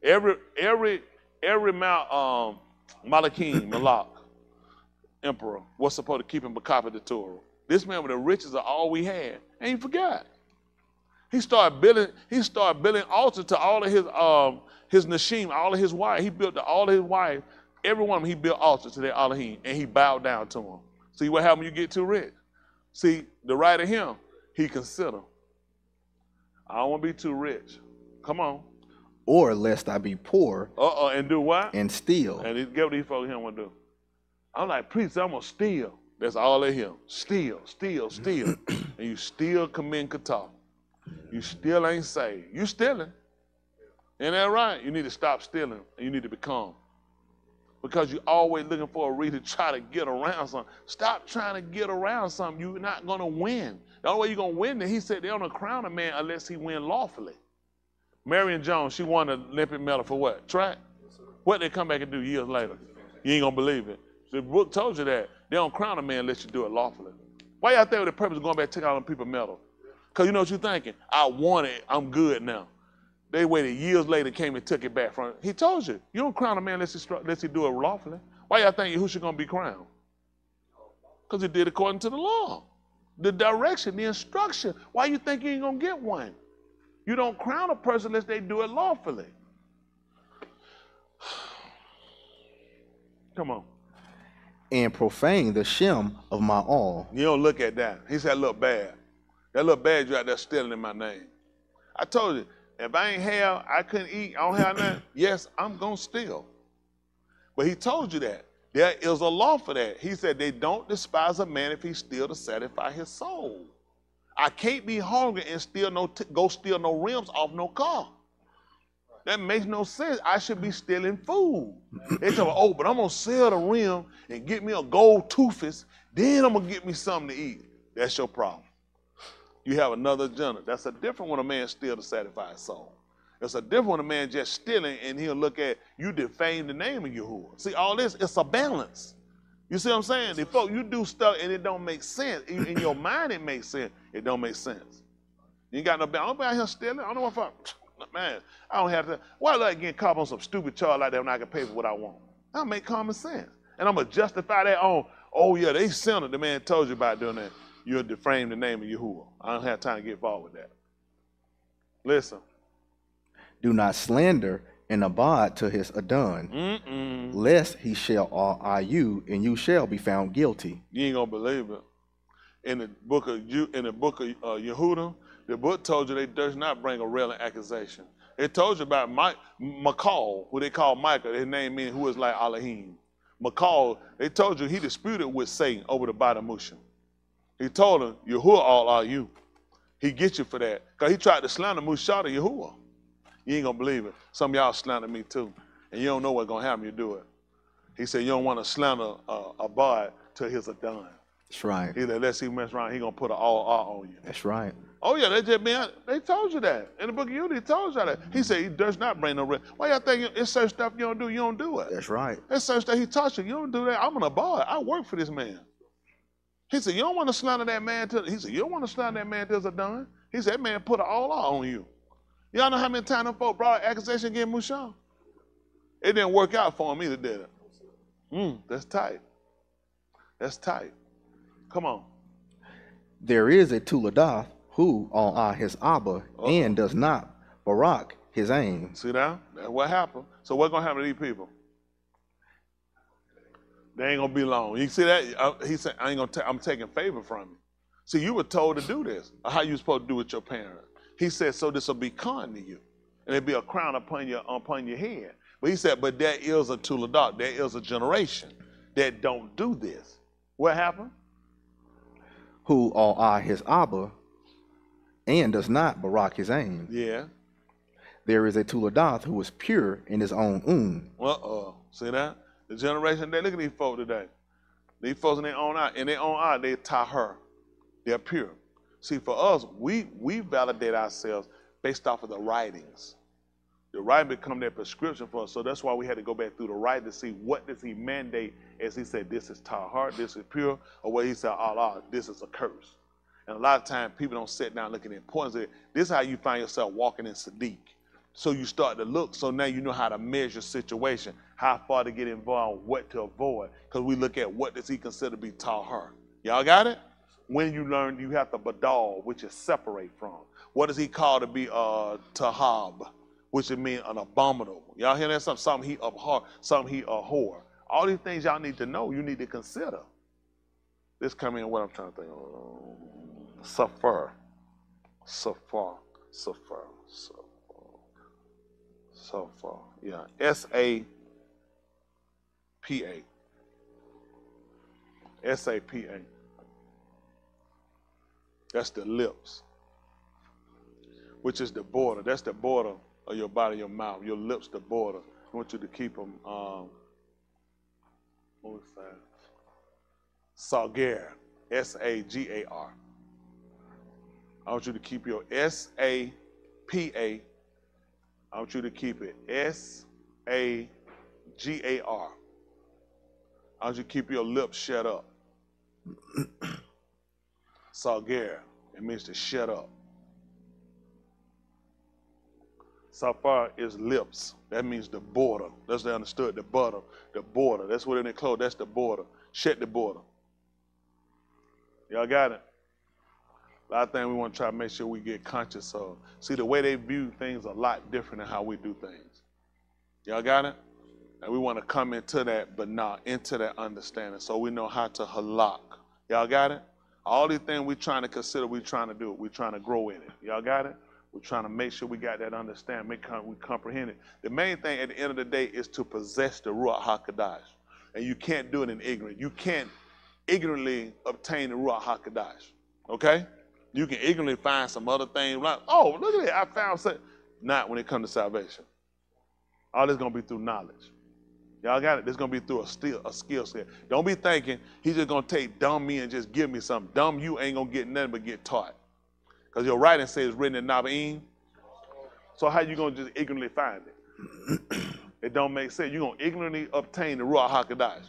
Every Malachim, Malach, emperor, was supposed to keep him a copy of the Torah. This man with the riches of all we had, and he forgot. He started building altars to all of his Nashim, all of his wives. He built to all of his wives. Every one of them, he built altars to their Elohim, and he bowed down to them. See what happened when you get too rich? See, the right of him, he considered. I don't want to be too rich. Come on. Or lest I be poor. And do what? And steal. And get what these folks here want to do. I'm like, priest, I'm going to steal. That's all they hear. Steal, steal, steal. And you still commit kata. You still ain't saved. You stealing. Ain't that right? You need to stop stealing and you need to become. Because you're always looking for a reason to try to get around something. Stop trying to get around something. You're not going to win. The only way you're going to win, he said they don't crown a man unless he win lawfully. Marion Jones, she won an Olympic medal for what? Track? What they come back and do years later? You ain't going to believe it. The book told you that. They don't crown a man unless you do it lawfully. Why y'all think with the purpose of going back and taking all them people medal? Because you know what you're thinking? I won it. I'm good now. They waited years later, came and took it back from him. He told you. You don't crown a man unless he do it lawfully. Why y'all think Yahushua going to be crowned? Because he did according to the law. The direction, the instruction. Why you think you ain't going to get one? You don't crown a person unless they do it lawfully. Come on. and profane the Shem of my all. You don't look at that. He said, look bad. That little bad you out there stealing in my name. I told you, if I ain't have, I couldn't eat, I don't have nothing, yes, I'm going to steal. But he told you that. There is a law for that. He said they don't despise a man if he steal to satisfy his soul. I can't be hungry and steal go steal no rims off no car. That makes no sense. I should be stealing food. They tell me, oh, but I'm going to sell the rim and get me a gold toothpaste, then I'm going to get me something to eat. That's your problem. You have another agenda. That's a different when a man steals to satisfy his soul. It's a different when a man just stealing and he'll look at you defame the name of Yahuwah. See, all this, it's a balance. You see what I'm saying? The folk, you do stuff and it don't make sense. In your mind, it makes sense. It don't make sense. You ain't got no balance. I don't be out here stealing. I don't know what fuck. Man, I don't have to. Why I like getting caught on some stupid charge like that when I can pay for what I want? That'll make common sense. And I'm going to justify that on, oh yeah, they sinner. The man told you about doing that. You'll defame the name of Yahuwah. I don't have time to get involved with that. Listen. Do not slander and abide to his Adon, lest he shall eye you, and you shall be found guilty. You ain't gonna believe it. In the book of Yehuda, the book told you they does not bring a railing accusation. It told you about Michael, who they call Michael. His name means who is like Elohim. Michael, they told you he disputed with Satan over the Badamusha. He told him, Yahuwah all are you. He gets you for that. Because he tried to slander Musha to Yahuwah. You ain't going to believe it. Some of y'all slander me too. And you don't know what's going to happen. You do it. He said, you don't want to slander a boy to his Adon. That's right. He said, unless he mess around, he going to put an all on you. That's right. Oh, yeah, they told you that. In the book of Jude, he told you that. He said he does not bring no rest. Why y'all think it's certain stuff you don't do it? That's right. It's certain stuff he taught you. You don't do that. I'm an abide. I work for this man. He said, you don't want to slander that man you don't want to slander that man to his Adon. He said, that man put an all on you. Y'all know how many times them folk brought accusation against Musha? It didn't work out for him either, did it? That's tight. That's tight. Come on. There is a Tuladath who on his Abba and does not Barak his aim. See that? That's what happened. So what's going to happen to these people? They ain't going to be long. You see that? He said, I'm taking favor from you. See, you were told to do this. How you supposed to do with your parents? He said, so this will be kind to you. And it'll be a crown upon your head. But he said, but there is a Tuladath. There is a generation that don't do this. What happened? Who are his Abba and does not Barak his aim. Yeah. There is a Tuladath who is pure in his own See that? The generation, look at these folks today. These folks in their own eye, they tahir. They're pure. See, for us, we validate ourselves based off of the writings. The writing become their prescription for us. So that's why we had to go back through the writing to see what does he mandate as he said, this is tahar, this is pure, or what he said, Allah, this is a curse. And a lot of times people don't sit down looking at the importance of it. This is how you find yourself walking in Sadiq. So you start to look, so now you know how to measure situation, how far to get involved, what to avoid. Because we look at what does he consider to be tahar. Y'all got it? When you learn, you have to badal, which is separate from. What does he call to be tahab, which would mean an abominable. Y'all hear that? Something he abhor, something he abhor. All these things y'all need to know, you need to consider. This coming in what I'm trying to think of. Safar. Yeah. S-A-P-A. S-A-P-A. That's the lips, which is the border. That's the border of your body, your mouth. Your lips, the border. I want you to keep them, what was that? Sagar. S-A-G-A-R. I want you to keep your S-A-P-A. I want you to keep it S-A-G-A-R. I want you to keep your lips shut up. Sagar, it means to shut up. Sapa is lips. That means the border. That's what they understood, the border. The border. That's what in the clothes, that's the border. Shut the border. Y'all got it? A lot of things we want to try to make sure we get conscious of. See, the way they view things a lot different than how we do things. Y'all got it? And we want to come into that, but not into that understanding. So we know how to halak. Y'all got it? All these things we're trying to consider, we're trying to do it. We're trying to grow in it. Y'all got it? We're trying to make sure we got that understanding, we comprehend it. The main thing at the end of the day is to possess the Ruach HaKodesh. And you can't do it in ignorance. You can't ignorantly obtain the Ruach HaKodesh. Okay? You can ignorantly find some other thing like, oh, look at it, I found something. Not when it comes to salvation. All this is going to be through knowledge. Y'all got it? This is going to be through a skill set. Don't be thinking he's just going to take dumb me and just give me something. Dumb you ain't going to get nothing but get taught. Because your writing says it's written in Naba'im. So how you going to just ignorantly find it? It don't make sense. You're going to ignorantly obtain the Ruach HaKodesh.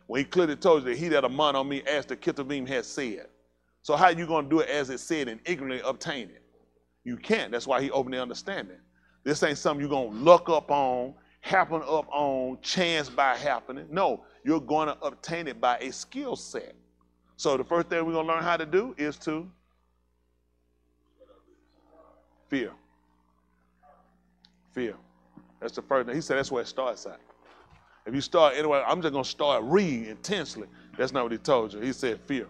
When he clearly told you that he that a man on me as the Ketuvim has said. So how you going to do it as it said and ignorantly obtain it? You can't. That's why he opened the understanding. This ain't something you're going to look up on, happen up on, chance by happening. No, you're going to obtain it by a skill set. So the first thing we're going to learn how to do is to fear. Fear. That's the first thing. He said that's where it starts at. If you start anyway, I'm just going to start reading intensely. That's not what he told you. He said fear.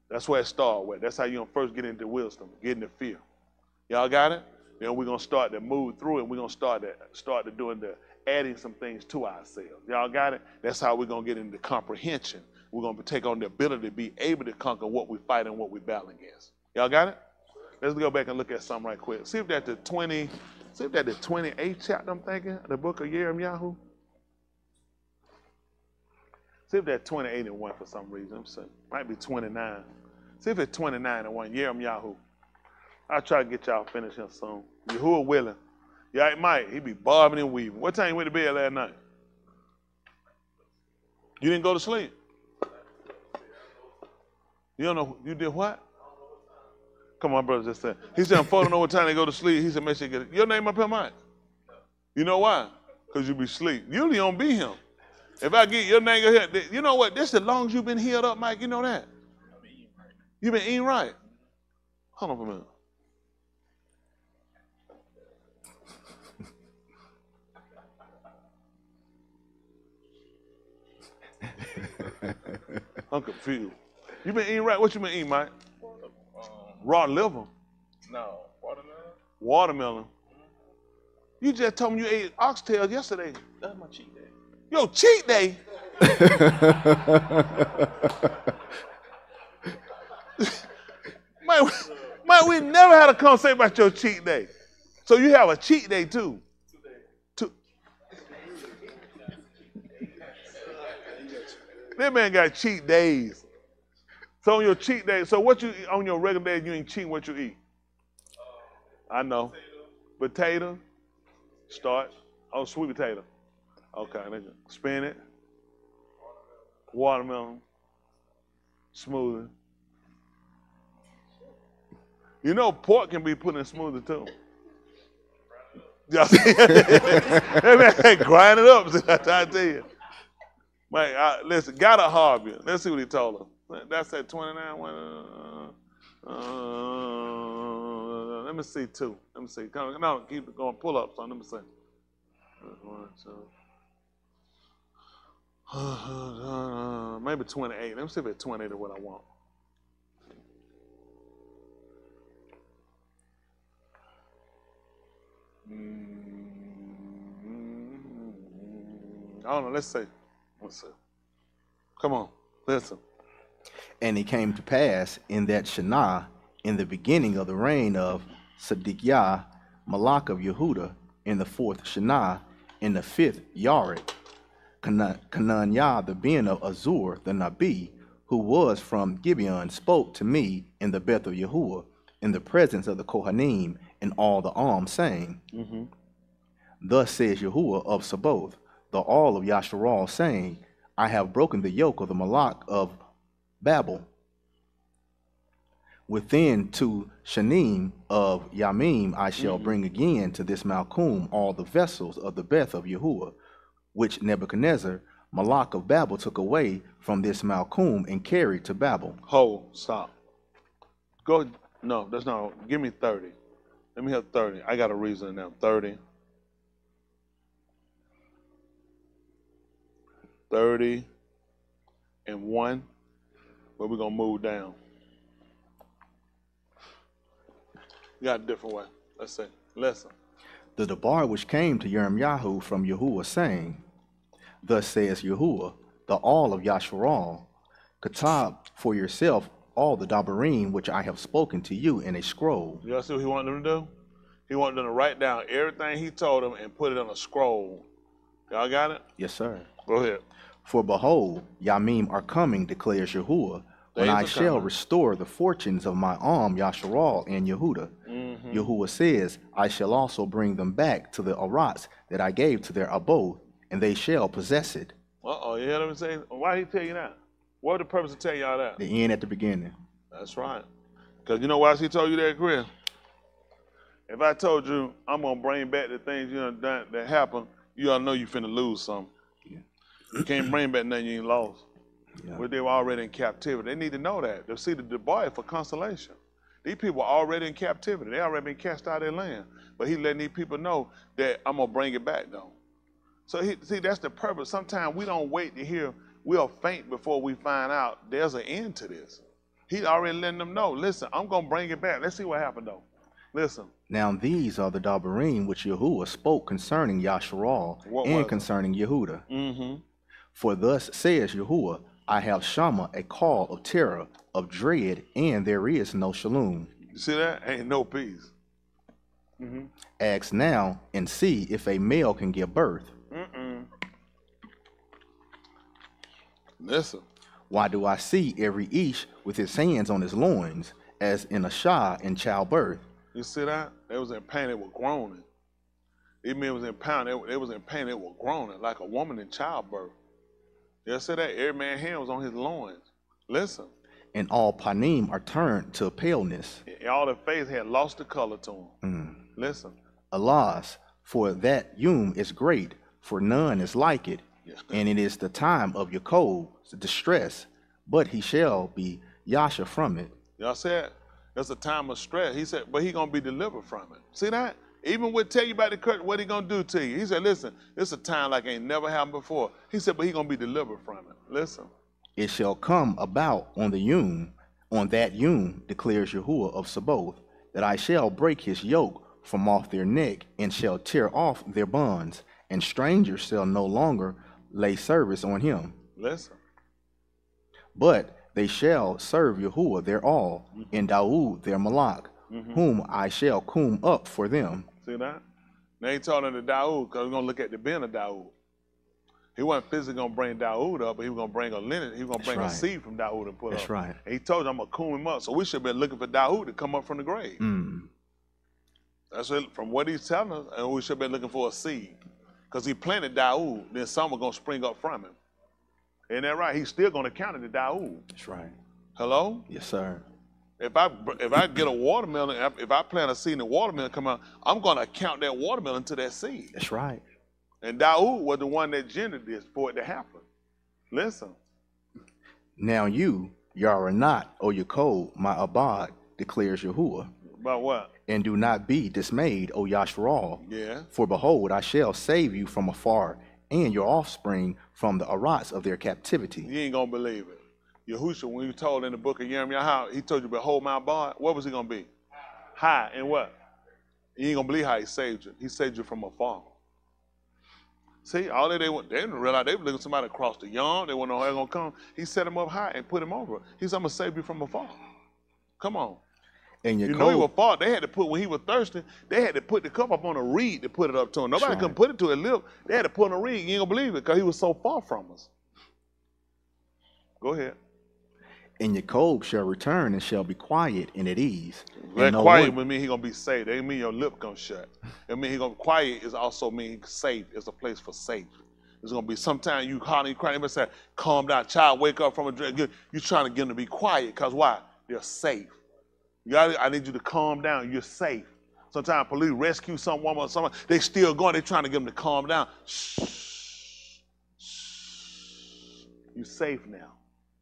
That's where it starts with. That's how you're going to first get into wisdom, get into fear. Y'all got it? Then we're going to start to move through it. We're going to start to doing adding some things to ourselves. Y'all got it? That's how we're going to get into comprehension. We're going to take on the ability to be able to conquer what we fight and what we battle against. Y'all got it? Let's go back and look at something right quick. See if that's the 28th chapter, I'm thinking, the book of Yaramyahu. See if that's 28 and 1 for some reason. I'm saying might be 29. See if it's 29 and 1, Yaramyahu. I'll try to get y'all finished here soon. Yahuwah willing. Yeah, it might. He be bobbing and weaving. What time you went to bed last night? You didn't go to sleep? You don't know, you did what? Come on, brother, just said. He said, I'm folding know what time they go to sleep. He said, make sure you get it. Your name up here, Mike? You know why? Because you be asleep. You usually don't be him. If I get your name here, you know what? This is as long as you've been healed up, Mike. You know that? You've been eating right. Hold on for a minute. I'm confused. You been eating right? What you been eating, Mike? Raw liver? No, watermelon. Watermelon. You just told me you ate oxtails yesterday. That's my cheat day. Yo, cheat day? Mike, we never had a conversation about your cheat day. So you have a cheat day too? That man got cheat days. So on your cheat day, so what you eat on your regular day, you ain't cheating what you eat? I know. Potato, starch. Oh, sweet potato. Okay, spinach, watermelon, smoothie. You know pork can be put in smoothie too. Y'all see that man grind it up, I tell you. Mike, listen, got a hobby. Let's see what he told her. That's at 29. Let me see two. Let me see. No, keep it going. Pull up, son. Let me see. 1, 2. Maybe 28. Let me see if it's 28 or what I want. I don't know. Let's see. Come on, listen. And it came to pass in that Shana, in the beginning of the reign of Sidkiah, Malak of Yehuda, in the 4th Shana, in the 5th Yared, Kananyah, the ben of Azur, the Nabi, who was from Gibeon, spoke to me in the Beth of Yahuwah, in the presence of the Kohanim and all the alms, saying, Thus says Yahuwah of Sabaoth, the all of Yasharal, saying, I have broken the yoke of the Malak of Babel. Within 2 Shanim of Yamim I shall bring again to this Malchum all the vessels of the Beth of Yahuwah, which Nebuchadnezzar, Malak of Babel, took away from this Malchum and carried to Babel. Hold, stop. Go, no, that's not, give me 30. Let me have 30. I got a reason now, 30. 31. But we're going to move down. You got a different way. Let's say, listen. The debar which came to Yaramyahu from Yahuwah, saying, Thus says Yahuwah, the all of Yasharal, Katab for yourself all the dabarim which I have spoken to you in a scroll. Y'all see what he wanted them to do? He wanted them to write down everything he told them and put it on a scroll. Y'all got it? Yes, sir. Go ahead. For behold, Yamim are coming, declares Yahuwah, when I shall restore the fortunes of my arm, Yasharal and Yehuda. Yahuwah says, I shall also bring them back to the Arats that I gave to their abode, and they shall possess it. Uh-oh, you hear what I'm saying? Why did he tell you that? What was the purpose of telling y'all that? The end at the beginning. That's right. Because you know why he told you that, Chris? If I told you I'm going to bring back the things that happened, you all know you finna lose something. Yeah. You can't bring back nothing you ain't lost. Yeah. But they were already in captivity. They need to know that. They'll see the debar for consolation. These people are already in captivity. They already been cast out of their land. But he letting these people know that I'm going to bring it back, though. So, see, that's the purpose. Sometimes we don't wait to hear. We'll faint before we find out there's an end to this. He already letting them know, listen, I'm going to bring it back. Let's see what happened, though. Listen. Now these are the dabarim which Yahuwah spoke concerning Yasharal and concerning Yehuda. For thus says Yahuwah, I have Shama a call of terror, of dread, and there is no shalom. You see that? Ain't no peace. Ask now and see if a male can give birth. Listen. Why do I see every Ish with his hands on his loins, as in a Shah in childbirth? You see that? They was in pain, they were groaning. These men was in pain, they was in pain, they were groaning, like a woman in childbirth. You see that? Every man's hand was on his loins. Listen. And all panim are turned to paleness. All their face had lost the color to them. Listen. Alas, for that Yum is great, for none is like it. And it is the time of Yaakov's distress, but he shall be Yasha from it. Y'all said that's a time of stress. He said, but he gonna be delivered from it. See that? Even with tell you about the curse, what he gonna do to you? He said, listen, this is a time like ain't never happened before. He said, but he gonna be delivered from it. Listen. It shall come about on the Yum, on that Yum, declares Yahuwah of Sabaoth, that I shall break his yoke from off their neck, and shall tear off their bonds, and strangers shall no longer lay service on him. Listen. But they shall serve Yahuwah their all, and Daoud their Malak, whom I shall coom up for them. See that? Now he told him to Daoud, because we're going to look at the ben of Daoud. He wasn't physically going to bring Daoud up, but he was going to bring a lineage. He was going to bring a seed from Daoud and put up. That's right. And he told him, I'm going to coom him up. So we should have been looking for Daoud to come up from the grave. That's it, from what he's telling us, and we should have been looking for a seed. Because he planted Daoud, then some were going to spring up from him. Ain't that right? He's still going to count it to Daoud. That's right. Hello? Yes, sir. If I get a watermelon, if I plant a seed and the watermelon come out, I'm going to count that watermelon to that seed. That's right. And Daoud was the one that gendered this for it to happen. Listen. Now you are not, O Yaakov, my Abad, declares Yahuwah. About what? And do not be dismayed, O Yashral. Yeah. For behold, I shall save you from afar, and your offspring from the Arats of their captivity. You ain't going to believe it. Yahushua, when he told in the book of Yaramyahu, he told you, behold my bar, what was he going to be? High and what? You ain't going to believe how he saved you. He saved you from afar. See, all they didn't realize they were looking at somebody across the yard. They wouldn't know how they're going to come. He set him up high and put him over. He said, I'm going to save you from afar. Come on. And you know he was far. They had to put, when he was thirsty, they had to put the cup up on a reed to put it up to him. Nobody could put it to his lip. They had to put on a reed. You ain't going to believe it because he was so far from us. Go ahead. And Yaakov shall return and shall be quiet and at ease. That quiet would mean he's going to be safe. That mean your lip going to shut. It mean he going to quiet is also mean safe. It's a place for safe. It's going to be sometimes you holler, you cry, and say, calm down, child, wake up from a dream. You're trying to get them to be quiet because why? They're safe. I need you to calm down. You're safe. Sometimes police rescue someone or someone, they still going. They're trying to get them to calm down. Shh. Shh. You're safe now.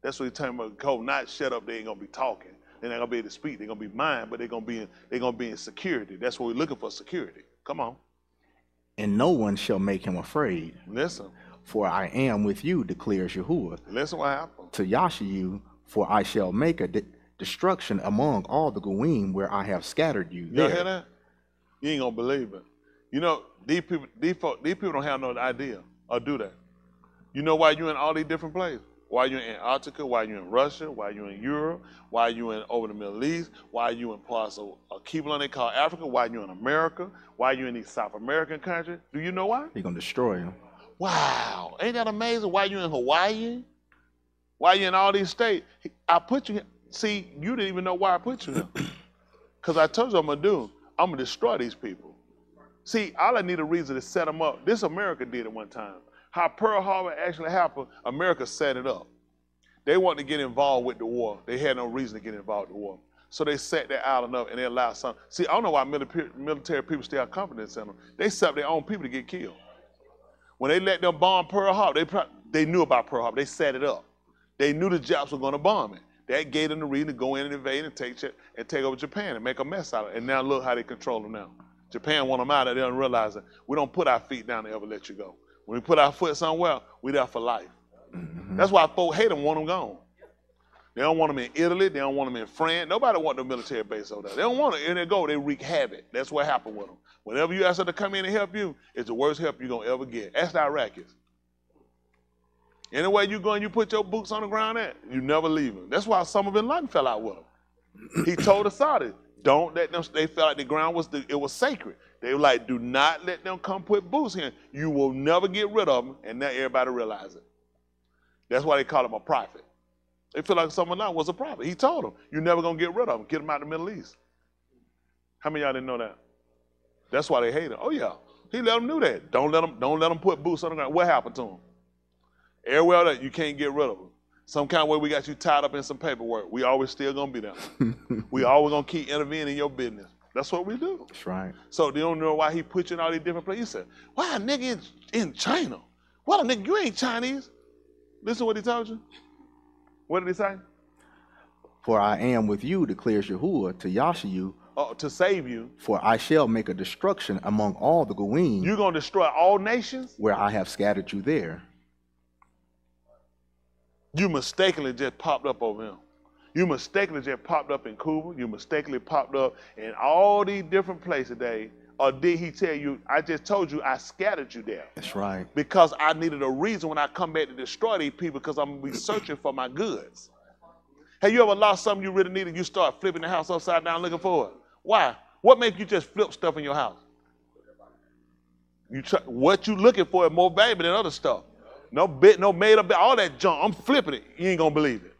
That's what he's talking about. Code, not shut up. They ain't gonna be talking. They're not gonna be able to speak. They're gonna be mine, but they're gonna be in security. That's what we're looking for, security. Come on. And no one shall make him afraid. Listen. For I am with you, declares Yahuwah. Listen what happened. To Yashayu, for I shall make a destruction among all the Goyim where I have scattered you. Y'all hear that? You ain't gonna believe it. You know, these people don't have no idea or do that. You know why you in all these different places? Why you in Antarctica? Why you in Russia? Why you in Europe? Why you in over the Middle East? Why you in parts of Kiblan they call Africa? Why you in America? Why you in these South American countries? Do you know why? They're gonna destroy him. Wow, ain't that amazing? Why you in Hawaii? Why you in all these states? I put you here. See, you didn't even know why I put you here. Because I told you I'm going to destroy these people. See, all I need a reason to set them up. This America did it one time. How Pearl Harbor actually happened, America set it up. They wanted to get involved with the war. They had no reason to get involved with the war. So they set that island up and they allowed some. See, I don't know why military people still have confidence in them. They set up their own people to get killed. When they let them bomb Pearl Harbor, they knew about Pearl Harbor. They set it up. They knew the Japs were going to bomb it. That gave them the reason to go in and invade and take over Japan and make a mess out of it. And now look how they control them now. Japan want them out of there and realize that we don't put our feet down to ever let you go. When we put our foot somewhere, we there for life. Mm-hmm. That's why folks hate them, want them gone. They don't want them in Italy. They don't want them in France. Nobody want the military base over there. They don't want it. And they go, they wreak havoc. That's what happened with them. Whenever you ask them to come in and help you, it's the worst help you're going to ever get. Ask the Iraqis. Anywhere you go and you put your boots on the ground at, you never leave them. That's why Osama bin Laden fell out with them. He told the Saudis, don't let them, they felt like the ground was sacred. They were like, do not let them come put boots here. You will never get rid of them, and now everybody realize it. That's why they call him a prophet. They feel like Osama bin Laden was a prophet. He told them, you're never going to get rid of them. Get them out of the Middle East. How many of y'all didn't know that? That's why they hate him. Oh, yeah. He let them do that. Don't let them put boots on the ground. What happened to them? Everywhere that you can't get rid of them. Some kind of way we got you tied up in some paperwork. We always still gonna be there. We always gonna keep intervening in your business. That's what we do. That's right. So they don't know why he put you in all these different places. He said, why a nigga in China? What a nigga, you ain't Chinese. Listen to what he told you. What did he say? For I am with you, declares Yahuwah, to Yashayu. To save you. For I shall make a destruction among all the Goyim. You're gonna destroy all nations? Where I have scattered you there. You mistakenly just popped up over him. You mistakenly just popped up in Cuba. You mistakenly popped up in all these different places today. Or did he tell you, I just told you I scattered you there? That's right. Because I needed a reason when I come back to destroy these people because I'm going to be searching for my goods. Have you ever lost something you really needed? You start flipping the house upside down looking for it. Why? What makes you just flip stuff in your house? What you looking for is more valuable than other stuff. No bit, no made up, all that junk. I'm flipping it. You ain't gonna believe it.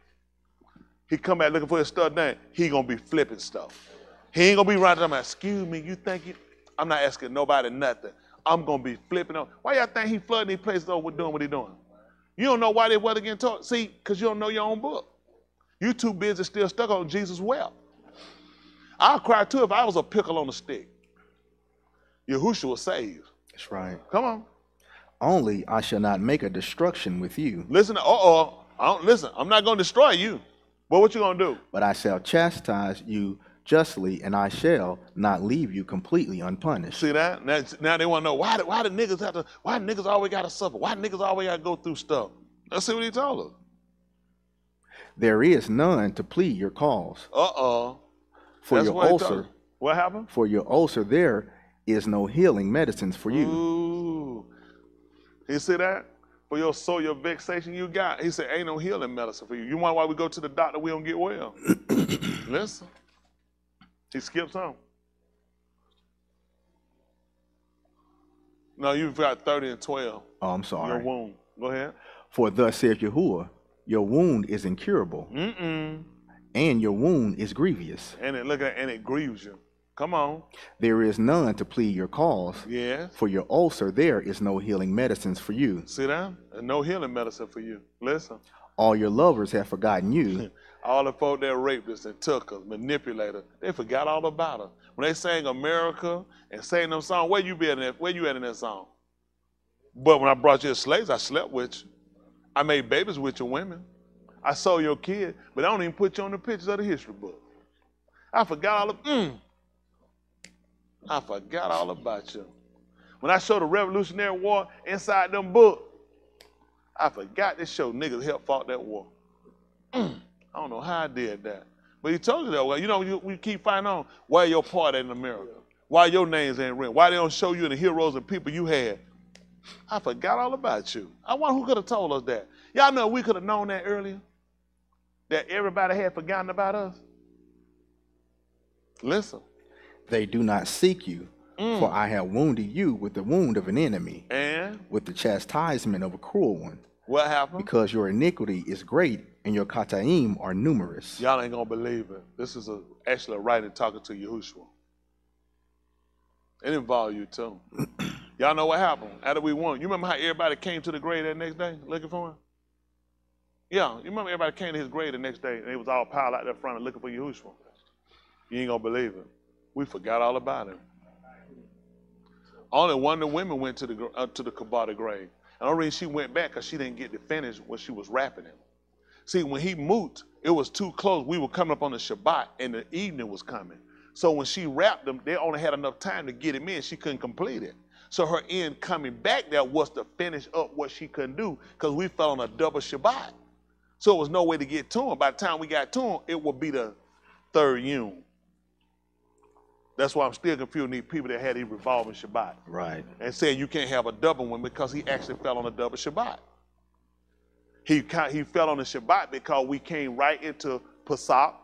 He come back looking for his stuff done. He gonna be flipping stuff. He ain't gonna be right there. Excuse me, you think you? I'm not asking nobody nothing. I'm gonna be flipping on. Why y'all think he flooding these places over doing what he doing? You don't know why they wasn't getting taught. See, because you don't know your own book. You too busy still stuck on Jesus' well. I'll cry too if I was a pickle on a stick. Yahushua was saved. That's right. Come on. Only I shall not make a destruction with you. Listen, listen, I'm not going to destroy you. But what you going to do? But I shall chastise you justly, and I shall not leave you completely unpunished. See that? Now they want to know, why the niggas always got to suffer? Why niggas always got to go through stuff? Let's see what he told us. There is none to plead your cause. For That's your ulcer. What happened? For your ulcer there is no healing medicines for you. Ooh. You see that? For your soul, your vexation you got. He said, ain't no healing medicine for you. You wonder why we go to the doctor, we don't get well? Listen. He skips on. No, you've got 30 and 12. Oh, I'm sorry. Your wound. Go ahead. For thus saith Yahuwah, your wound is incurable. And your wound is grievous. And it grieves you. Come on. There is none to plead your cause. Yes. For your ulcer there is no healing medicines for you. See that? There's no healing medicine for you. Listen. All your lovers have forgotten you. All the folk that raped us and took us, manipulated us, they forgot all about us. When they sang America and sang them songs, where you at in that song? But when I brought you as slaves, I slept with you. I made babies with your women. I saw your kid, but I don't even put you on the pictures of the history book. I forgot all about you. When I showed the Revolutionary War inside them books, I forgot to show niggas help fought that war. I don't know how I did that. But he told you that. Well, you know, we keep finding out why your part in America. Why your names ain't written. Why they don't show you the heroes and people you had. I forgot all about you. I wonder who could have told us that. Y'all know we could have known that earlier? That everybody had forgotten about us? Listen. They do not seek you, for I have wounded you with the wound of an enemy, and with the chastisement of a cruel one. What happened? Because your iniquity is great, and your kataim are numerous. Y'all ain't gonna believe it. This is actually a writer talking to Yahushua. It involved you too. Y'all know what happened after we won. You remember how everybody came to the grave that next day looking for him? Yeah, you remember everybody came to his grave the next day and they was all piled out there front looking for Yahushua. You ain't gonna believe it. We forgot all about him. Only one of the women went to the Kabbalah grave. And the only reason she went back because she didn't get to finish when she was wrapping him. See, when he moved, it was too close. We were coming up on the Shabbat and the evening was coming. So when she wrapped him, they only had enough time to get him in. She couldn't complete it. So her end coming back there was to finish up what she couldn't do because we fell on a double Shabbat. So there was no way to get to him. By the time we got to him, it would be the third yom. That's why I'm still confusing these people that had these revolving Shabbat. Right. And saying you can't have a double one because he actually fell on a double Shabbat. He fell on the Shabbat because we came right into Pesach,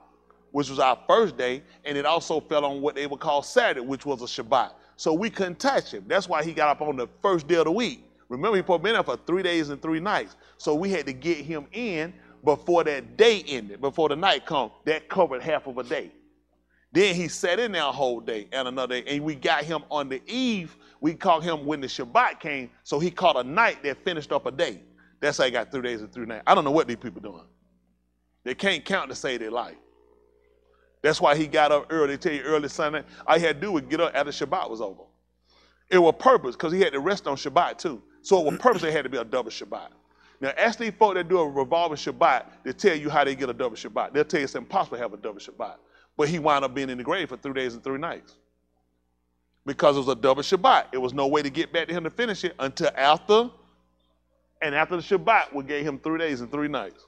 which was our first day, and it also fell on what they would call Saturday, which was a Shabbat. So we couldn't touch him. That's why he got up on the first day of the week. Remember, he supposed to be there for 3 days and 3 nights. So we had to get him in before that day ended, before the night come. That covered half of a day. Then he sat in there a whole day and another day, and we got him on the eve. We caught him when the Shabbat came, so he caught a night that finished up a day. That's how he got 3 days and 3 nights. I don't know what these people doing. They can't count to save their life. That's why he got up early. They tell you early Sunday, all he had to do was get up after Shabbat was over. It was purpose, because he had to rest on Shabbat too. So it was purpose it had to be a double Shabbat. Now, ask these folk that do a revolving Shabbat to tell you how they get a double Shabbat. They'll tell you it's impossible to have a double Shabbat. But he wound up being in the grave for 3 days and 3 nights. Because it was a double Shabbat. It was no way to get back to him to finish it until after. And after the Shabbat, we gave him 3 days and 3 nights.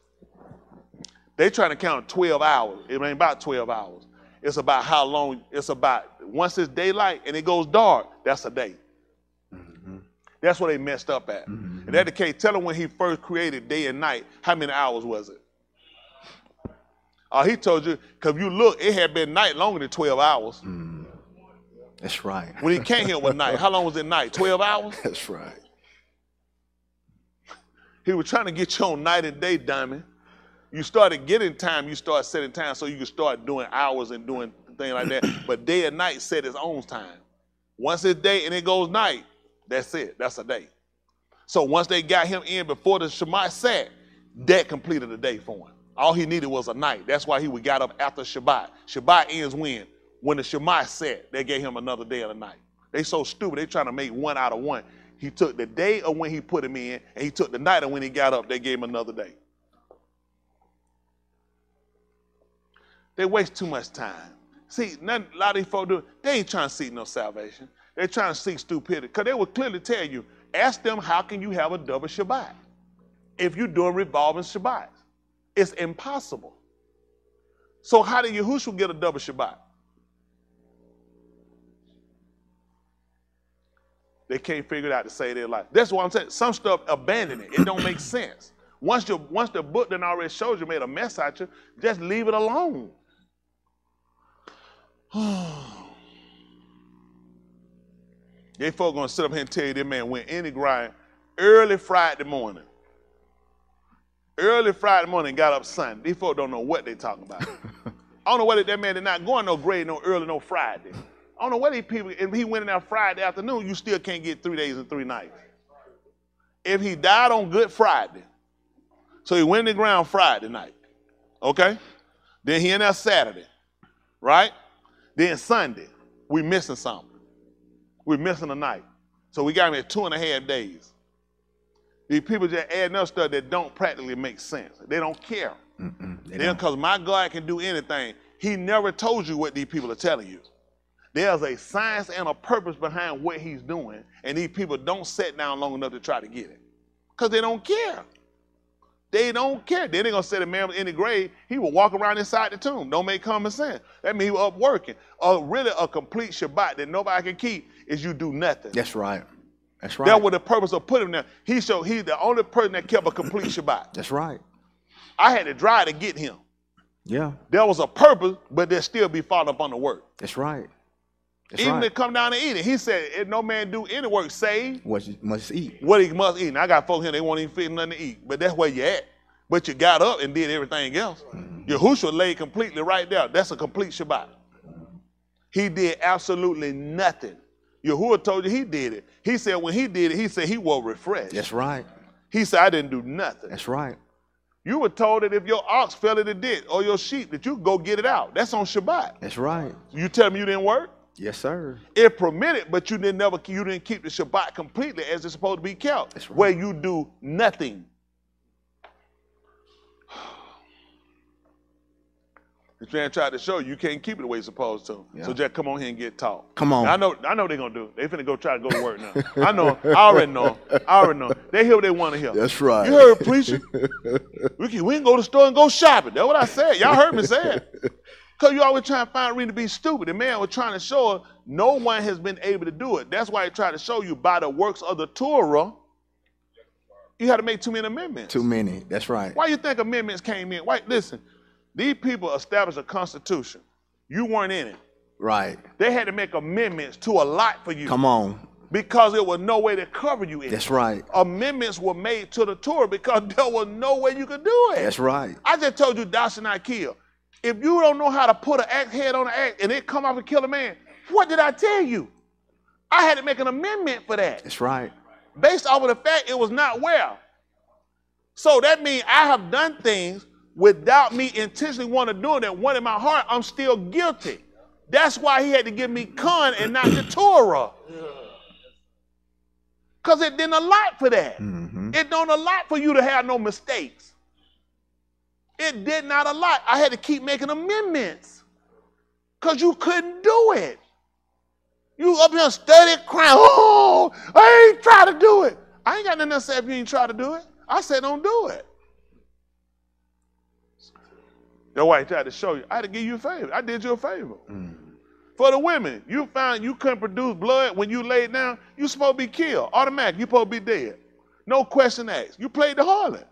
They trying to count 12 hours. It ain't about 12 hours. It's about how long, it's about, once it's daylight and it goes dark, that's a day. Mm-hmm. That's what they messed up at. Mm-hmm. And that the case, tell them when he first created day and night, how many hours was it? He told you, because you look, it had been night longer than 12 hours. Mm. That's right. When he came here with night, how long was it night? 12 hours? That's right. He was trying to get you on night and day, diamond. You started getting time, you start setting time so you can start doing hours and doing things like that. But day and night set its own time. Once it's day and it goes night, that's it. That's a day. So once they got him in before the Shabbat sat, that completed the day for him. All he needed was a night. That's why he would got up after Shabbat. Shabbat ends when? When the Shabbat set, they gave him another day and a night. They so stupid, they trying to make one out of one. He took the day of when he put him in, and he took the night of when he got up, they gave him another day. They waste too much time. See, a lot of these folks do, they ain't trying to seek no salvation. They're trying to seek stupidity. Because they will clearly tell you, ask them, how can you have a double Shabbat if you're doing revolving Shabbats? It's impossible. So how did Yahushua get a double Shabbat? They can't figure it out to save their life. That's what I'm saying. Some stuff, abandon it. It don't make sense. Once the book done already showed you made a mess out you, just leave it alone. They folk gonna sit up here and tell you that man went in the grind early Friday morning. Early Friday morning, got up Sunday. These folk don't know what they talking about. I don't know whether that man did not go on no grade no early, no Friday. I don't know what these people, if he went in there Friday afternoon, you still can't get 3 days and 3 nights. If he died on Good Friday, so he went in the ground Friday night, okay? Then he in there Saturday, right? Then Sunday, we missing something. We're missing a night. So we got him at 2.5 days. These people just adding up stuff that don't practically make sense. They don't care. Because my God can do anything. He never told you what these people are telling you. There's a science and a purpose behind what he's doing, and these people don't sit down long enough to try to get it. Because they don't care. They don't care. They ain't gonna say the man was in the grave. He will walk around inside the tomb. Don't make common sense. That means he was up working. Really a complete Shabbat that nobody can keep is you do nothing. That's right. That's right. That was the purpose of putting him there. He's the only person that kept a complete Shabbat. That's right. I had to drive to get him. Yeah. There was a purpose, but there still be followed up on the work. That's right. That's Even right. to come down and eat it. He said, if no man do any work, save What you must eat. what he must eat. And I got folks here, they won't even fit nothing to eat. But that's where you at. But you got up and did everything else. Yahushua laid completely right there. That's a complete Shabbat. He did absolutely nothing. Yahuwah told you he did it. He said when he did it, he said he was refreshed. That's right. He said, I didn't do nothing. That's right. You were told that if your ox fell in the ditch or your sheep, that you go get it out. That's on Shabbat. That's right. You tell me you didn't work? Yes, sir. It permitted, but you didn't keep the Shabbat completely as it's supposed to be kept. That's right. Where you do nothing. This man tried to show you can't keep it the way you're supposed to. Yeah. So just come on here and get taught. Come on. Now, I know they're gonna do it. They finna go try to go to work now. I know. I already know. They hear what they want to hear. That's right. You heard preacher. We can go to the store and go shopping. That's what I said. Y'all heard me say it. Because you always trying to find a reason to be stupid. The man was trying to show us no one has been able to do it. That's why he tried to show you by the works of the Torah, you had to make too many amendments. Too many. That's right. Why you think amendments came in? Why, listen, these people established a constitution. You weren't in it. Right. They had to make amendments to a lot for you. Come on. Because there was no way to cover you in it. That's right. Amendments were made to the Torah because there was no way you could do it. That's right. I just told you thou shalt not kill. If you don't know how to put an axe head on an axe and it come up and kill a man, what did I tell you? I had to make an amendment for that. That's right. Based off of the fact it was not well. So that means I have done things without me intentionally wanting to do it, that one in my heart, I'm still guilty. That's why he had to give me Khan and not the Torah. Because it didn't allot for that. Mm-hmm. It don't allot for you to have no mistakes. It did not allot. I had to keep making amendments. Because you couldn't do it. You up here studying, crying, oh, I ain't trying to do it. I ain't got nothing to say if you ain't try to do it. I said don't do it. That's why I tried to show you. I had to give you a favor. I did you a favor. For the women, you found you couldn't produce blood when you laid down, you supposed to be killed. Automatic, you supposed to be dead. No question asked. You played the harlot.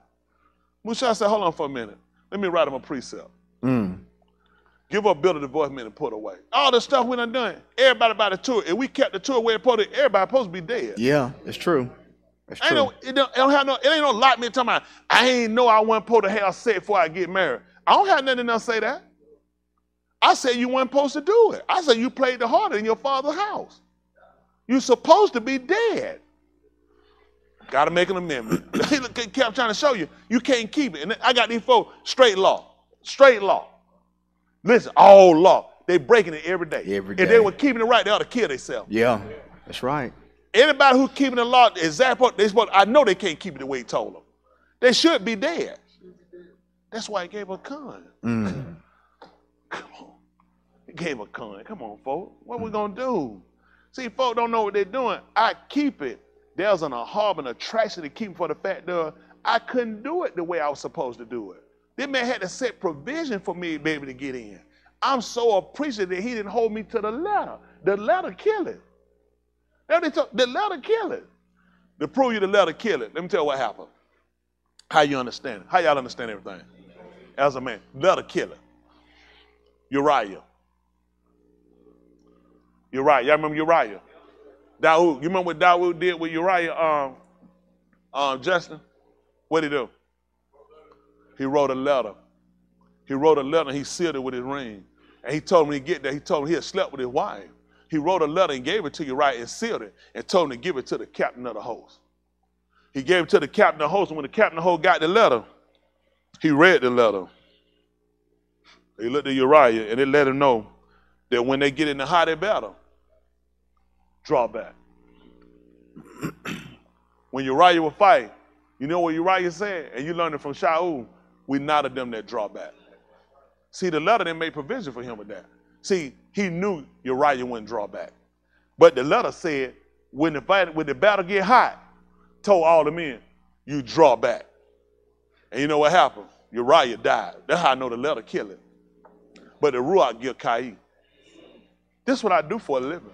Musha said, hold on for a minute. Let me write him a precept. Give her a bill of divorcement and put away. All the stuff we done done. Everybody by the tour. If we kept the tour where it supposed to, everybody supposed to be dead. Yeah, it's true. It's true. It ain't no lot me talking about, I ain't know I wasn't supposed to have sex before I get married. I don't have nothing else to say that. I said you weren't supposed to do it. I said you played the harlot in your father's house. You're supposed to be dead. Got to make an amendment. He kept trying to show you, you can't keep it. And I got these folks, straight law. Straight law. Listen, all law. They breaking it every day. Every day. If they were keeping it right, they ought to kill themselves. Yeah, that's right. Anybody who's keeping the law, I know they can't keep it the way he told them. They should be dead. That's why he gave a con. Come on. He gave a con. Come on, folks. What we going to do? See, folks don't know what they're doing. I keep it. There's an ahab, an attraction to keep for the fact that I couldn't do it the way I was supposed to do it. This man had to set provision for me to be able to get in. I'm so appreciative that he didn't hold me to the letter. The letter kill it. The letter kill it. To prove you the letter kill it, let me tell you what happened. How you understand it? How y'all understand everything? As a man, letter kill it. Uriah. Y'all remember Uriah? Dawood. You remember what Dawood did with Uriah, Justin? What did he do? He wrote a letter. He wrote a letter and he sealed it with his ring. And he told him when he get there, he told him he had slept with his wife. He wrote a letter and gave it to Uriah and sealed it and told him to give it to the captain of the host. He gave it to the captain of the host, and when the captain of the host got the letter, he read the letter. He looked at Uriah and it let him know that when they get in the hot battle, draw back. When Uriah will fight, you know what Uriah said? And you learned it from Shaul, we not of them that draw back. See, the letter didn't make provision for him with that. See, he knew Uriah wouldn't draw back. But the letter said, when the battle get hot, told all the men, you draw back. And you know what happened? Uriah died. That's how I know the letter killed him. But the Ruach give Cain. This is what I do for a living.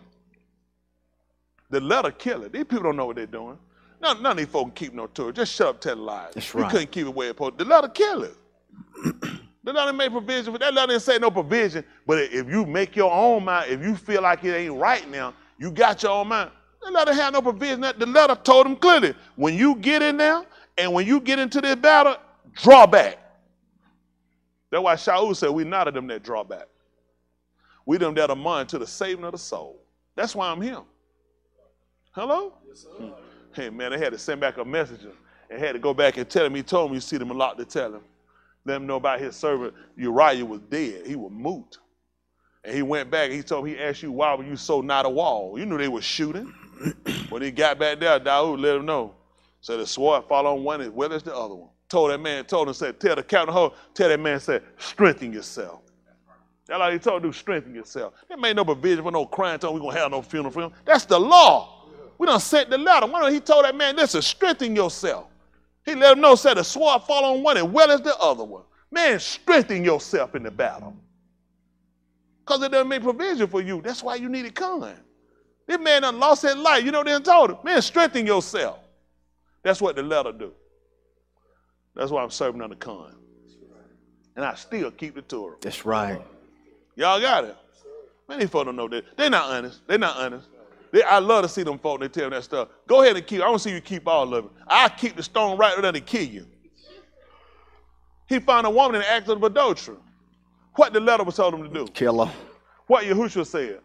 The letter kill it. These people don't know what they're doing. None of these folks can keep no Torah. Just shut up, tell lies. That's We right. couldn't keep it where it's supposed to. The letter kill it. The letter made provision for that. Letter didn't say no provision. But if you make your own mind, if you feel like it ain't right now, you got your own mind. The letter had no provision. The letter told them clearly, when you get in there and when you get into this battle, draw back. That's why Shaul said, we not of them that draw back. We them that are mind to the saving of the soul. That's why I'm here. Hello? Yes, sir. Hey, man, they had to send back a messenger and had to go back and tell him. He told me, you see them a lot to tell him. Let him know about his servant Uriah was dead. He was moot. And he went back and he told me, he asked you, why were you so not a wall? You knew they were shooting. When he got back there, Daoud let him know. So the sword fall on one as well as the other one. Told him, said, tell the captain, tell that man, said, strengthen yourself. That's all he told him, do, strengthen yourself. They made no provision for no crying, told him we're going to have no funeral for him. That's the law. We done sent the letter. Why don't he told that man, listen, strengthen yourself. He let him know, said the sword fall on one as well as the other one. Man, strengthen yourself in the battle. Because it doesn't make provision for you. That's why you need it coming. This man done lost his life. You know what they told him? Man, strengthen yourself. That's what the letter do. That's why I'm serving under con. And I still keep the Torah. That's right. Y'all got it? Man, these folks don't know that. They're not honest. They're not honest. I love to see them folk, they tell me that stuff. Go ahead and keep. I want to see you keep all of it. I'll keep the stone right there to kill you. He found a woman in the act of adultery. What the letter was told him to do? Kill her. What Yahushua said.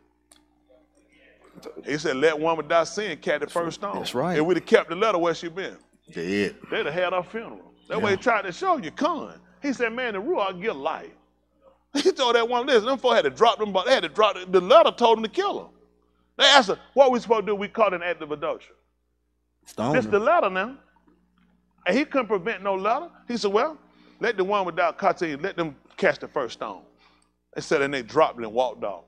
He said, let woman die sin, catch the first stone. That's right. If we'd have kept the letter, where she been? Dead. They'd have had her funeral. That's what he tried to show you, con. He said, man, the Ruach give life. He told that woman this. Them folks had to drop them, but they had to drop them. The letter told them to kill her. They asked her, what we supposed to do? We caught an act of adultery. Stone. This the letter now. And he couldn't prevent no letter. He said, well, let the one without cutting, let them catch the first stone. They said, and they dropped it and walked off.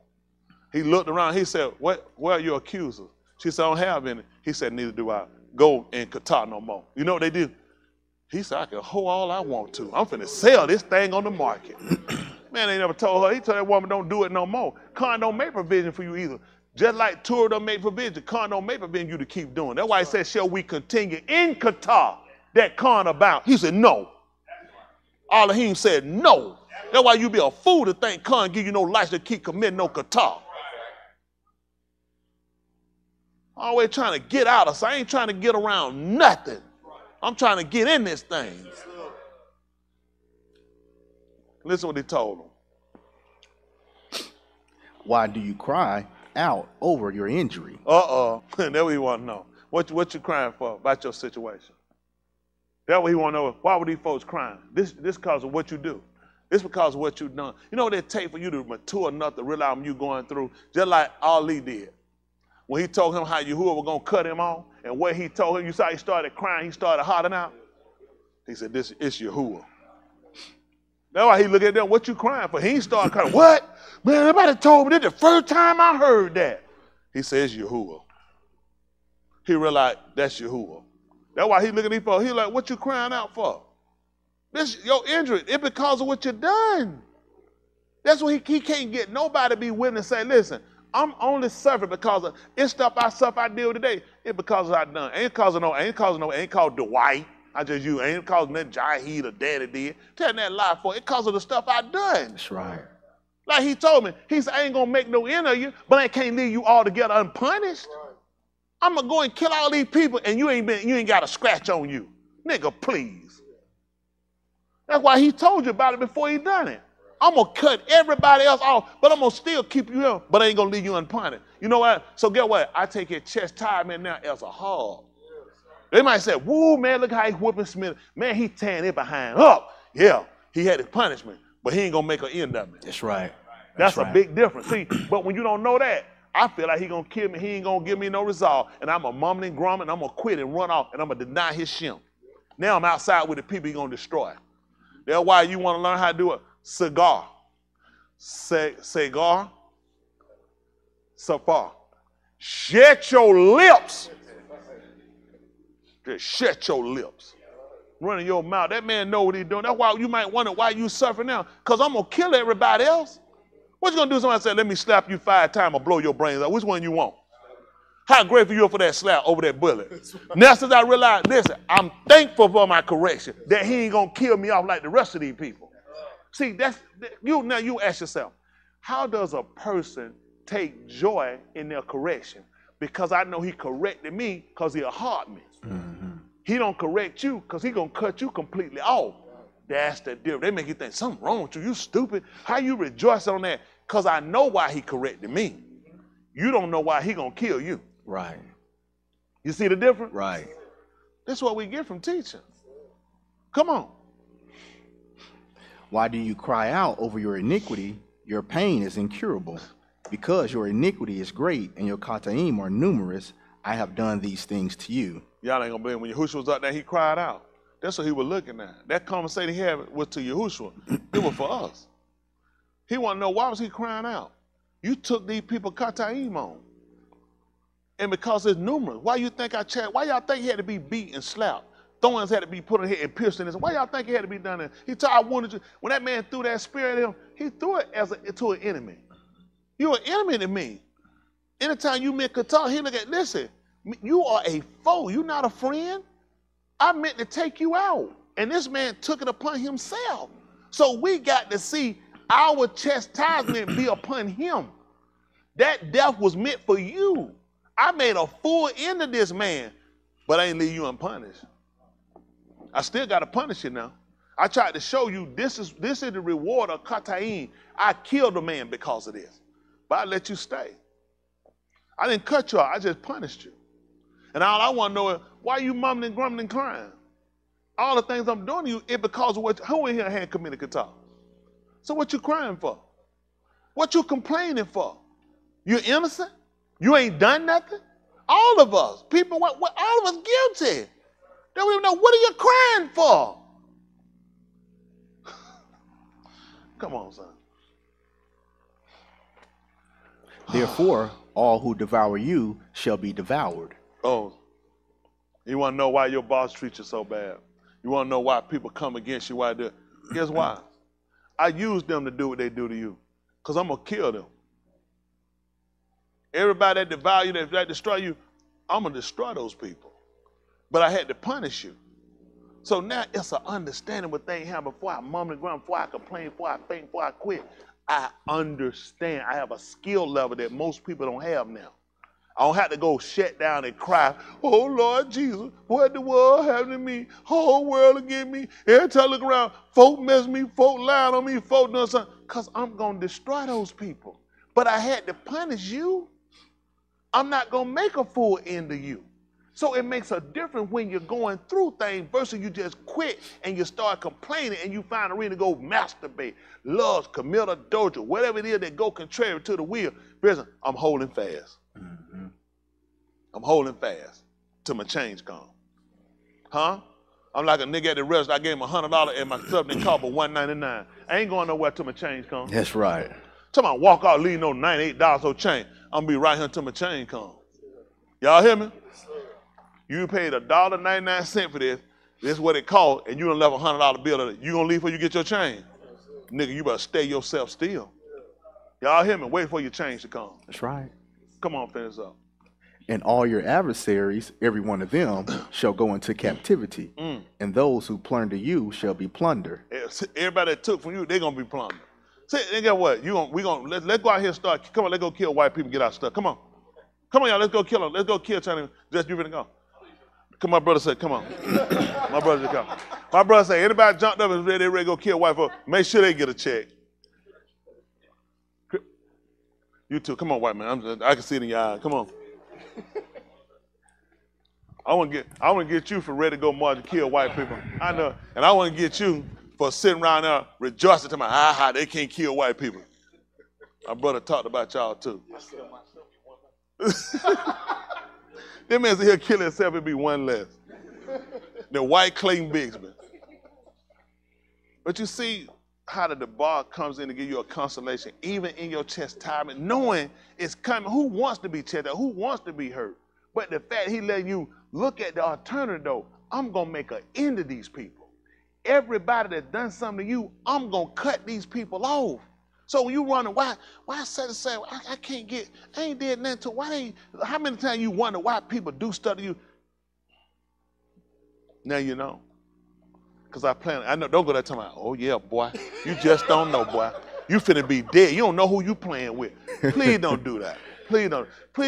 He looked around. He said, where are your accusers? She said, I don't have any. He said, neither do I. Go and Qatar no more. You know what they did? He said, I can hold all I want to. I'm finna sell this thing on the market. Man, they never told her. He told that woman, don't do it no more. Con don't make provision for you either. Just like Torah don't make provision, Con don't make provision for you to keep doing. That's why he said, shall we continue in Qatar that Con about? He said, no. Elohim said, no. That's why you be a fool to think Con give you no license to keep committing no Qatar. Always trying to get out of us. I ain't trying to get around nothing. I'm trying to get in this thing. Listen what he told him. Why do you cry out over your injury? That's what he want to know. What you crying for about your situation? That's what he want to know. Why were these folks crying? This because of what you do. This because of what you've done. You know what it takes for you to mature enough to realize what you going through, just like Ali did. When he told him how Yahuwah was going to cut him off, and what he told him, you saw he started crying, he started hollering out. He said, this is Yahuwah. That's why he looked at them, what you crying for? He ain't started crying, what? Man, nobody told me this the first time I heard that. He says Yahuwah. He realized that's Yahuwah. That's why he look at these folks, he like, what you crying out for? This your injury, it's because of what you done. That's why he can't get nobody to be willing to say, listen, I'm only suffering because of it's stuff I deal with today. It's because of what I done. Ain't called Dwight. I just use ain't cause nothing Jahid or Daddy did. Telling that lie for it cause of the stuff I done. That's right. Like he told me, he said I ain't gonna make no end of you, but I can't leave you all together unpunished. Right. I'm gonna go and kill all these people and you ain't got a scratch on you. Nigga, please. That's why he told you about it before he done it. I'm going to cut everybody else off, but I'm going to still keep you in, but I ain't going to leave you unpunished. You know what? So get what? I take your chastisement now as a hug. They might say, woo, man, look how he whooping Smith. Man, he tearing it behind up. Yeah, he had his punishment, but he ain't going to make an end of it. That's right. That's a big difference. See, but when you don't know that, I feel like he going to kill me. He ain't going to give me no resolve. And I'm a mumbling and grumbling. I'm going to quit and run off, and I'm going to deny his shim. Now I'm outside with the people he's going to destroy. That's why you want to learn how to do it. Sagar. Sagar. Sapa. Shut your lips. Just shut your lips. running your mouth. That man know what he's doing. That's why you might wonder why you suffering now. Because I'm going to kill everybody else. What you going to do if somebody say, let me slap you 5 times or blow your brains out? Which one you want? How grateful you are for that slap over that bullet. Now since I realized, listen, I'm thankful for my correction, that he ain't going to kill me off like the rest of these people. See, now you ask yourself, how does a person take joy in their correction? Because I know he corrected me because he'll hurt me. Mm-hmm. He don't correct you because he going to cut you completely off. That's the difference. They make you think something wrong with you. You stupid. How you rejoice on that? Because I know why he corrected me. You don't know why he going to kill you. Right. You see the difference? Right. That's what we get from teaching. Come on. Why do you cry out over your iniquity? Your pain is incurable. Because your iniquity is great and your kataim are numerous, I have done these things to you. Y'all ain't gonna believe when Yahushua was up there, he cried out. That's what he was looking at. That conversation he had was to Yahushua. It was for us. He wanted to know, why was he crying out? You took these people kataim on. And because it's numerous, why y'all think he had to be beat and slapped? Thorns had to be put on his head and pierced in his. Why y'all think it had to be done? He told, I wanted you. When that man threw that spear at him, he threw it to an enemy. You're an enemy to me. Anytime you make a talk, he look at, listen, you are a foe. You're not a friend. I meant to take you out. And this man took it upon himself. So we got to see our chastisement be upon him. That death was meant for you. I made a full end of this man, but I ain't leave you unpunished. I still got to punish you now. I tried to show you this is the reward of kataim. I killed a man because of this, but I let you stay. I didn't cut you off. I just punished you. And all I want to know is, why you mumbling, grumbling, crying? All the things I'm doing to you, it because of who in here had committed kata? So what you crying for? What you complaining for? You innocent? You ain't done nothing? All of us, people, all of us guilty. They don't even know, what are you crying for? Come on, son. Therefore, all who devour you shall be devoured. Oh, you want to know why your boss treats you so bad? You want to know why people come against you? Why? Guess why? I use them to do what they do to you, because I'm going to kill them. Everybody that devour you, that destroy you, I'm going to destroy those people. But I had to punish you. So now it's an understanding what things happen before I mumble and grumble, before I complain, before I faint, before I quit. I understand. I have a skill level that most people don't have now. I don't have to go shut down and cry, oh, Lord Jesus, what the world happened to me? Whole world against me. Every time I look around, folk mess me, folk lying on me, folk doing something. Because I'm going to destroy those people. But I had to punish you. I'm not going to make a full end of you. So it makes a difference when you're going through things versus you just quit and you start complaining and you find a reason to go masturbate, lust, commit adultery, whatever it is that go contrary to the will. Listen, I'm holding fast. Mm-hmm. I'm holding fast till my change comes. Huh? I'm like a nigga at the restaurant. I gave him $100 and my stuff they called for $199. I ain't going nowhere till my change comes. That's right. Tell me, walk out, leave no $98 or change. I'm gonna be right here until my change comes. Y'all hear me? You paid $1.99 for this. This is what it cost, and you done left $100 bill. You gonna leave before you get your change? Nigga, you better stay yourself still. Y'all hear me? Wait for your change to come. That's right. Come on, finish up. And all your adversaries, every one of them, shall go into captivity. And those who plunder you shall be plundered. Everybody that took from you, they're gonna be plundered. See, and guess what? Let's go out here and start. Come on, let's go kill white people and get our stuff. Come on. Come on, y'all, let's go kill them. Let's go kill China. Just you ready to go? Come on, my brother said, come on. My brother just come. My brother said, anybody jumped up and is ready to go kill white folks, make sure they get a check. You too. Come on, white man. I can see it in your eyes. Come on. I want to get you for ready to go march and kill white people. I know. And I want to get you for sitting around there rejoicing to my, they can't kill white people. My brother talked about y'all too. That man's here killing himself, it'd be one less. The white Clayton Bigsby. But you see how the bar comes in to give you a consolation, even in your chastisement, knowing it's coming. Who wants to be chastised? Who wants to be hurt? But the fact he letting you look at the alternative, though, I'm going to make an end of these people. Everybody that done something to you, I'm going to cut these people off. So when you running, why say the same? I can't get, I ain't did nothing to, how many times you wonder why people do stuff to you? Now you know. Because I know, don't go that time out, oh yeah, boy, you just don't know, boy. You finna be dead. You don't know who you playing with. Please don't do that. Please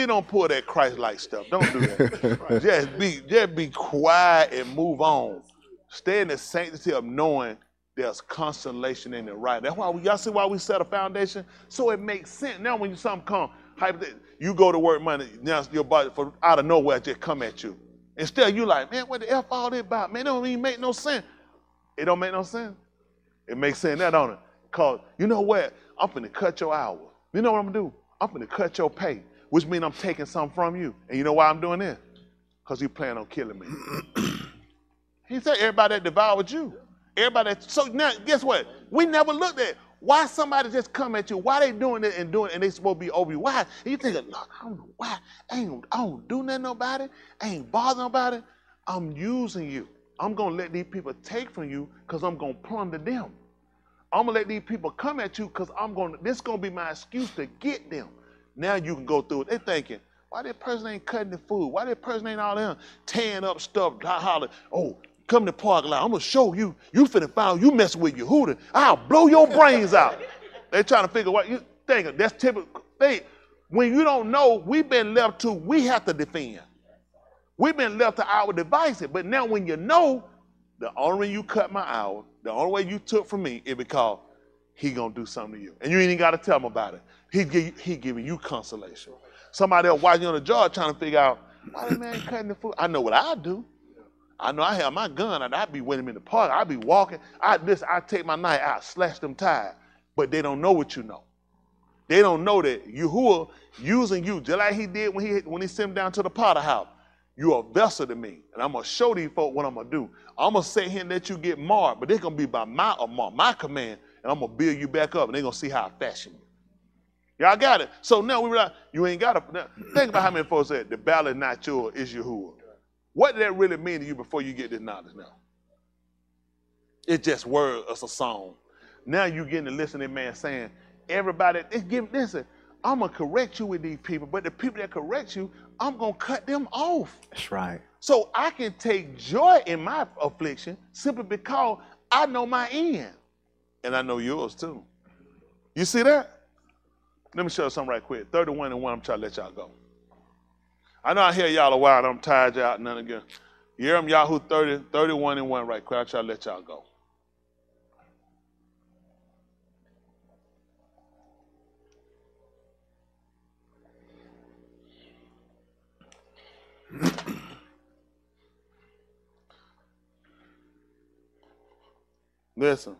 don't pull that Christ-like stuff. Don't do that. Just be quiet and move on. Stay in the sanctity of knowing there's consolation in it, right? That's why y'all see why we set a foundation? So it makes sense. Now when something come, you go to work Monday, now your body out of nowhere just come at you. Instead you like, man, what the F all this about? Man, it don't even make no sense. It don't make no sense. It makes sense now, don't it? Because you know what? I'm finna cut your hours. You know what I'm gonna do? I'm finna cut your pay, which means I'm taking something from you. And you know why I'm doing this? Because you plan on killing me. He said everybody that devoured you. So now, guess what? We never looked at why somebody just come at you. Why they doing it and they supposed to be over you? Why? And you think, look, I don't know why. I don't do nothing about it. I ain't bothering about it. I'm using you. I'm going to let these people take from you because I'm going to plunder them. I'm going to let these people come at you because this is going to be my excuse to get them. Now you can go through it. They're thinking, why that person ain't cutting the food? Why that person ain't all there tearing up stuff, hollering, oh, come to the parking lot. I'm going to show you. You finna find you messing with Yehuda. I'll blow your brains out. They're trying to figure what you think. That's typical. When you don't know, we've been left to, we have to defend. We've been left to our devices. But now when you know, the only way you cut my hour, the only way you took from me is because he going to do something to you. And you ain't even got to tell him about it. He giving you consolation. Somebody else watching you on the job trying to figure out, why that man cutting the food? I know what I do. I know I have my gun and I be with him in the park. I be walking. I take my knife out, slash them tires. But they don't know what you know. They don't know that Yahuwah using you, just like he did when he sent him down to the potter house. You're a vessel to me. And I'm going to show these folk what I'm going to do. I'm going to sit here and let you get marred, but it's going to be by my command, and I'm going to build you back up, and they're going to see how I fashion you. Y'all got it? So now we realize you ain't got to. Think about how many folks said the battle is not yours, it's Yahuwah. What did that really mean to you before you get this knowledge now? It's just words, it's a song. Now you getting to listen to that man saying, everybody, listen, I'm going to correct you with these people, but the people that correct you, I'm going to cut them off. That's right. So I can take joy in my affliction simply because I know my end. And I know yours too. You see that? Let me show you something right quick. 31 and 1, I'm trying to let y'all go. I know I hear y'all a while, and I'm tired y'all, none again. Yaramyahu 31 and 1 right quick. I'll try to let y'all go. Listen.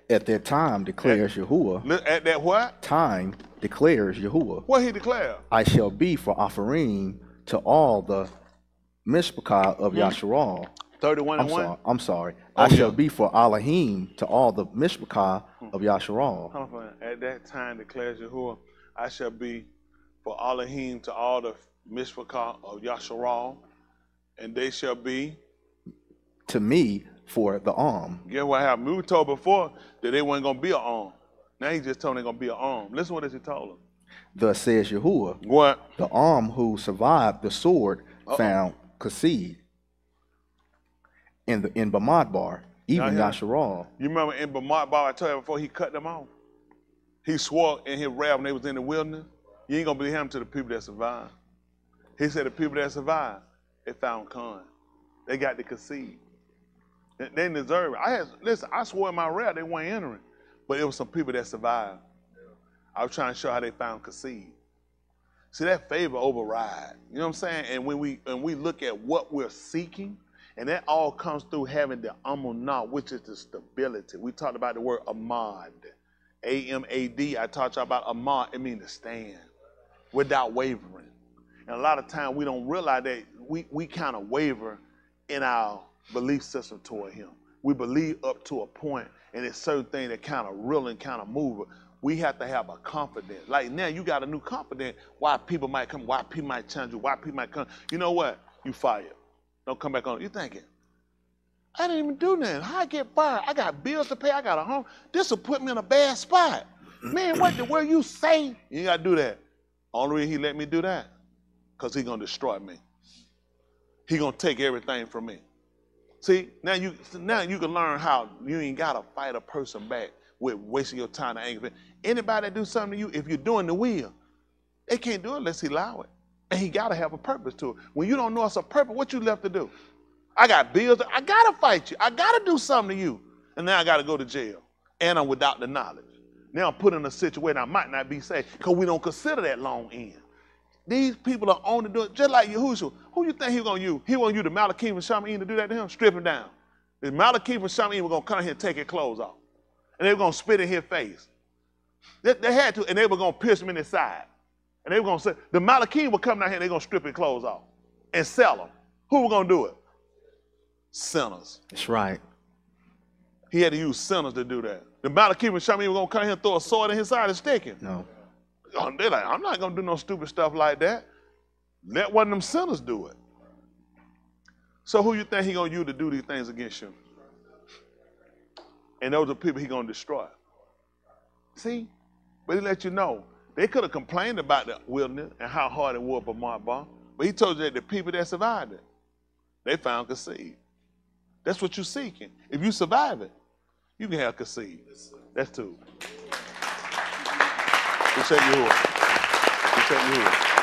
At that time declares Yahuwah. At that what? Time declares Yahuwah. What he declared? I shall be for Apharim to all the Mishpachah of Yasharal. 31 and 1? I'm sorry. I shall be for Elohim to all the Mishpachah of Yasharal. At that time declares Yahuwah, I shall be for Elohim to all the Mishpachah of Yasharal, and they shall be to me for the arm. Guess what happened? We were told before that they weren't going to be an arm. Now he just told them they're going to be an arm. Listen what he told them. Thus says Yahuwah. What? The arm who survived the sword found Kassid in Bamidbar, even Yasharal. You remember in Bamidbar, I told you before, he cut them off. He swore in his wrath when they was in the wilderness, you ain't going to believe him to the people that survived. He said the people that survived, they found Khan. They got the Kassid. They didn't deserve it. Listen, I swore in my wrath they weren't entering, but it was some people that survived. I was trying to show how they found Kassid. See, that favor override. You know what I'm saying? And when we look at what we're seeking, and that all comes through having the amunah, which is the stability. We talked about the word amad. A-M-A-D. I taught you about amad. It means to stand without wavering. And a lot of times we don't realize that we kind of waver in our belief system toward him. We believe up to a point, and it's certain things that kind of real and kind of move. We have to have a confidence. Like now, you got a new confidence. Why people might come, why people might change you, why people might come. You know what? You fired. Don't come back on. You thinking, I didn't even do nothing. How I get fired? I got bills to pay. I got a home. This will put me in a bad spot. Man, what the word you say? You ain't got to do that. Only reason he let me do that, because he going to destroy me. He going to take everything from me. See, now you can learn how you ain't got to fight a person back with wasting your time and anger. Anybody that do something to you, if you're doing the will, they can't do it unless he allow it. And he got to have a purpose to it. When you don't know it's a purpose, what you left to do? I got bills. I got to fight you. I got to do something to you. And now I got to go to jail. And I'm without the knowledge. Now I'm put in a situation I might not be safe because we don't consider that long end. These people are on to do it just like Yahushua. Who you think he's going to use? He want you to Malachi and Shaman to do that to him? Strip him down. The Malachi and Shaman were going to come here and take his clothes off. And they were going to spit in his face. They had to, and they were going to pierce him in his side. And they were going to say, the Malachi will come down here and they're going to strip his clothes off and sell them. Who were going to do it? Sinners. That's right. He had to use sinners to do that. The Malachi and Shaman were going to come here and throw a sword in his side and stick him. No. They're like, I'm not going to do no stupid stuff like that. Let one of them sinners do it. So who you think he going to use to do these things against you? And those are people he going to destroy. See? But he let you know. They could have complained about the wilderness and how hard it was for Marbar. But he told you that the people that survived it, they found Kassid. That's what you're seeking. If you survive it, you can have Kassid. That's two. Appreciate you. Appreciate you.